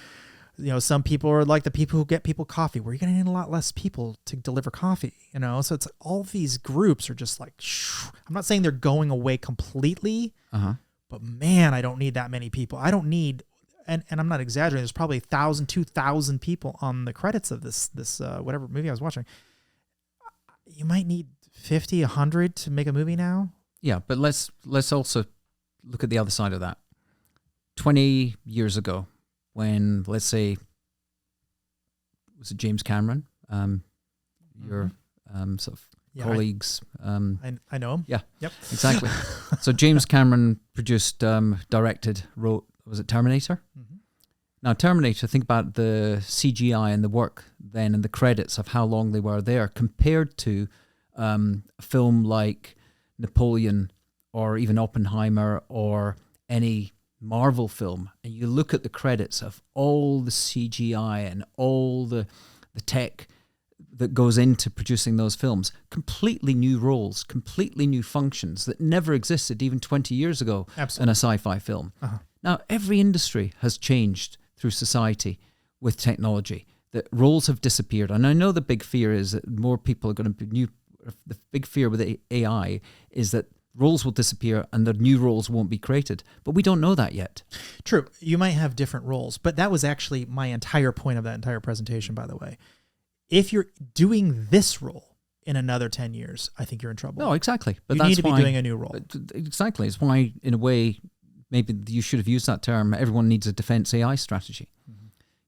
Some people are like the people who get people coffee, where you're going to need a lot less people to deliver coffee, so it's all these groups are just like, I'm not saying they're going away completely, but man, I don't need that many people. I don't need, and I'm not exaggerating, there's probably 1,000, 2,000 people on the credits of this whatever movie I was watching. You might need 50, 100 to make a movie now. Yeah, but let's also look at the other side of that. 20 years ago, when, let's say, was it James Cameron, your sort of colleagues? I know him. Yeah. Yep. Exactly. So James Cameron produced, directed, wrote, was it Terminator? Now, Terminator, think about the CGI and the work then and the credits of how long they were there compared to a film like Napoleon or even Oppenheimer or any Marvel film. And you look at the credits of all the CGI and all the tech that goes into producing those films. Completely new roles, completely new functions that never existed even 20 years ago in a sci-fi film. Now, every industry has changed through society with technology, that roles have disappeared. And I know the big fear is that more people are going to be new. The big fear with AI is that roles will disappear and the new roles won't be created. But we don't know that yet. True. You might have different roles, but that was actually my entire point of that entire presentation, by the way. If you're doing this role in another 10 years, I think you're in trouble. No, exactly. But you need to be doing a new role. Exactly. It's why, in a way, maybe you should have used that term, everyone needs a defense AI strategy.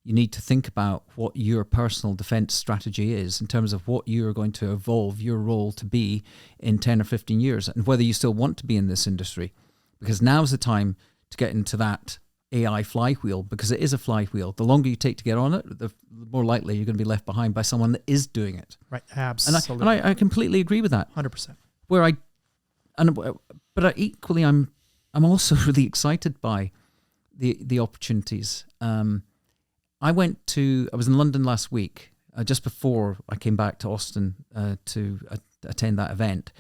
You need to think about what your personal defense strategy is in terms of what you're going to evolve your role to be in 10 or 15 years and whether you still want to be in this industry. Because now's the time to get into that AI flywheel, because it is a flywheel. The longer you take to get on it, the more likely you're going to be left behind by someone that is doing it. Right, absolutely. And I completely agree with that. 100%. But equally, I'm also really excited by the opportunities. I was in London last week, just before I came back to Austin to attend that event.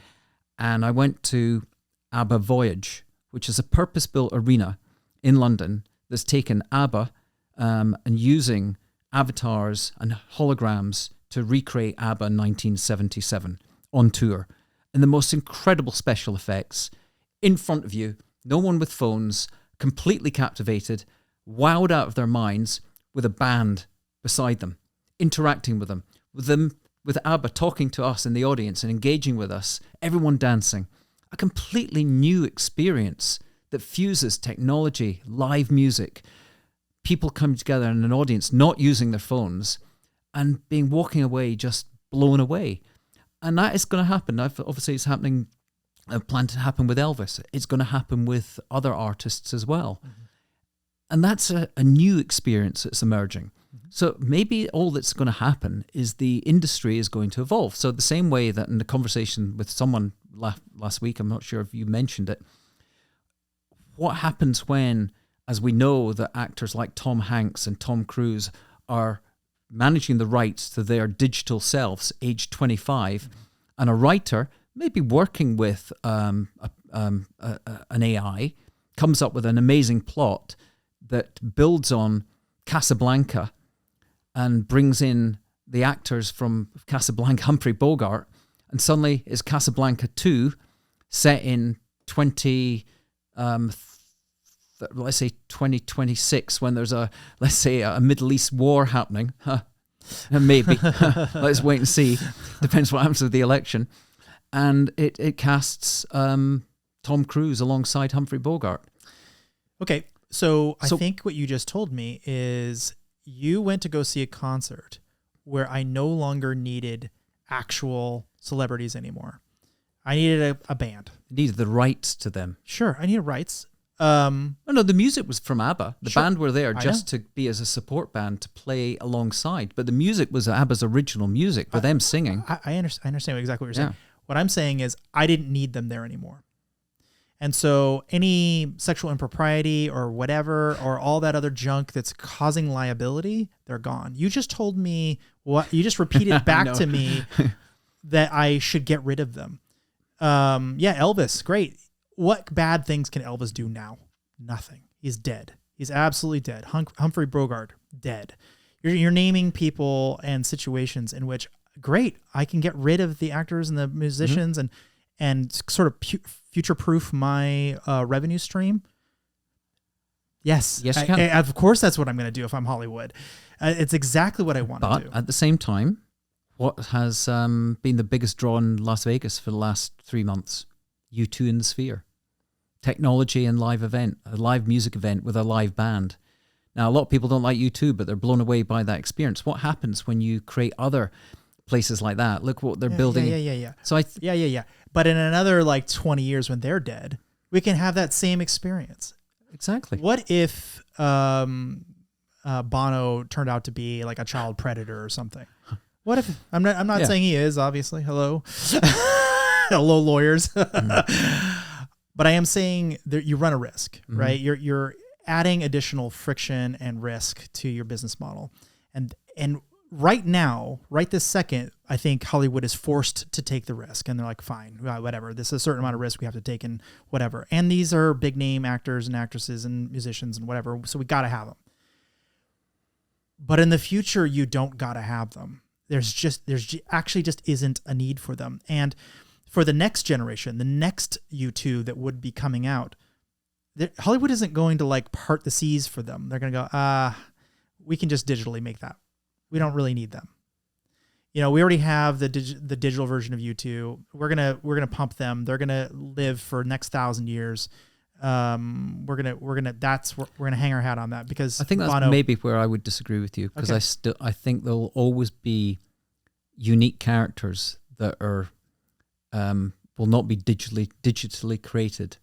And I went to ABBA Voyage, which is a purpose-built arena in London that's taken ABBA and using avatars and holograms to recreate ABBA in 1977 on tour. And the most incredible special effects in front of you, no one with phones, completely captivated, wowed out of their minds, with a band beside them, interacting with them, with ABBA talking to us in the audience and engaging with us, everyone dancing. A completely new experience that fuses technology, live music, people coming together in an audience, not using their phones, and walking away just blown away. And that is going to happen. Obviously, it's happening. Planned to happen with Elvis. It's going to happen with other artists as well. And that's a new experience that's emerging. So maybe all that's going to happen is the industry is going to evolve. So the same way that in the conversation with someone last week, I'm not sure if you mentioned it, what happens when, as we know that actors like Tom Hanks and Tom Cruise are managing the rights to their digital selves age 25, and a writer maybe working with an AI comes up with an amazing plot that builds on Casablanca and brings in the actors from Casablanca, Humphrey Bogart, and suddenly is Casablanca 2 set in 2026 when there's a Middle East war happening. Maybe. Let's wait and see. Depends what happens with the election. And it casts Tom Cruise alongside Humphrey Bogart. Okay, so I think what you just told me is you went to go see a concert where I no longer needed actual celebrities anymore. I needed a band. Needed the rights to them. Sure, I needed rights. No, the music was from ABBA. The band were there just to be as a support band to play alongside. But the music was ABBA's original music for them singing. I understand exactly what you're saying. What I'm saying is I didn't need them there anymore. And so any sexual impropriety or whatever, or all that other junk that's causing liability, they're gone. You just told me you just repeated back to me that I should get rid of them. Elvis, great. What bad things can Elvis do now? Nothing. He's dead. He's absolutely dead. Humphrey Bogart, dead. You're naming people and situations in which, great, I can get rid of the actors and the musicians and sort of future-proof my revenue stream. Yes, you can. Of course, that's what I'm going to do if I'm Hollywood. It's exactly what I want to do. But at the same time, what has been the biggest draw in Las Vegas for the last 3 months? U2 in the Sphere. Technology and live event, a live music event with a live band. Now, a lot of people don't like U2, but they're blown away by that experience. What happens when you create other places like that? Look what they're building. Yeah. So But in another 20 years when they're dead, we can have that same experience. Exactly. What if Bono turned out to be like a child predator or something? What if I'm not saying he is, obviously. Hello. Hello, lawyers. But I am saying that you run a risk, right? You're adding additional friction and risk to your business model. And right now, right this second, I think Hollywood is forced to take the risk. And they're like, fine, whatever. This is a certain amount of risk we have to take and whatever. And these are big name actors and actresses and musicians and whatever. So we got to have them. But in the future, you don't got to have them. There's actually just isn't a need for them. And for the next generation, the next U2 that would be coming out, Hollywood isn't going to part the seas for them. They're going to go, we can just digitally make that. We don't really need them. We already have the digital version of U2. We're gonna pump them. They're gonna live for next 1,000 years. We're gonna hang our hat on that because I think that's maybe where I would disagree with you because I think there'll always be unique characters that are will not be digitally created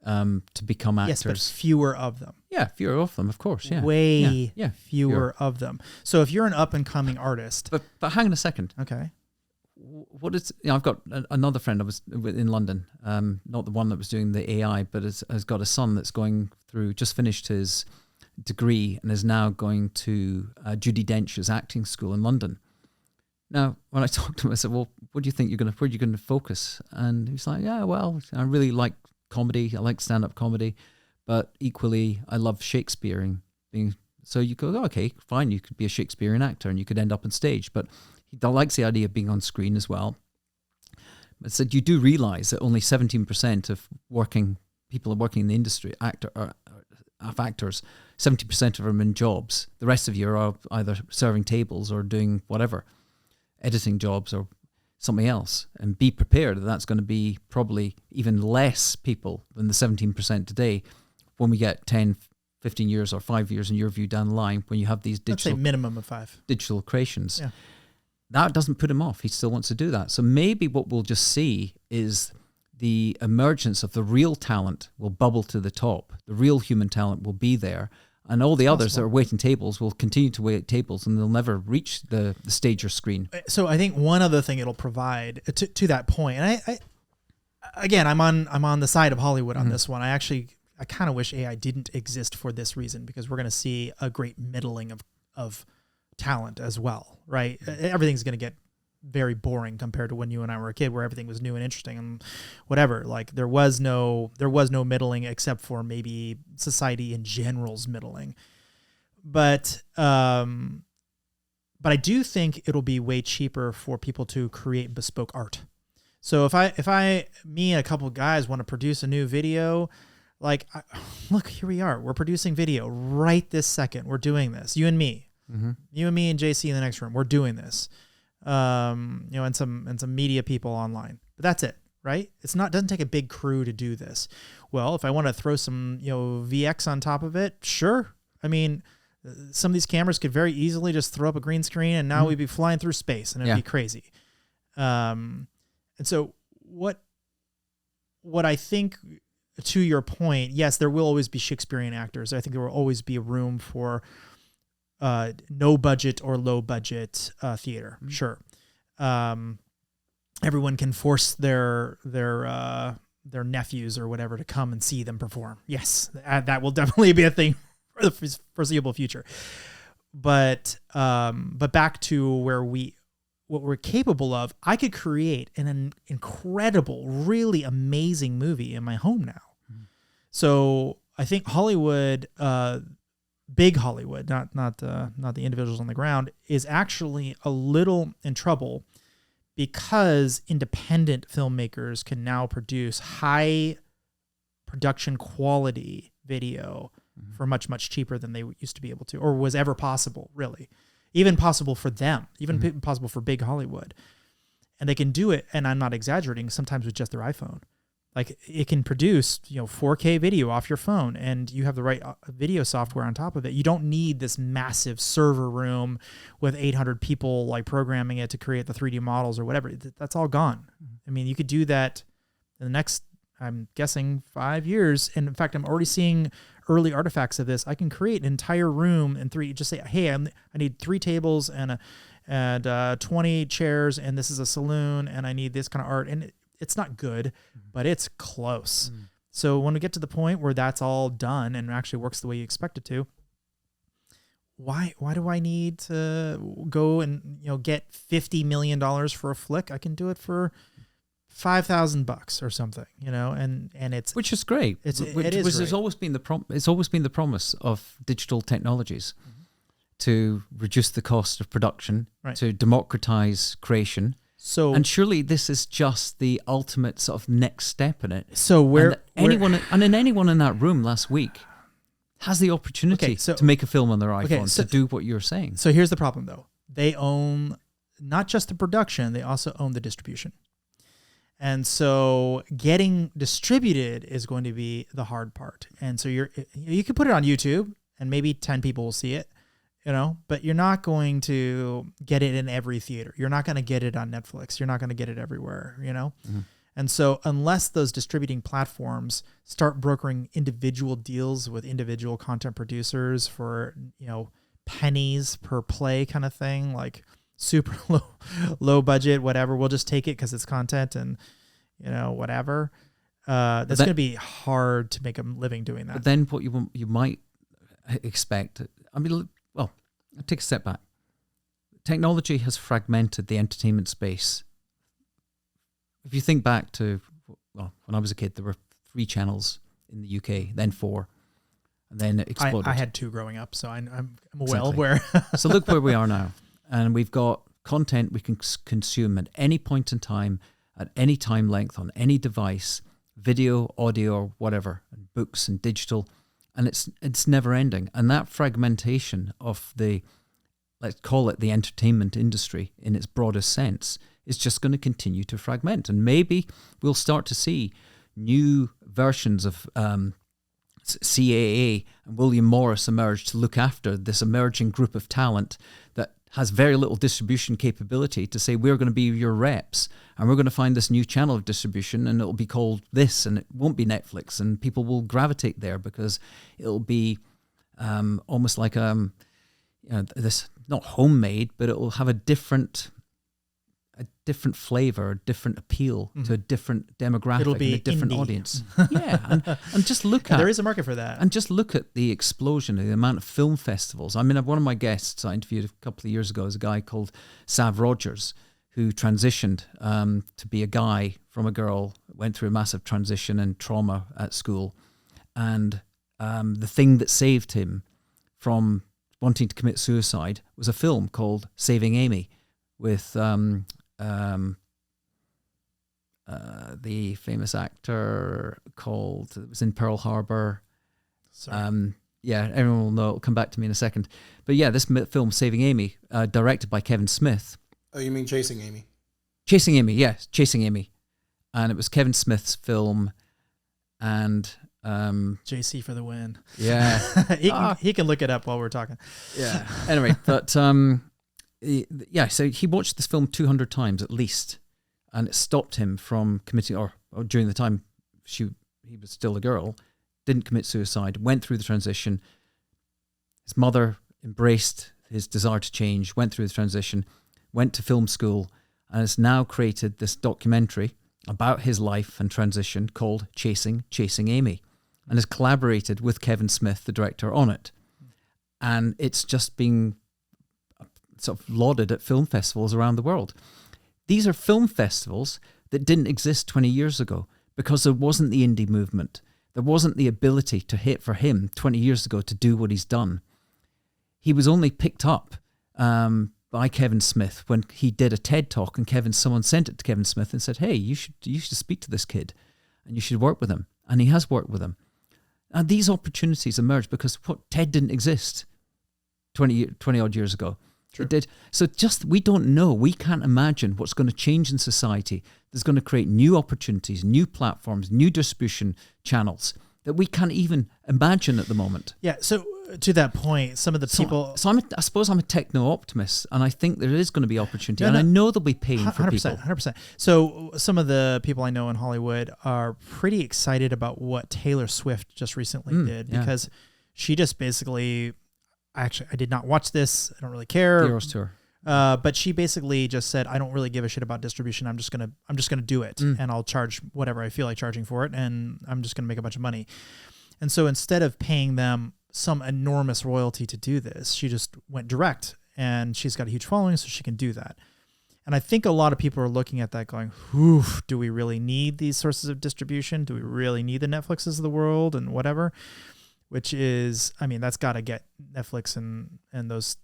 to become actors. Yes, but fewer of them. Yeah, fewer of them, of course. Yeah, way fewer of them. So if you're an up and coming artist, but hang on a second. Okay, what is? I've got another friend. I was in London, not the one that was doing the AI, but has got a son that's just finished his degree and is now going to Judi Dench's acting school in London. Now, when I talked to him, I said, "Well, where are you going to focus?" And he's like, "Yeah, well, I really like comedy. I like stand-up comedy, but equally, I love Shakespearean." So you go, okay, fine, you could be a Shakespearean actor and you could end up on stage, but he likes the idea of being on screen as well. But said you do realize that only 17% of people working in the industry, actors, 70% of them are in jobs. The rest of you are either serving tables or doing whatever, editing jobs or something else. And be prepared that that's going to be probably even less people than the 17% today when we get 10, 15 years or 5 years in your view down the line when you have these digital... Let's say minimum of 5. ...digital creations. Yeah. That doesn't put him off. He still wants to do that. So maybe what we'll just see is the emergence of the real talent will bubble to the top. The real human talent will be there. And all the others that are waiting tables will continue to wait tables, and they'll never reach the stage or screen. So I think one other thing it'll provide to that point, and I again, I'm on the side of Hollywood on this one. I kind of wish AI didn't exist for this reason, because we're going to see a great middling of talent as well, right? Everything's going to get very boring compared to when you and I were a kid, where everything was new and interesting and whatever. Like there was no middling, except for maybe society in general's middling. But I do think it'll be way cheaper for people to create bespoke art. So if me and a couple of guys want to produce a new video, like, look, here we are. We're producing video right this second. We're doing this. You and me. You and me and JC in the next room. We're doing this. And some media people online. But that's it, right? Doesn't take a big crew to do this. Well, if I want to throw some, VX on top of it, sure. I mean, some of these cameras could very easily just throw up a green screen, and now we'd be flying through space, and it'd be crazy. And so what I think, to your point, yes, there will always be Shakespearean actors. I think there will always be a room for no budget or low budget theater. Sure. Everyone can force their nephews or whatever to come and see them perform. Yes, that will definitely be a thing for the foreseeable future. But back to what we're capable of, I could create an incredible, really amazing movie in my home now. So I think Hollywood, big Hollywood, not the individuals on the ground, is actually a little in trouble, because independent filmmakers can now produce high production quality video for much, much cheaper than they used to be able to, or was ever possible, really. Even possible for them, even possible for big Hollywood. And they can do it, and I'm not exaggerating, sometimes with just their iPhone. Like, it can produce 4K video off your phone, and you have the right video software on top of it. You don't need this massive server room with 800 people like programming it to create the 3D models or whatever. That's all gone. I mean, you could do that in the next, I'm guessing, 5 years. And in fact, I'm already seeing early artifacts of this. I can create an entire room in 3D. Just say, hey, I need 3 tables and 20 chairs, and this is a saloon, and I need this kind of art. And it's not good, but it's close. So when we get to the point where that's all done and actually works the way you expect it to, why do I need to go and get $50 million for a flick? I can do it for $5,000 or something, and it's, which is great. It is great. It's always been the promise of digital technologies to reduce the cost of production, to democratize creation. So, and surely this is just the ultimate sort of next step in it. So anyone in that room last week has the opportunity to make a film on their iPhone, to do what you're saying. So here's the problem, though. They own not just the production, they also own the distribution. And so getting distributed is going to be the hard part. And so you can put it on YouTube, and maybe 10 people will see it. But you're not going to get it in every theater. You're not going to get it on Netflix. You're not going to get it everywhere, And so unless those distributing platforms start brokering individual deals with individual content producers for, pennies per play kind of thing, like super low budget, whatever, we'll just take it because it's content and, whatever. That's going to be hard to make a living doing that. But then what you might expect, I'll take a step back. Technology has fragmented the entertainment space. If you think back to, when I was a kid, there were 3 channels in the UK, then 4, and then it exploded. I had 2 growing up, so I'm well aware. So look where we are now. And we've got content we can consume at any point in time, at any time length, on any device, video, audio, or whatever, and books and digital. And it's never ending. And that fragmentation of let's call it the entertainment industry in its broadest sense, is just going to continue to fragment. And maybe we'll start to see new versions of CAA and William Morris emerge to look after this emerging group of talent that has very little distribution capability, to say, we're going to be your reps, and we're going to find this new channel of distribution, and it'll be called this, and it won't be Netflix, and people will gravitate there because it'll be almost like this, not homemade, but it will have a different flavor, different appeal to a different demographic. It'll be and a different indie. audience. Yeah, and just look at there is a market for that. And just look at the explosion of the amount of film festivals. I mean, one of my guests I interviewed a couple of years ago is a guy called Sav Rogers, who transitioned to be a guy from a girl, went through a massive transition and trauma at school. And the thing that saved him from wanting to commit suicide was a film called Saving Amy with the famous actor called, it was in Pearl Harbor. Yeah, everyone will know. It'll come back to me in a second. But yeah, this film, Saving Amy, directed by Kevin Smith. Oh, you mean Chasing Amy? Chasing Amy, yes, Chasing Amy. And it was Kevin Smith's film, and JC for the win. Yeah. he can look it up while we're talking. Yeah. Anyway, but yeah, so he watched this film 200 times at least, and it stopped him from committing, or during the time he was still a girl, didn't commit suicide, went through the transition. His mother embraced his desire to change, went through the transition, went to film school, and has now created this documentary about his life and transition called Chasing Amy, and has collaborated with Kevin Smith, the director, on it. And it's just been sort of lauded at film festivals around the world. These are film festivals that didn't exist 20 years ago because there wasn't the indie movement. There wasn't the ability to hit for him 20 years ago to do what he's done. He was only picked up by Kevin Smith when he did a TED talk, and someone sent it to Kevin Smith and said, hey, you should speak to this kid and you should work with him. And he has worked with him. And these opportunities emerged because TED didn't exist 20 odd years ago. True. It did. So we don't know. We can't imagine what's going to change in society. That's going to create new opportunities, new platforms, new distribution channels that we can't even imagine at the moment. Yeah. So to that point, some of the people. So I suppose I'm a techno optimist, and I think there is going to be opportunity, and I know there'll be pain for 100%, people. 100%. So some of the people I know in Hollywood are pretty excited about what Taylor Swift just recently did, because she just basically. Actually, I did not watch this. I don't really care. The Eras Tour. But she basically just said, I don't really give a shit about distribution. I'm just gonna do it, and I'll charge whatever I feel like charging for it, and I'm just gonna make a bunch of money. And so instead of paying them some enormous royalty to do this, she just went direct, and she's got a huge following, so she can do that. And I think a lot of people are looking at that going, oof, do we really need these sources of distribution? Do we really need the Netflixes of the world and whatever? Which is, I mean, that's got to get Netflix and those,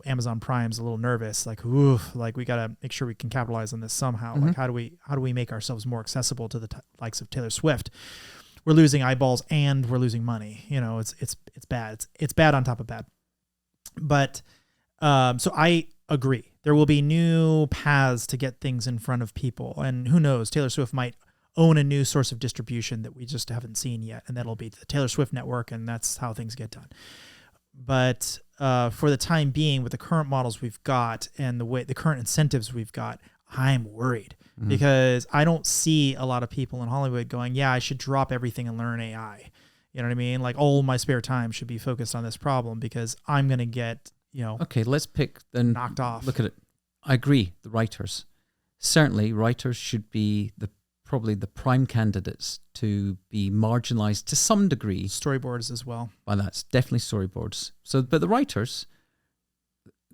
Amazon Prime's a little nervous. Like, oof, like we got to make sure we can capitalize on this somehow. Like, how do we make ourselves more accessible to the likes of Taylor Swift? We're losing eyeballs and we're losing money. It's bad. It's bad on top of bad. But so I agree. There will be new paths to get things in front of people, and who knows? Taylor Swift might own a new source of distribution that we just haven't seen yet, and that'll be the Taylor Swift network, and that's how things get done. But for the time being, with the current models we've got and the current incentives we've got, I'm worried because I don't see a lot of people in Hollywood going, yeah, I should drop everything and learn AI. You know what I mean? Like all my spare time should be focused on this problem because I'm going to get, Okay, let's pick then. Knocked off. Look at it. I agree. The writers. Certainly, writers should be probably the prime candidates to be marginalized to some degree. Storyboards as well. Well, that's definitely storyboards. So, but the writers,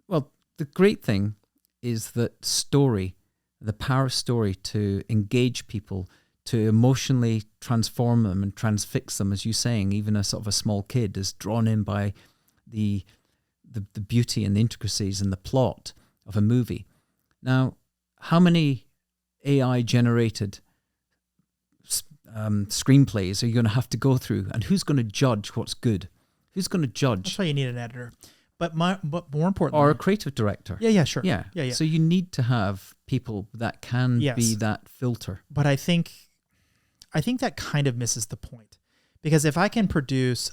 well, the great thing is that the power of story to engage people, to emotionally transform them and transfix them, as you're saying, even a sort of a small kid is drawn in by the beauty and the intricacies and the plot of a movie. Now, how many AI-generated screenplays are you going to have to go through, and who's going to judge what's good? Who's going to judge? That's why you need an editor, but more importantly, or a creative director. Yeah, sure. Yeah. So you need to have people that can be that filter. But I think that kind of misses the point, because if I can produce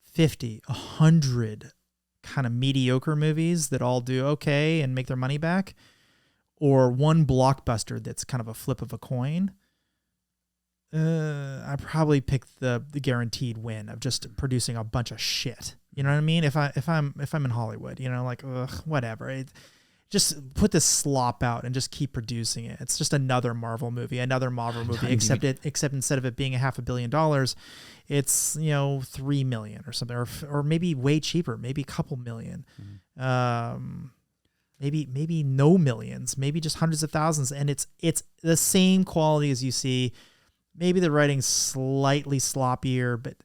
50, 100 kind of mediocre movies that all do okay and make their money back, or one blockbuster that's kind of a flip of a coin, I probably pick the guaranteed win of just producing a bunch of shit. You know what I mean? If I'm in Hollywood, you know, like whatever. Just put this slop out and just keep producing it. It's just another Marvel movie, except instead of it being $500 million, it's, you know, 3 million or something, or maybe way cheaper, maybe a couple million. Maybe no millions, maybe just hundreds of thousands, and it's the same quality as you see. Maybe the writing's slightly sloppier, but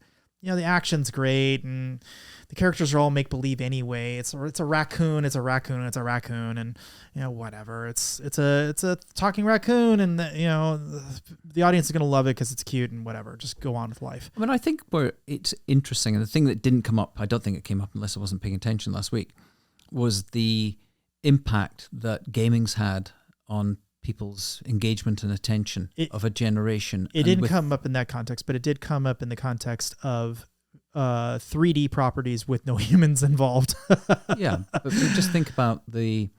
you know the action's great, and the characters are all make believe anyway. It's a raccoon, and you know whatever. It's a talking raccoon, and you know the audience is gonna love it because it's cute and whatever. Just go on with life. I mean, I think where it's interesting, and the thing that didn't come up, I don't think it came up unless I wasn't paying attention last week, was the impact that gaming's had on people's engagement and attention of a generation. It didn't come up in that context, but it did come up in the context of 3D properties with no humans involved. Yeah, but just think about the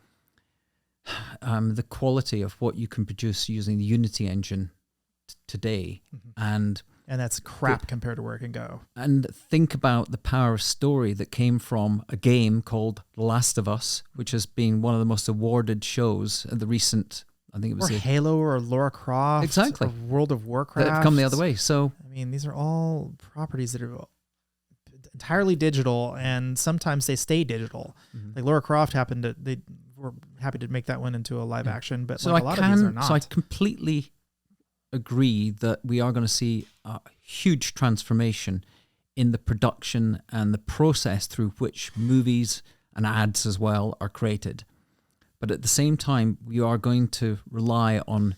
quality of what you can produce using the Unity engine today, and that's crap compared to where it can go. And think about the power of story that came from a game called The Last of Us, which has been one of the most awarded shows at the recent, I think it was Halo or Lara Croft, exactly, or World of Warcraft, that have come the other way. So I mean, these are all properties that are entirely digital, and sometimes they stay digital. Like Lara Croft they were happy to make that one into a live action, but so like a lot of these are not. So I completely agree that we are going to see a huge transformation in the production and the process through which movies and ads as well are created. But at the same time, we are going to rely on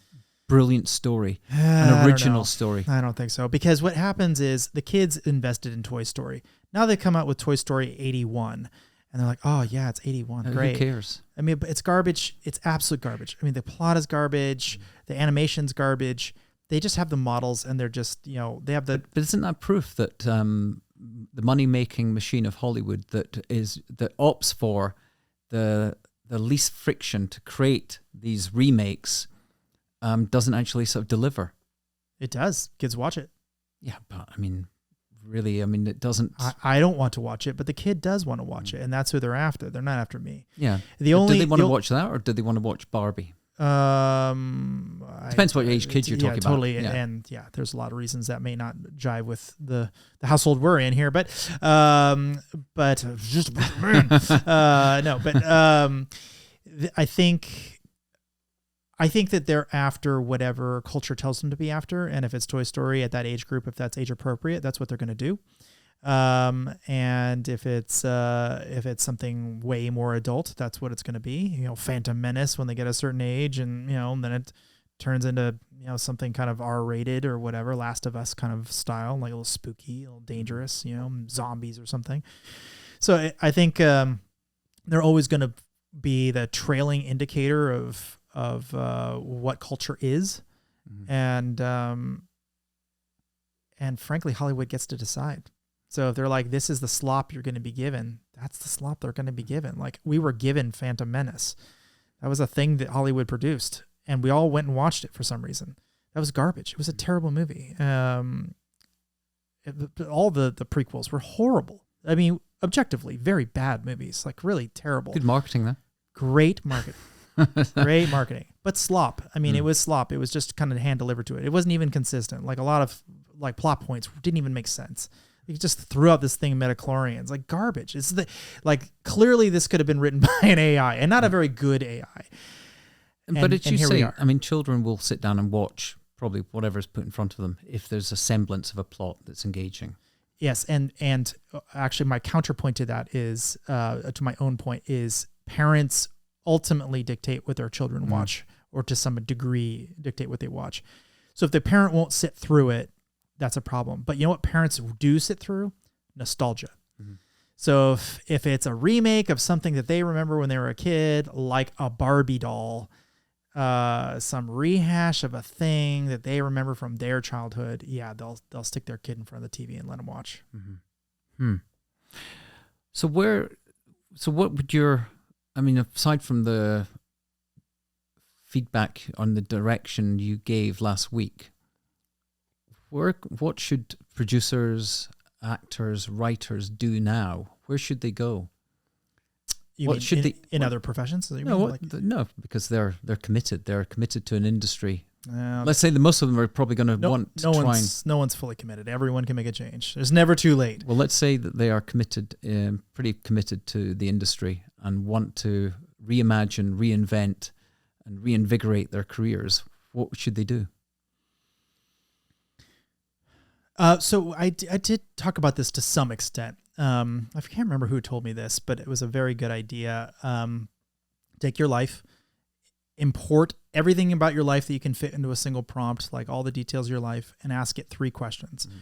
brilliant story, an original story. I don't think so, because what happens is the kids invested in Toy Story. Now they come out with Toy Story 81, and they're like, oh yeah, it's 81. Great. Who cares? I mean, but it's garbage. It's absolute garbage. I mean, the plot is garbage. The animation's garbage. They just have the models, and they're just, you know, they have the... But isn't that proof that the money-making machine of Hollywood that opts for the least friction to create these remakes doesn't actually sort of deliver? It does. Kids watch it. Yeah, but I mean, really, I mean, it doesn't... I don't want to watch it, but the kid does want to watch it, and that's who they're after. They're not after me. Yeah. Do they want to watch that, or do they want to watch Barbie? Depends what age kid you're talking about. Totally. And yeah, there's a lot of reasons that may not jive with the household we're in here, but just no, but I think that they're after whatever culture tells them to be after, and if it's Toy Story at that age group, if that's age appropriate, that's what they're going to do. And if it's something way more adult, that's what it's going to be. You know, Phantom Menace when they get a certain age, and you know, then it turns into, you know, something kind of R-rated or whatever, Last of Us kind of style, like a little spooky, a little dangerous, you know, zombies or something. So I think they're always going to be the trailing indicator of what culture is, and frankly, Hollywood gets to decide. So if they're like, this is the slop you're going to be given, that's the slop they're going to be given. Like, we were given Phantom Menace. That was a thing that Hollywood produced, and we all went and watched it for some reason. That was garbage. It was a terrible movie. All the prequels were horrible. I mean, objectively, very bad movies, like really terrible. Good marketing, though. Great marketing. Great marketing. But slop. I mean, it was slop. It was just kind of hand delivered to it. It wasn't even consistent. Like, a lot of like plot points didn't even make sense. You just threw out this thing, metachlorians, like garbage. It's clearly this could have been written by an AI, and not a very good AI. But as you say, I mean, children will sit down and watch probably whatever's put in front of them if there's a semblance of a plot that's engaging. Yes, and actually my counterpoint to that is, to my own point, is parents ultimately dictate what their children watch, or to some degree dictate what they watch. So if the parent won't sit through it, that's a problem. But you know what parents do sit through? Nostalgia. So if it's a remake of something that they remember when they were a kid, like a Barbie doll, some rehash of a thing that they remember from their childhood, yeah, they'll stick their kid in front of the TV and let them watch. So what would I mean, aside from the feedback on the direction you gave last week, what should producers, actors, writers do now? Where should they go? In other professions? No, because they're committed. They're committed to an industry. Let's say most of them are probably going to want to try and... No one's fully committed. Everyone can make a change. There's never too late. Well, let's say that they are committed, pretty committed to the industry and want to reimagine, reinvent, and reinvigorate their careers. What should they do? So I did talk about this to some extent. I can't remember who told me this, but it was a very good idea. Take your life, import everything about your life that you can fit into a single prompt, like all the details of your life, and ask it 3 questions. Mm-hmm.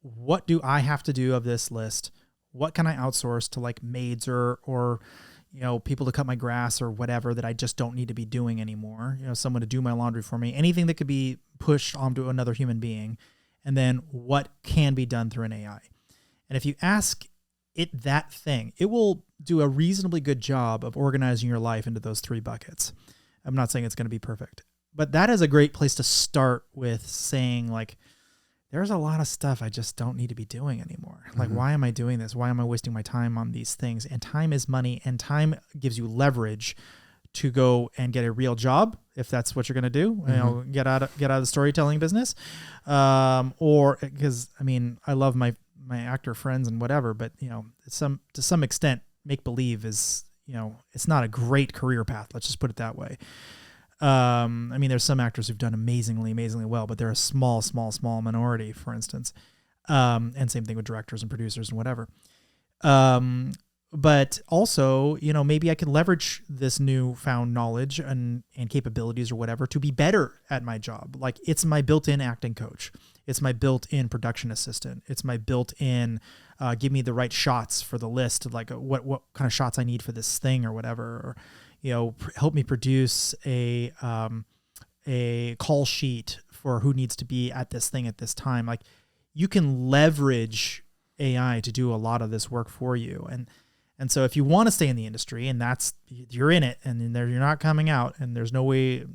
What do I have to do of this list? What can I outsource to like maids or people to cut my grass or whatever that I just don't need to be doing anymore? Someone to do my laundry for me, anything that could be pushed onto another human being. And then what can be done through an AI? And if you ask it that thing, it will do a reasonably good job of organizing your life into those 3 buckets. I'm not saying it's going to be perfect, but that is a great place to start with saying like, there's a lot of stuff I just don't need to be doing anymore. Mm-hmm. Like, why am I doing this? Why am I wasting my time on these things? And time is money, and time gives you leverage to go and get a real job if that's what you're going to do. Mm-hmm. Get out of the storytelling business, or because I love my actor friends and whatever, but to some extent, make believe is it's not a great career path. Let's just put it that way. There's some actors who've done amazingly well, but they're a small minority, for instance. And same thing with directors and producers and whatever. But also, maybe I can leverage this newfound knowledge and capabilities or whatever to be better at my job. Like, it's my built-in acting coach. It's my built-in production assistant. It's my built-in give me the right shots for the list, like what kind of shots I need for this thing or whatever, or help me produce a call sheet for who needs to be at this thing at this time. Like, you can leverage AI to do a lot of this work for you. And so if you want to stay in the industry and you're in it and you're not coming out and there's no way,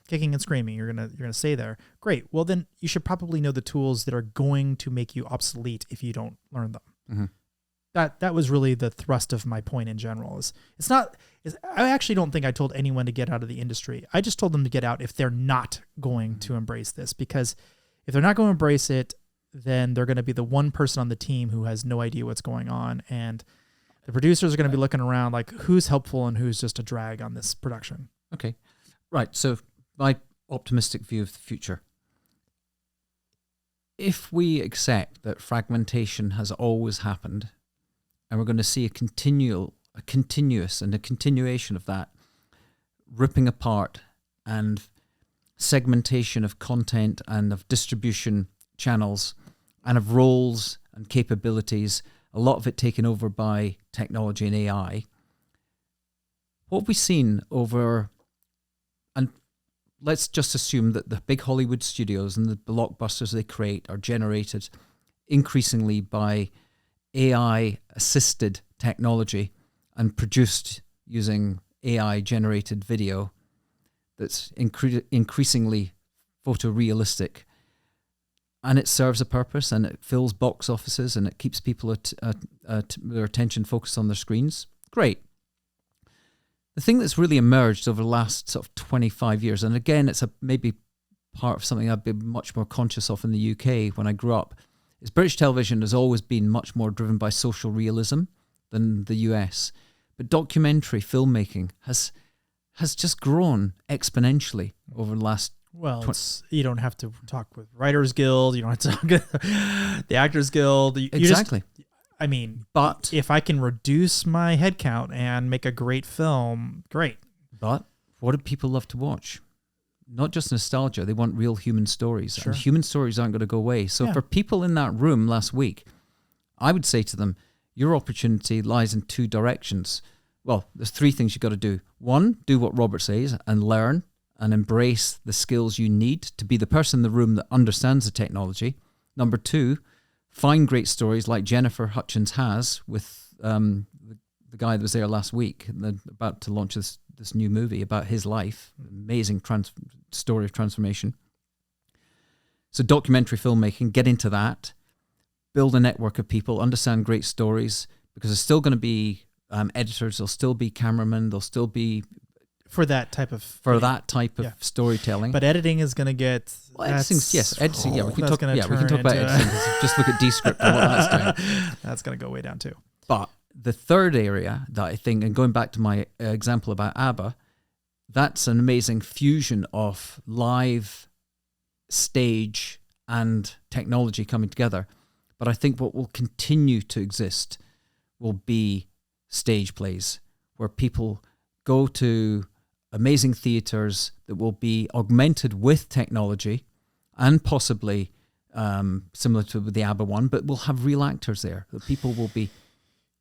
kicking and screaming, you're going to stay there. Great. Well, then you should probably know the tools that are going to make you obsolete if you don't learn them. Mm-hmm. That was really the thrust of my point in general. I actually don't think I told anyone to get out of the industry. I just told them to get out if they're not going to embrace this, because if they're not going to embrace it, then they're going to be the one person on the team who has no idea what's going on. And the producers are going to be looking around like, who's helpful and who's just a drag on this production. Okay. Right. So my optimistic view of the future. If we accept that fragmentation has always happened, and we're going to see a continuous and a continuation of that, ripping apart and segmentation of content and of distribution channels and of roles and capabilities, a lot of it taken over by technology and AI. What have we seen over, and let's just assume that the big Hollywood studios and the blockbusters they create are generated increasingly by AI-assisted technology and produced using AI-generated video that's increasingly photorealistic. And it serves a purpose, and it fills box offices, and it keeps people their attention focused on their screens. Great. The thing that's really emerged over the last sort of 25 years, and again, it's maybe part of something I've been much more conscious of in the UK when I grew up, is British television has always been much more driven by social realism than the US. But documentary filmmaking has just grown exponentially over the last. Well, you don't have to talk with Writers Guild. You don't have to talk with the Actors Guild. Exactly. But if I can reduce my headcount and make a great film, great. But what do people love to watch? Not just nostalgia. They want real human stories. Sure. And human stories aren't going to go away. So for people in that room last week, I would say to them, your opportunity lies in 2 directions. Well, there's 3 things you've got to do. 1, do what Robert says and learn and embrace the skills you need to be the person in the room that understands the technology. Number 2, find great stories like Jennifer Hutchins has with the guy that was there last week, about to launch this new movie about his life, amazing story of transformation. So documentary filmmaking, get into that, build a network of people, understand great stories, because there's still going to be editors, there'll still be cameramen, there'll still be for that type of storytelling. But editing is going to get editing. Yeah, we can talk about editing. Just look at Descript and what that's doing. That's going to go way down too. But the third area that I think, and going back to my example about ABBA, that's an amazing fusion of live, stage, and technology coming together. But I think what will continue to exist will be stage plays where people go to amazing theaters that will be augmented with technology and possibly similar to the ABBA one, but we'll have real actors there that people will be.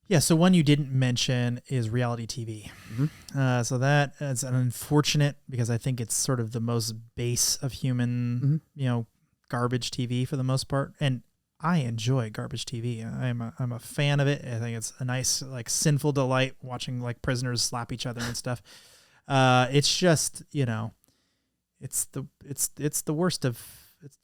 Yeah, so one you didn't mention is reality TV. Mm-hmm. So that is an unfortunate, because I think it's sort of the most base of human, garbage TV for the most part. And I enjoy garbage TV. I'm a fan of it. I think it's a nice, like, sinful delight watching like prisoners slap each other and stuff. It's just, it's the worst of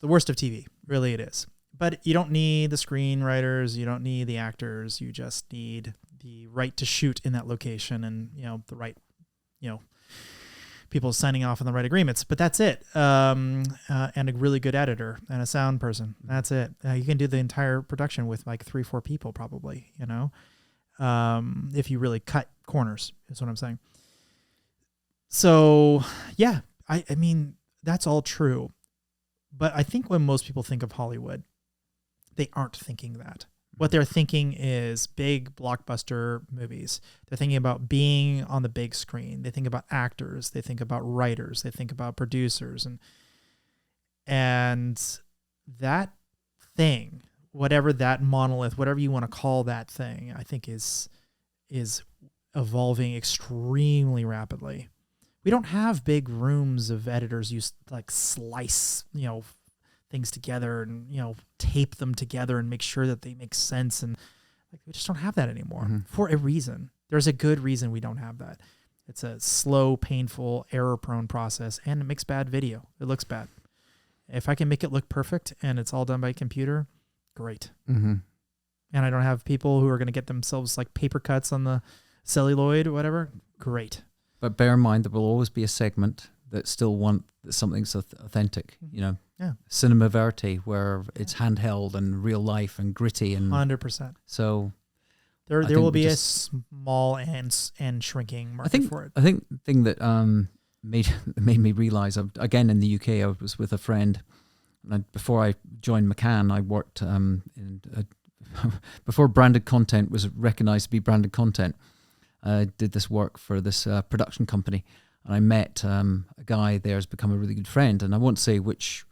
TV. Really, it is. But you don't need the screenwriters, you don't need the actors, you just need the right to shoot in that location and, the right, people signing off on the right agreements. But that's it. And a really good editor and a sound person. That's it. You can do the entire production with like 3-4 people probably, if you really cut corners, is what I'm saying. So, yeah, I mean, that's all true. But I think when most people think of Hollywood, they aren't thinking that. What they're thinking is big blockbuster movies. They're thinking about being on the big screen. They think about actors. They think about writers. They think about producers. And that thing, whatever that monolith, whatever you want to call that thing, I think is evolving extremely rapidly. We don't have big rooms of editors who like slice, things together and, tape them together and make sure that they make sense. And like, we just don't have that anymore for a reason. There's a good reason we don't have that. It's a slow, painful, error-prone process, and it makes bad video. It looks bad. If I can make it look perfect and it's all done by computer, great. Mm-hmm. And I don't have people who are going to get themselves like paper cuts on the celluloid or whatever, great. But bear in mind, there will always be a segment that still want something's authentic, Yeah. Cinema verite, where it's handheld and real life and gritty and 100%. So there will be a small and shrinking market for it. I think the thing that made me realize, again in the UK, I was with a friend, and before I joined McCann, I worked before branded content was recognized to be branded content. I did this work for this production company, and I met a guy there who's become a really good friend, and I won't say which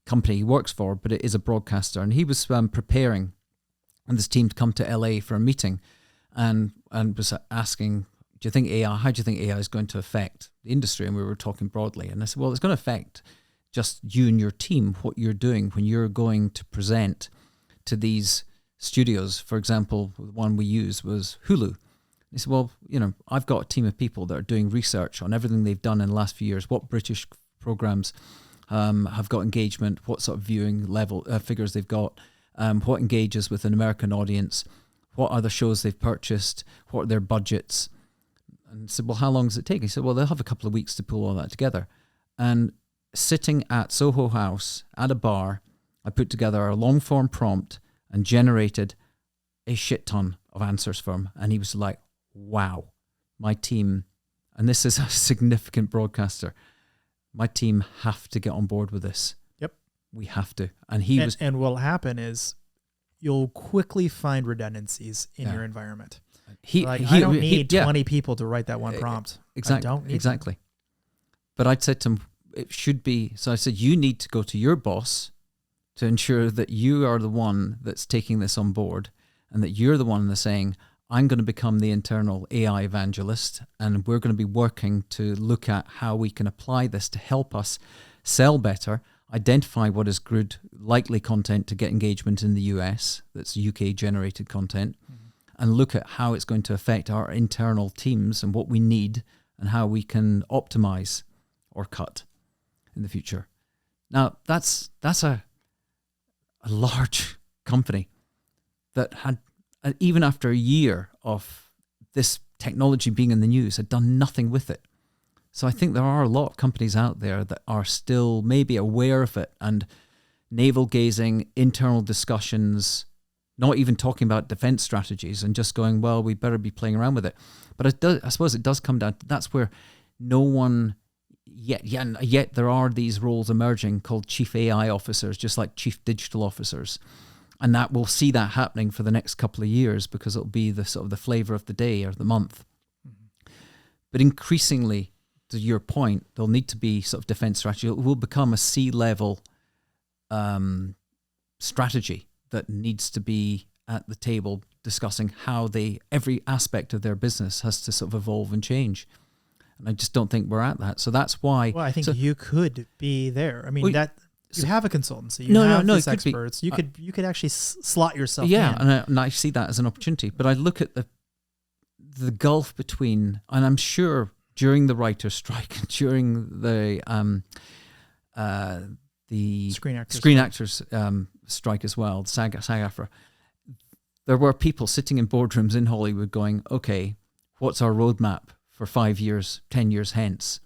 company he works for, but it is a broadcaster, and he was preparing and this team to come to LA for a meeting, and was asking, how do you think AI is going to affect the industry? And we were talking broadly, and I said, well, it's going to affect just you and your team, what you're doing when you're going to present to these studios. For example, the one we used was Hulu. He said, well, I've got a team of people that are doing research on everything they've done in the last few years, what British programs have got engagement, what sort of viewing level figures they've got, what engages with an American audience, what other shows they've purchased, what are their budgets. And I said, well, how long does it take? He said, well, they'll have a couple of weeks to pull all that together. And sitting at Soho House at a bar, I put together a long form prompt and generated a shit ton of answers for him. And he was like, wow, my team, and this is a significant broadcaster, my team have to get on board with this. Yep. We have to. And what'll happen is you'll quickly find redundancies in your environment. I don't need 20 people to write that one prompt. Exactly. I don't need exactly. But I'd said to him, it should be, so I said, you need to go to your boss to ensure that you are the one that's taking this on board, and that you're the one that's saying, I'm going to become the internal AI evangelist, and we're going to be working to look at how we can apply this to help us sell better, identify what is good, likely content to get engagement in the US, that's UK generated content, and look at how it's going to affect our internal teams and what we need and how we can optimize or cut in the future. Now, that's a a large company that had, even after a year of this technology being in the news, had done nothing with it. So I think there are a lot of companies out there that are still maybe aware of it and navel gazing, internal discussions, not even talking about defense strategies and just going, well, we better be playing around with it. But I suppose it does come down to, that's where no one yet there are these roles emerging called chief AI officers, just like chief digital officers. And that we'll see that happening for the next couple of years because it'll be the sort of the flavor of the day or the month. Mm-hmm. But increasingly, to your point, there'll need to be sort of defense strategy. It will become a C-level strategy that needs to be at the table discussing how every aspect of their business has to sort of evolve and change. And I just don't think we're at that. So that's why. Well, I think you could be there. I mean, you have a consultancy. You have these experts. You could actually slot yourself in. Yeah, and I see that as an opportunity. But I look at the gulf between, and I'm sure during the writer's strike, during the Screen Actors strike as well, SAG-AFTRA, there were people sitting in boardrooms in Hollywood going, okay, what's our roadmap for 5 years, 10 years hence?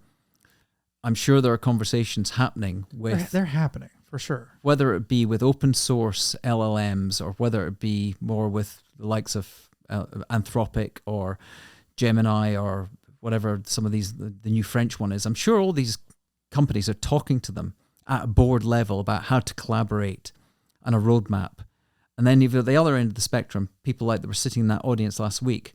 I'm sure there are conversations happening with... They're happening, for sure. Whether it be with open source LLMs or whether it be more with the likes of Anthropic or Gemini or whatever some of these, the new French one is. I'm sure all these companies are talking to them at a board level about how to collaborate on a roadmap. And then even at the other end of the spectrum, people like that were sitting in that audience last week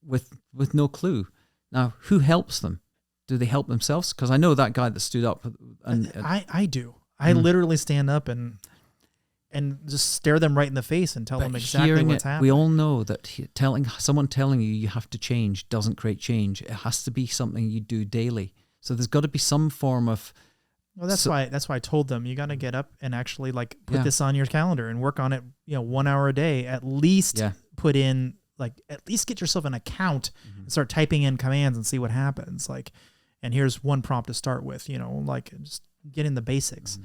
with no clue. Now, who helps them? Do they help themselves? Because I know that guy that stood up. I do. I literally stand up and just stare them right in the face and tell them exactly what's happening. We all know that someone telling you have to change doesn't create change. It has to be something you do daily. So there's got to be some form of... Well, that's why I told them you got to get up and actually put this on your calendar and work on it. 1 hour a day, at least put in at least get yourself an account and start typing in commands and see what happens. And here's one prompt to start with. Just get in the basics. Mm-hmm.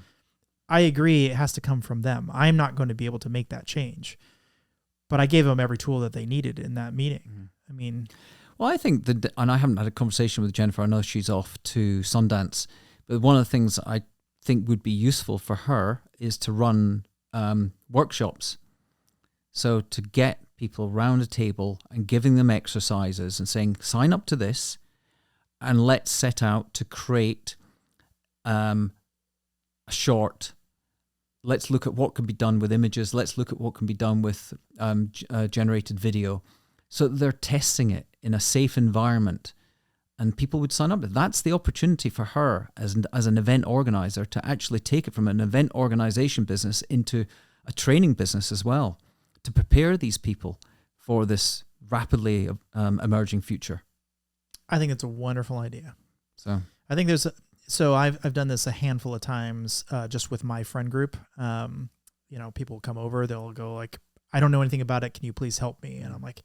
I agree, it has to come from them. I'm not going to be able to make that change, but I gave them every tool that they needed in that meeting. Mm-hmm. I mean, well, I think and I haven't had a conversation with Jennifer. I know she's off to Sundance. But one of the things I think would be useful for her is to run workshops. So to get people around a table and giving them exercises and saying, sign up to this and let's set out to create a short. Let's look at what can be done with images. Let's look at what can be done with generated video. So they're testing it in a safe environment. And people would sign up. That's the opportunity for her as an event organizer to actually take it from an event organization business into a training business as well, to prepare these people for this rapidly emerging future. I think it's a wonderful idea. So I think I've done this a handful of times just with my friend group. People come over, they'll go I don't know anything about it. Can you please help me? And I'm like,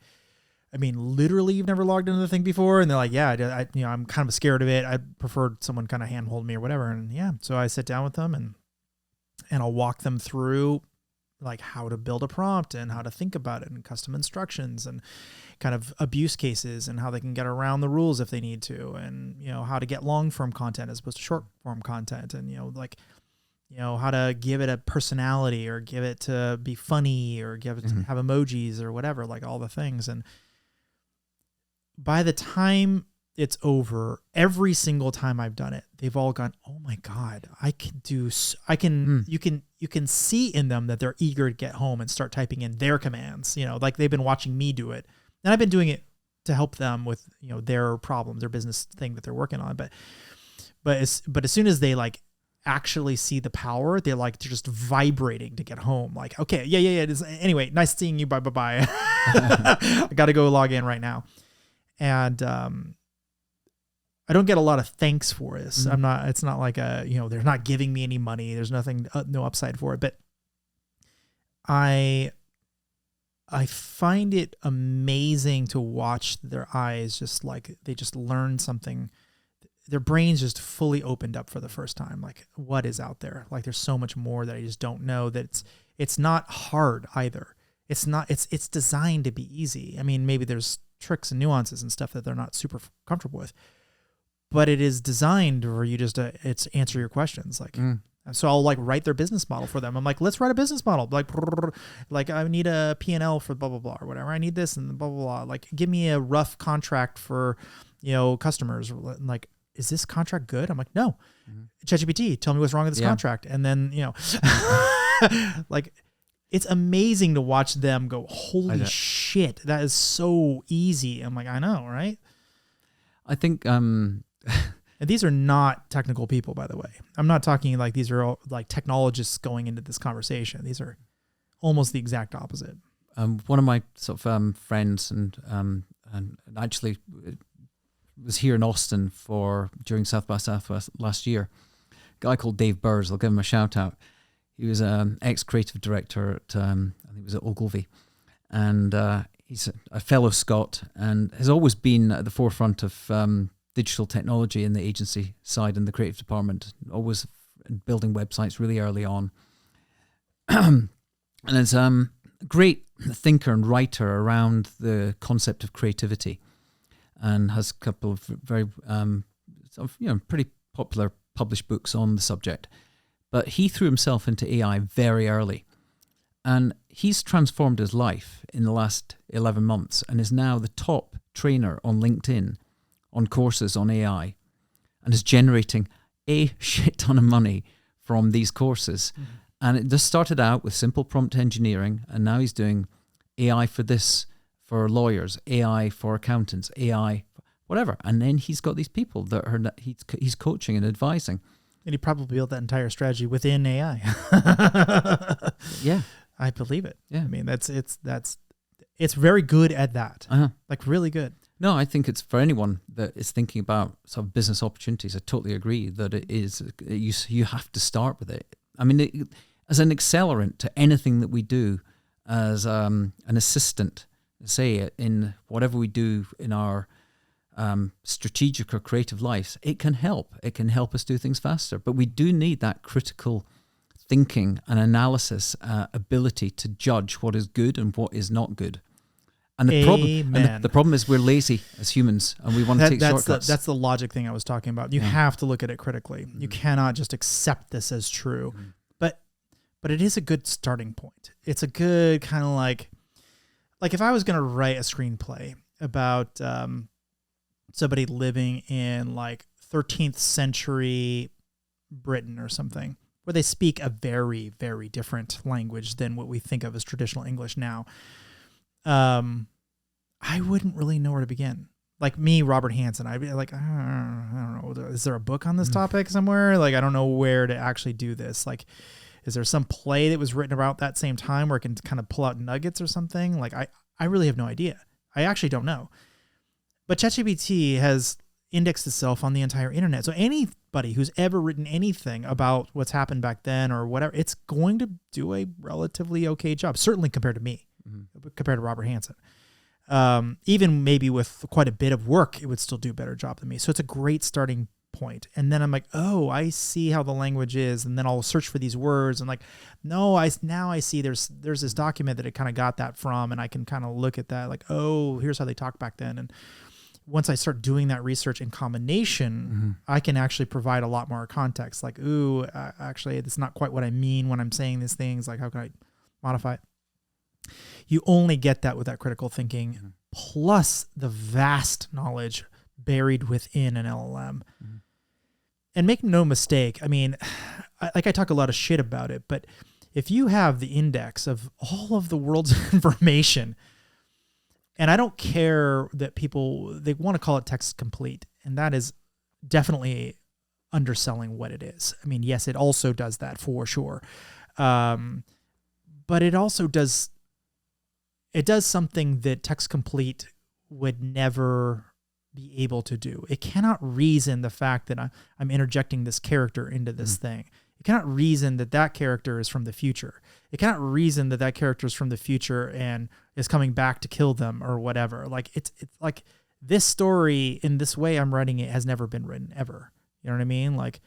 I mean, literally, you've never logged into the thing before? And they're like, yeah, I'm kind of scared of it. I prefer someone kind of handhold me or whatever. And so I sit down with them and I'll walk them through how to build a prompt and how to think about it and custom instructions and kind of abuse cases and how they can get around the rules if they need to, and how to get long form content as opposed to short form content, and how to give it a personality or give it to be funny or give it to have emojis or whatever, all the things. And by the time it's over, every single time I've done it, they've all gone, oh my God, you can see in them that they're eager to get home and start typing in their commands, they've been watching me do it. And I've been doing it to help them with, their problems, their business thing that they're working on. But as soon as they actually see the power, they're just vibrating to get home. Okay, yeah. Anyway, nice seeing you. Bye. I got to go log in right now. And I don't get a lot of thanks for this. It's not they're not giving me any money. There's nothing, no upside for it. But I find it amazing to watch their eyes they just learned something. Their brains just fully opened up for the first time. What is out there? There's so much more that I just don't know. That It's not hard either. It's designed to be easy. I mean, maybe there's tricks and nuances and stuff that they're not super comfortable with, but it is designed for you just to answer your questions. Like, so I'll like write their business model for them. I'm like, let's write a business model. Like I need a P&L for blah, blah, blah, or whatever. I need this and blah, blah, blah. Like, give me a rough contract for, customers. Like, is this contract good? I'm like, no. ChatGPT, tell me what's wrong with this contract. And then, like, it's amazing to watch them go, holy shit, that is so easy. I'm like, I know, right? I think... And these are not technical people, by the way. I'm not talking like these are all like technologists going into this conversation. These are almost the exact opposite. One of my sort of friends and actually was here in Austin during South by Southwest last year. A guy called Dave Burrs. I'll give him a shout out. He was an ex-creative director at I think it was at Ogilvy, and he's a fellow Scot and has always been at the forefront of digital technology in the agency side and the creative department, always building websites really early on. And is a great thinker and writer around the concept of creativity, and has a couple of very pretty popular published books on the subject. But he threw himself into AI very early, and he's transformed his life in the last 11 months and is now the top trainer on LinkedIn on courses on AI, and is generating a shit ton of money from these courses. And it just started out with simple prompt engineering, and now he's doing AI for this, for lawyers, AI for accountants, AI, whatever. And then he's got these people that he's coaching and advising. And he probably built that entire strategy within AI. Yeah, I believe it. Yeah, I mean it's very good at that. Like really good. No, I think it's for anyone that is thinking about sort of business opportunities. I totally agree that it is. You have to start with it. I mean, as an accelerant to anything that we do, as an assistant, say in whatever we do in our strategic or creative lives, it can help. It can help us do things faster. But we do need that critical thinking and analysis ability to judge what is good and what is not good. And the problem is we're lazy as humans, and we want to take shortcuts. That's the logic thing I was talking about. You have to look at it critically. You cannot just accept this as true. But it is a good starting point. It's a good kind of like if I was going to write a screenplay about somebody living in like 13th century Britain or something, where they speak a very, very different language than what we think of as traditional English now. I wouldn't really know where to begin. Like me, Robert Hansen, I'd be like, I don't know. Is there a book on this topic somewhere? Like, I don't know where to actually do this. Like, is there some play that was written about that same time where I can kind of pull out nuggets or something? Like, I really have no idea. I actually don't know. But ChatGPT has indexed itself on the entire internet. So anybody who's ever written anything about what's happened back then or whatever, it's going to do a relatively okay job, certainly compared to me. Compared to Robert Hansen. Even maybe with quite a bit of work, it would still do a better job than me. So it's a great starting point. And then I'm like, oh, I see how the language is. And then I'll search for these words and like, no, now I see there's this document that it kind of got that from, and I can kind of look at that like, oh, here's how they talk back then. And once I start doing that research in combination, I can actually provide a lot more context. Like, ooh, actually, that's not quite what I mean when I'm saying these things. Like, how can I modify it? You only get that with that critical thinking, plus the vast knowledge buried within an LLM. And make no mistake, I mean, I talk a lot of shit about it, but if you have the index of all of the world's information, and I don't care that they want to call it text complete, and that is definitely underselling what it is. I mean, yes, it also does that for sure. But it also does something that text complete would never be able to do. It cannot reason the fact that I'm interjecting this character into this thing. It cannot reason that character is from the future. It cannot reason that character is from the future and is coming back to kill them or whatever. Like it's like this story in this way I'm writing it has never been written ever. You know what I mean? Like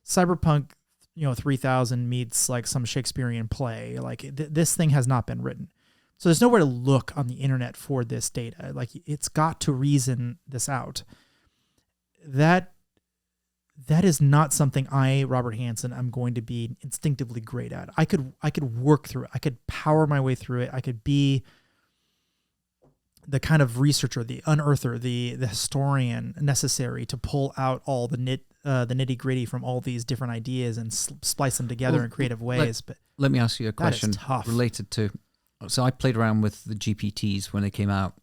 Cyberpunk 3000 meets like some Shakespearean play. Like this thing has not been written. So there's nowhere to look on the internet for this data. Like it's got to reason this out. That is not something Robert Hansen, I'm going to be instinctively great at. I could work through it. I could power my way through it. I could be the kind of researcher, the unearther, the historian necessary to pull out all the nitty gritty from all these different ideas and splice them together in creative ways. But let me ask you a question tough. Related to. So I played around with the GPTs when they came out,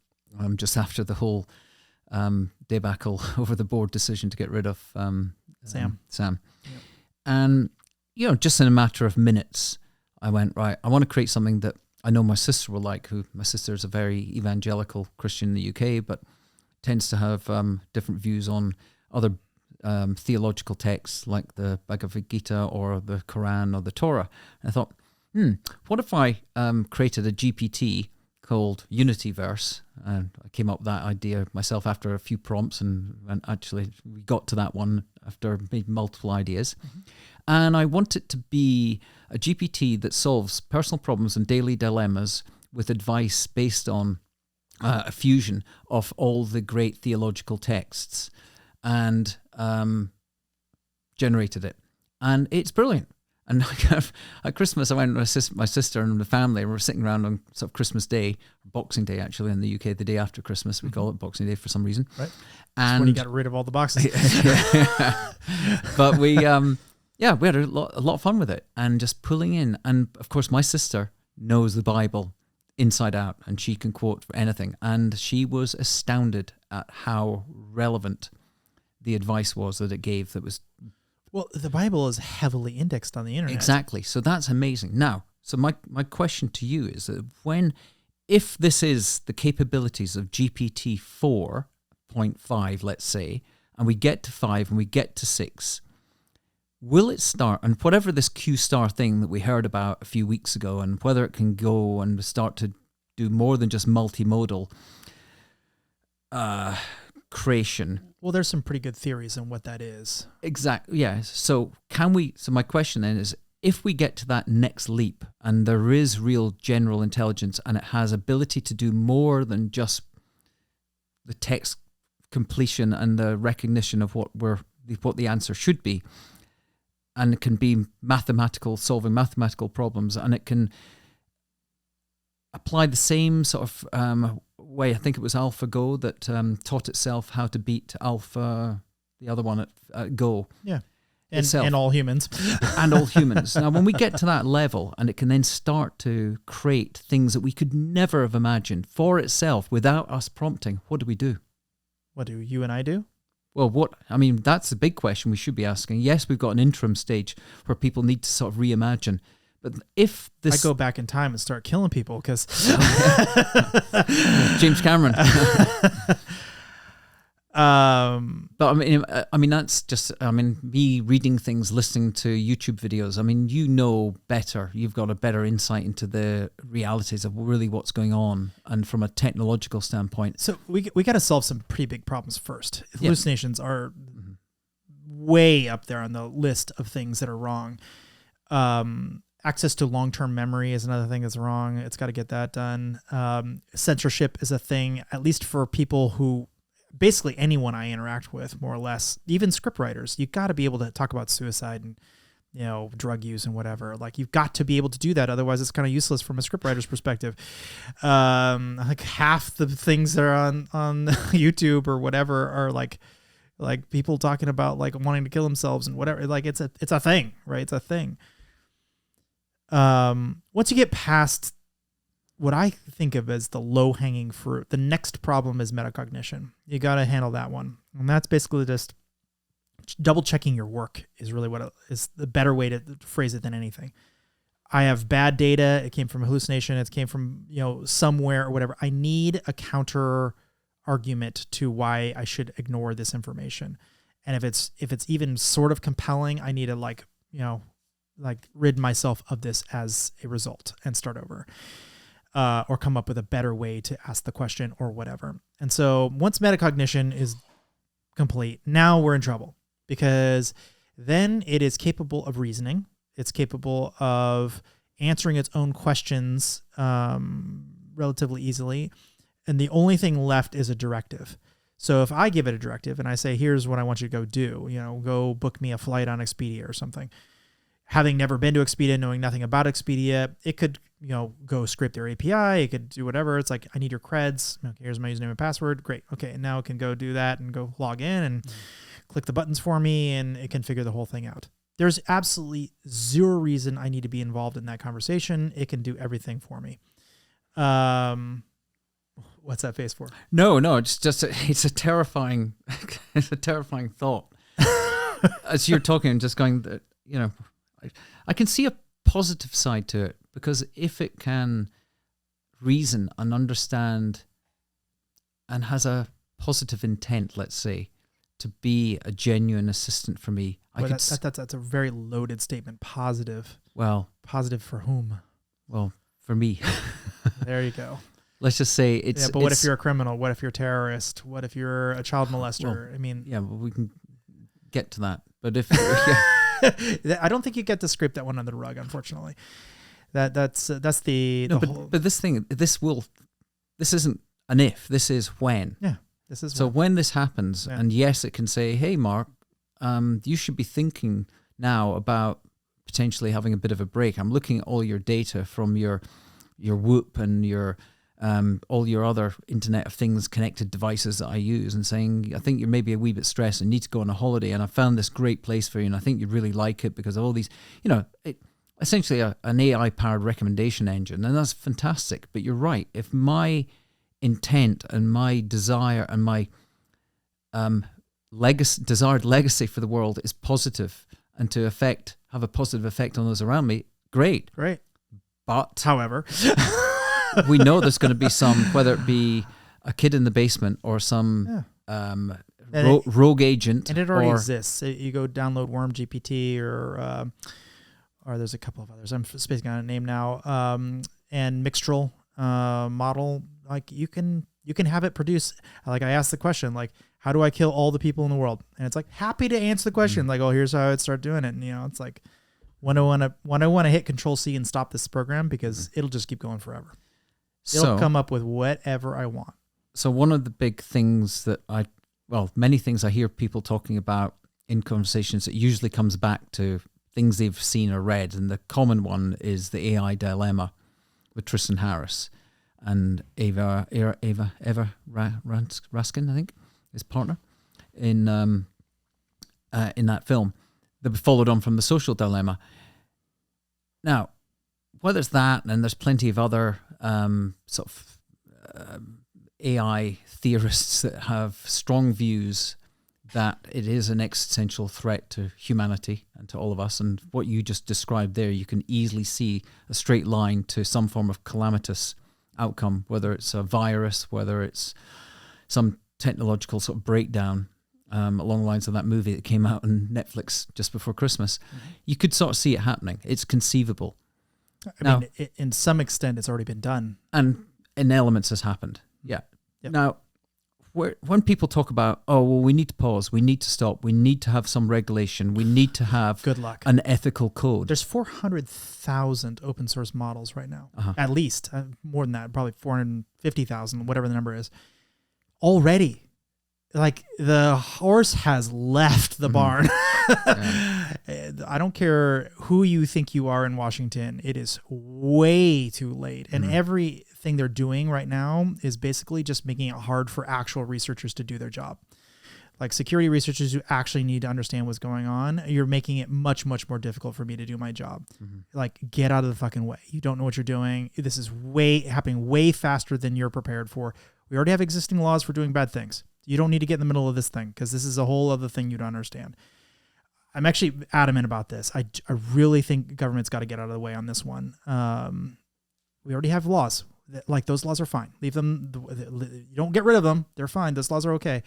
just after the whole debacle over the board decision to get rid of Sam. Yep. And, just in a matter of minutes, I went, right, I want to create something that I know my sister will like, my sister is a very evangelical Christian in the UK, but tends to have different views on other theological texts like the Bhagavad Gita or the Quran or the Torah. And I thought, what if I created a GPT called Unityverse? And I came up with that idea myself after a few prompts, and actually we got to that one after multiple ideas. Mm-hmm. And I want it to be a GPT that solves personal problems and daily dilemmas with advice based on a fusion of all the great theological texts, and generated it. And it's brilliant. And at Christmas, I went with my sister and the family, and we were sitting around on sort of Christmas Day, Boxing Day actually in the UK, the day after Christmas. We call it Boxing Day for some reason. Right. And when you got rid of all the boxes. But we had a lot of fun with it, and just pulling in. And of course, my sister knows the Bible inside out, and she can quote for anything. And she was astounded at how relevant the advice was that it gave. That was. Well, the Bible is heavily indexed on the internet. Exactly. So that's amazing. Now, so my question to you is that if this is the capabilities of GPT 4.5, let's say, and we get to 5 and we get to 6, will it start, and whatever this Q star thing that we heard about a few weeks ago, and whether it can go and start to do more than just multimodal creation. Well, there's some pretty good theories on what that is. Exactly. Yeah. So my question then is, if we get to that next leap and there is real general intelligence and it has ability to do more than just the text completion and the recognition of what the answer should be, and it can be solving mathematical problems, and it can apply the same sort of way, I think it was AlphaGo that taught itself how to beat Alpha, the other one at Go. Yeah, and all humans. And all humans. Now, when we get to that level, and it can then start to create things that we could never have imagined for itself without us prompting, what do we do? What do you and I do? Well, that's the big question we should be asking. Yes, we've got an interim stage where people need to sort of reimagine. But if this... I go back in time and start killing people because... James Cameron. But that's just, me reading things, listening to YouTube videos. Better. You've got a better insight into the realities of really what's going on, and from a technological standpoint. So we got to solve some pretty big problems first. Hallucinations are way up there on the list of things that are wrong. Access to long-term memory is another thing that's wrong. It's got to get that done. Censorship is a thing, at least for people who, basically anyone I interact with, more or less, even scriptwriters. You've got to be able to talk about suicide and, drug use and whatever. Like, you've got to be able to do that. Otherwise, it's kind of useless from a scriptwriter's perspective. Like half the things that are on YouTube or whatever are like people talking about like wanting to kill themselves and whatever. Like it's a thing, right? It's a thing. Once you get past what I think of as the low-hanging fruit, the next problem is metacognition. You got to handle that one. And that's basically just double-checking your work is really what is the better way to phrase it than anything. I have bad data. It came from a hallucination. It came from, somewhere or whatever. I need a counter argument to why I should ignore this information. And if it's even sort of compelling, I need to rid myself of this as a result and start over, or come up with a better way to ask the question or whatever. And so once metacognition is complete, now we're in trouble, because then it is capable of reasoning. It's capable of answering its own questions relatively easily. And the only thing left is a directive. So if I give it a directive and I say, here's what I want you to go do, go book me a flight on Expedia or something. Having never been to Expedia, knowing nothing about Expedia, it could, go scrape their API. It could do whatever. It's like, I need your creds. Okay, here's my username and password. Great. Okay. And now it can go do that and go log in and click the buttons for me, and it can figure the whole thing out. There's absolutely zero reason I need to be involved in that conversation. It can do everything for me. What's that face for? No, it's a terrifying, it's a terrifying thought. As you're talking, I'm just going, I can see a positive side to it, because if it can reason and understand and has a positive intent, let's say, to be a genuine assistant for me, that's a very loaded statement. Positive. Well, positive for whom? Well, for me. There you go. Let's just say it's... Yeah, but what if you're a criminal? What if you're a terrorist? What if you're a child molester? Well, yeah, well, we can get to that. But if... I don't think you get to scrape that one under the rug, unfortunately. That's the whole... But this thing, this isn't an if, this is when. Yeah, this is so when this happens, and yes, it can say, hey, Mark, you should be thinking now about potentially having a bit of a break. I'm looking at all your data from your Whoop and your all your other Internet of Things connected devices that I use, and saying, I think you're maybe a wee bit stressed and need to go on a holiday, and I found this great place for you, and I think you'd really like it because of all these, essentially an AI-powered recommendation engine, and that's fantastic. But you're right. If my intent and my desire and my desired legacy for the world is positive and to have a positive effect on those around me, great. But however, we know there's going to be some, whether it be a kid in the basement or some rogue agent. And it already exists. You go download Worm GPT or there's a couple of others. I'm spacing on a name now. And Mixtral model. Like you can have it produce. Like I asked the question, like, how do I kill all the people in the world? And it's like happy to answer the question. Like, oh, here's how I'd start doing it. And it's like when I want to hit Control-C and stop this program, because it'll just keep going forever. It'll come up with whatever I want. So one of the big things that many things I hear people talking about in conversations, it usually comes back to things they've seen or read. And the common one is the AI dilemma with Tristan Harris and Eva Raskin, I think, his partner in that film that followed on from the social dilemma. Now, whether it's that, and there's plenty of other AI theorists that have strong views that it is an existential threat to humanity and to all of us. And what you just described there, you can easily see a straight line to some form of calamitous outcome, whether it's a virus, whether it's some technological sort of breakdown, along the lines of that movie that came out on Netflix just before Christmas. You could sort of see it happening. It's conceivable. I mean, in some extent, it's already been done. And in elements has happened. Yeah. Yep. Now, when people talk about, we need to pause, we need to stop, we need to have some regulation, we need to have good luck, an ethical code. There's 400,000 open source models right now, at least more than that, probably 450,000, whatever the number is, already. Like the horse has left the barn. I don't care who you think you are in Washington. It is way too late. And everything they're doing right now is basically just making it hard for actual researchers to do their job. Like security researchers who actually need to understand what's going on, you're making it much, much more difficult for me to do my job. Like, get out of the fucking way. You don't know what you're doing. This is happening way faster than you're prepared for. We already have existing laws for doing bad things. You don't need to get in the middle of this thing, because this is a whole other thing you don't understand. I'm actually adamant about this. I really think government's got to get out of the way on this one. We already have laws. Like, those laws are fine. Leave them. You don't get rid of them. They're fine. Those laws are okay.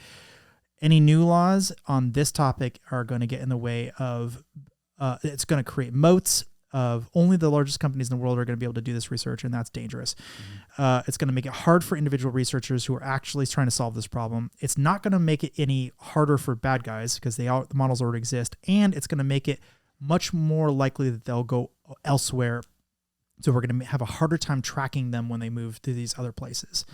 Any new laws on this topic are going to get in the way of, it's going to create moats. of only the largest companies in the world are going to be able to do this research, and that's dangerous. It's going to make it hard for individual researchers who are actually trying to solve this problem. It's not going to make it any harder for bad guys because the models already exist, and it's going to make it much more likely that they'll go elsewhere. So we're going to have a harder time tracking them when they move to these other places.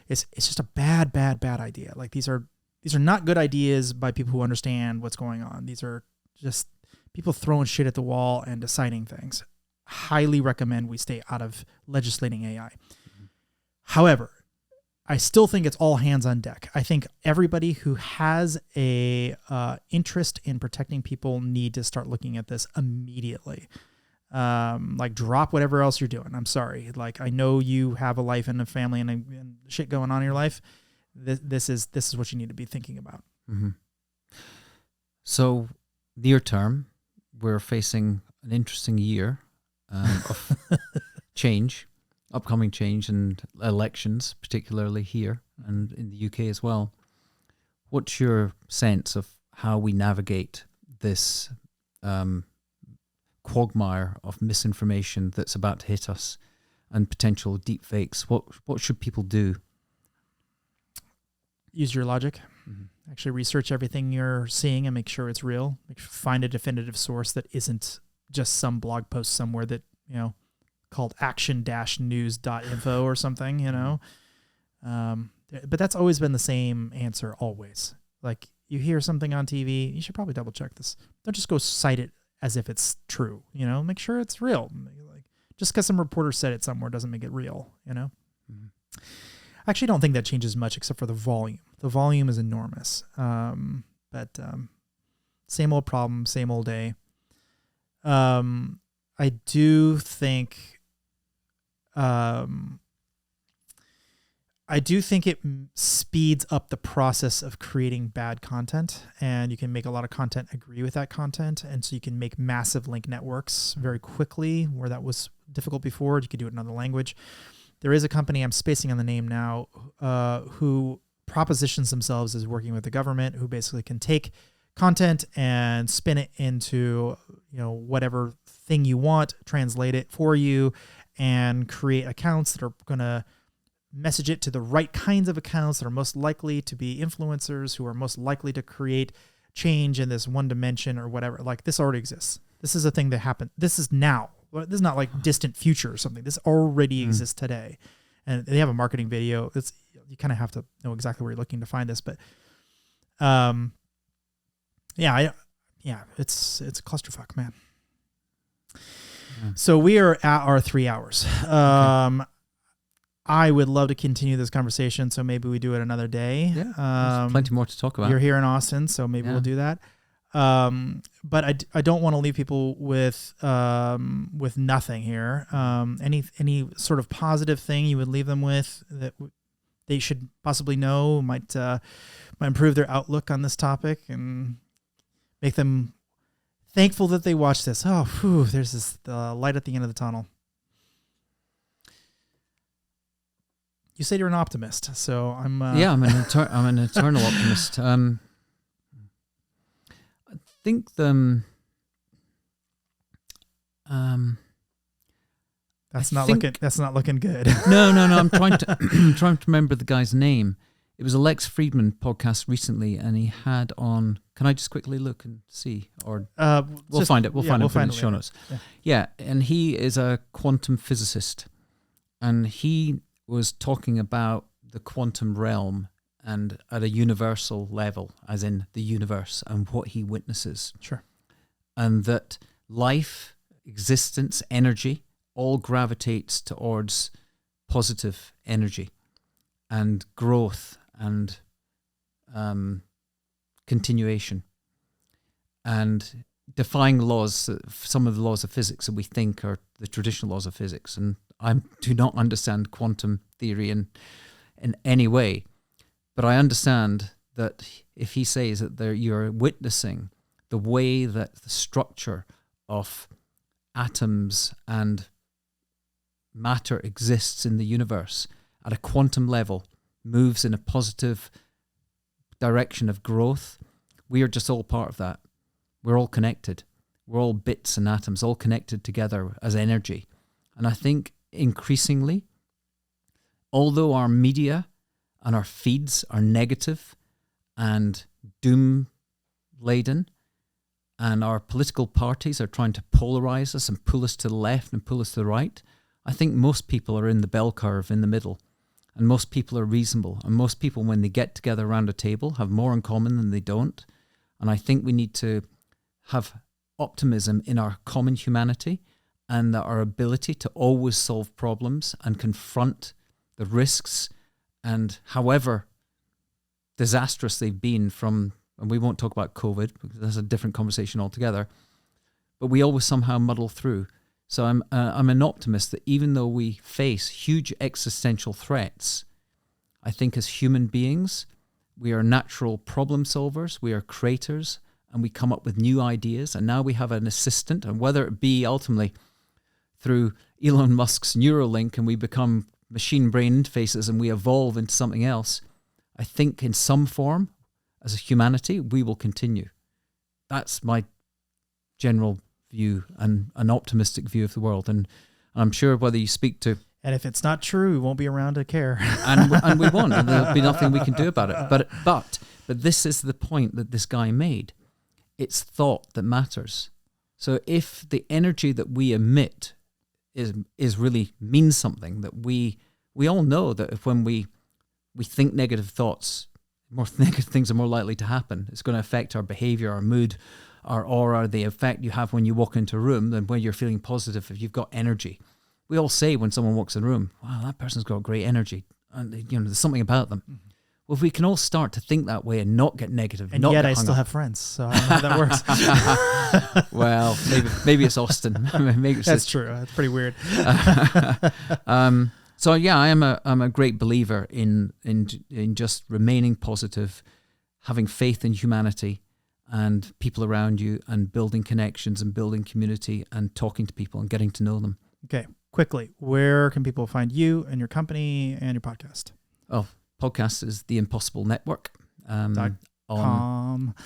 It's just a bad idea. Like these are not good ideas by people who understand what's going on. These are just people throwing shit at the wall and deciding things. Highly recommend we stay out of legislating AI. However, I still think it's all hands on deck. I think everybody who has a interest in protecting people need to start looking at this immediately. Like drop whatever else you're doing. I'm sorry. Like I know you have a life and a family and shit going on in your life. This is what you need to be thinking about. Mm-hmm. So near term, we're facing an interesting year of change, upcoming change and elections, particularly here and in the UK as well. What's your sense of how we navigate this quagmire of misinformation that's about to hit us and potential deep fakes? What should people do? Use your logic. Actually research everything you're seeing and make sure it's real. Find a definitive source that isn't just some blog post somewhere that, called action-news.info or something, But that's always been the same answer always. Like you hear something on TV, you should probably double check this. Don't just go cite it as if it's true, make sure it's real. Like just because some reporter said it somewhere doesn't make it real, I actually don't think that changes much except for the volume. The volume is enormous. But same old problem, same old day. I do think it speeds up the process of creating bad content, and you can make a lot of content agree with that content. And so you can make massive link networks very quickly where that was difficult before. You could do it in another language. There is a company, I'm spacing on the name now, who propositions themselves as working with the government, who basically can take content and spin it into, whatever thing you want, translate it for you, and create accounts that are going to message it to the right kinds of accounts that are most likely to be influencers, who are most likely to create change in this one dimension or whatever. Like this already exists. This is a thing that happened. This is now. This is not like distant future or something. This already exists today. And they have a marketing video. You kind of have to know exactly where you're looking to find this, but it's a clusterfuck, man. So we are at our 3 hours. Okay. I would love to continue this conversation, so maybe we do it another day. Yeah, there's plenty more to talk about. You're here in Austin, so maybe we'll do that. But I don't want to leave people with nothing here. Any sort of positive thing you would leave them with that they should possibly know might improve their outlook on this topic and make them thankful that they watched this. Oh, whew, there's this light at the end of the tunnel. You said you're an optimist, so I'm. I'm an eternal optimist. I think that's not looking good. No. I'm trying to remember the guy's name. It was a Lex Friedman podcast recently, and he had on. Can I just quickly look and see, or we'll find it. We'll find it in the show notes. Yeah, and he is a quantum physicist, and he was talking about the quantum realm and at a universal level, as in the universe and what he witnesses. Sure. And that life, existence, energy, all gravitates towards positive energy and growth and continuation, and defying laws, some of the laws of physics that we think are the traditional laws of physics. And I do not understand quantum theory in any way, but I understand that if he says that you're witnessing the way that the structure of atoms and matter exists in the universe at a quantum level, moves in a positive direction of growth, we are just all part of that. We're all connected. We're all bits and atoms, all connected together as energy. And I think increasingly, although our media and our feeds are negative and doom-laden, and our political parties are trying to polarize us and pull us to the left and pull us to the right, I think most people are in the bell curve in the middle. And most people are reasonable. And most people, when they get together around a table, have more in common than they don't. And I think we need to have optimism in our common humanity and our ability to always solve problems and confront the risks, and however disastrous they've been from, and we won't talk about COVID because that's a different conversation altogether, but we always somehow muddle through. So I'm an optimist that even though we face huge existential threats, I think as human beings, we are natural problem solvers, we are creators, and we come up with new ideas. And now we have an assistant, and whether it be ultimately through Elon Musk's Neuralink and we become machine brain interfaces and we evolve into something else, I think in some form, as a humanity, we will continue. That's my general view and an optimistic view of the world. And I'm sure whether you speak to... And if it's not true, we won't be around to care. and we won't, and there'll be nothing we can do about it. But this is the point that this guy made. It's thought that matters. So if the energy that we emit is really means something, that we all know that if when we think negative thoughts, more negative things are more likely to happen. It's going to affect our behavior, our mood, our aura, the effect you have when you walk into a room than when you're feeling positive if you've got energy. We all say when someone walks in a room, wow, that person's got great energy. And there's something about them. Mm-hmm. Well, if we can all start to think that way and not get negative. And yet I still have friends, so I don't know how that works. Well, maybe it's Austin. Maybe it's That's true. That's pretty weird. So yeah, I'm a great believer in just remaining positive, having faith in humanity and people around you, and building connections and building community and talking to people and getting to know them. Okay, quickly, where can people find you and your company and your podcast? Oh, podcast is The Impossible Network. .com.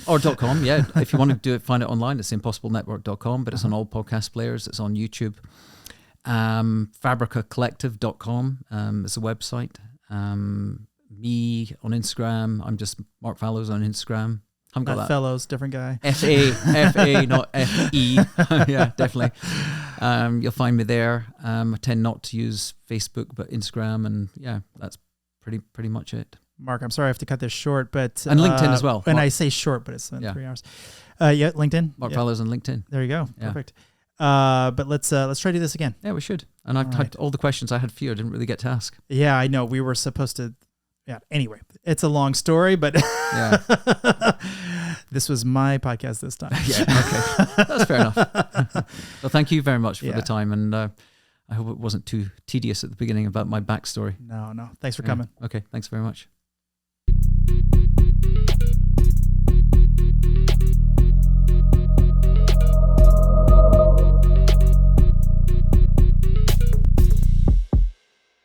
Or .com, yeah. If you want to do it, find it online. It's impossiblenetwork.com, but it's on all podcast players. It's on YouTube. Fabricacollective.com is a website. Me on Instagram. I'm just Mark Fallows on Instagram. Haven't got that. Fellows, different guy. F-A, not F-E. Yeah, definitely. You'll find me there. I tend not to use Facebook, but Instagram, and yeah, that's pretty much it. Mark, I'm sorry I have to cut this short, but... And LinkedIn as well. And I say short, but it's been 3 hours. Yeah, LinkedIn. Mark Fallows on LinkedIn. There you go. Yeah. Perfect. But let's try to do this again. Yeah, we should. And I've had all the questions I had for you. I didn't really get to ask. Yeah, I know. We were supposed to... Yeah. Anyway, it's a long story, but yeah. This was my podcast this time. Yeah, okay. That's fair enough. Well, thank you very much for the time, and I hope it wasn't too tedious at the beginning about my backstory. No. Thanks for coming. Okay, thanks very much.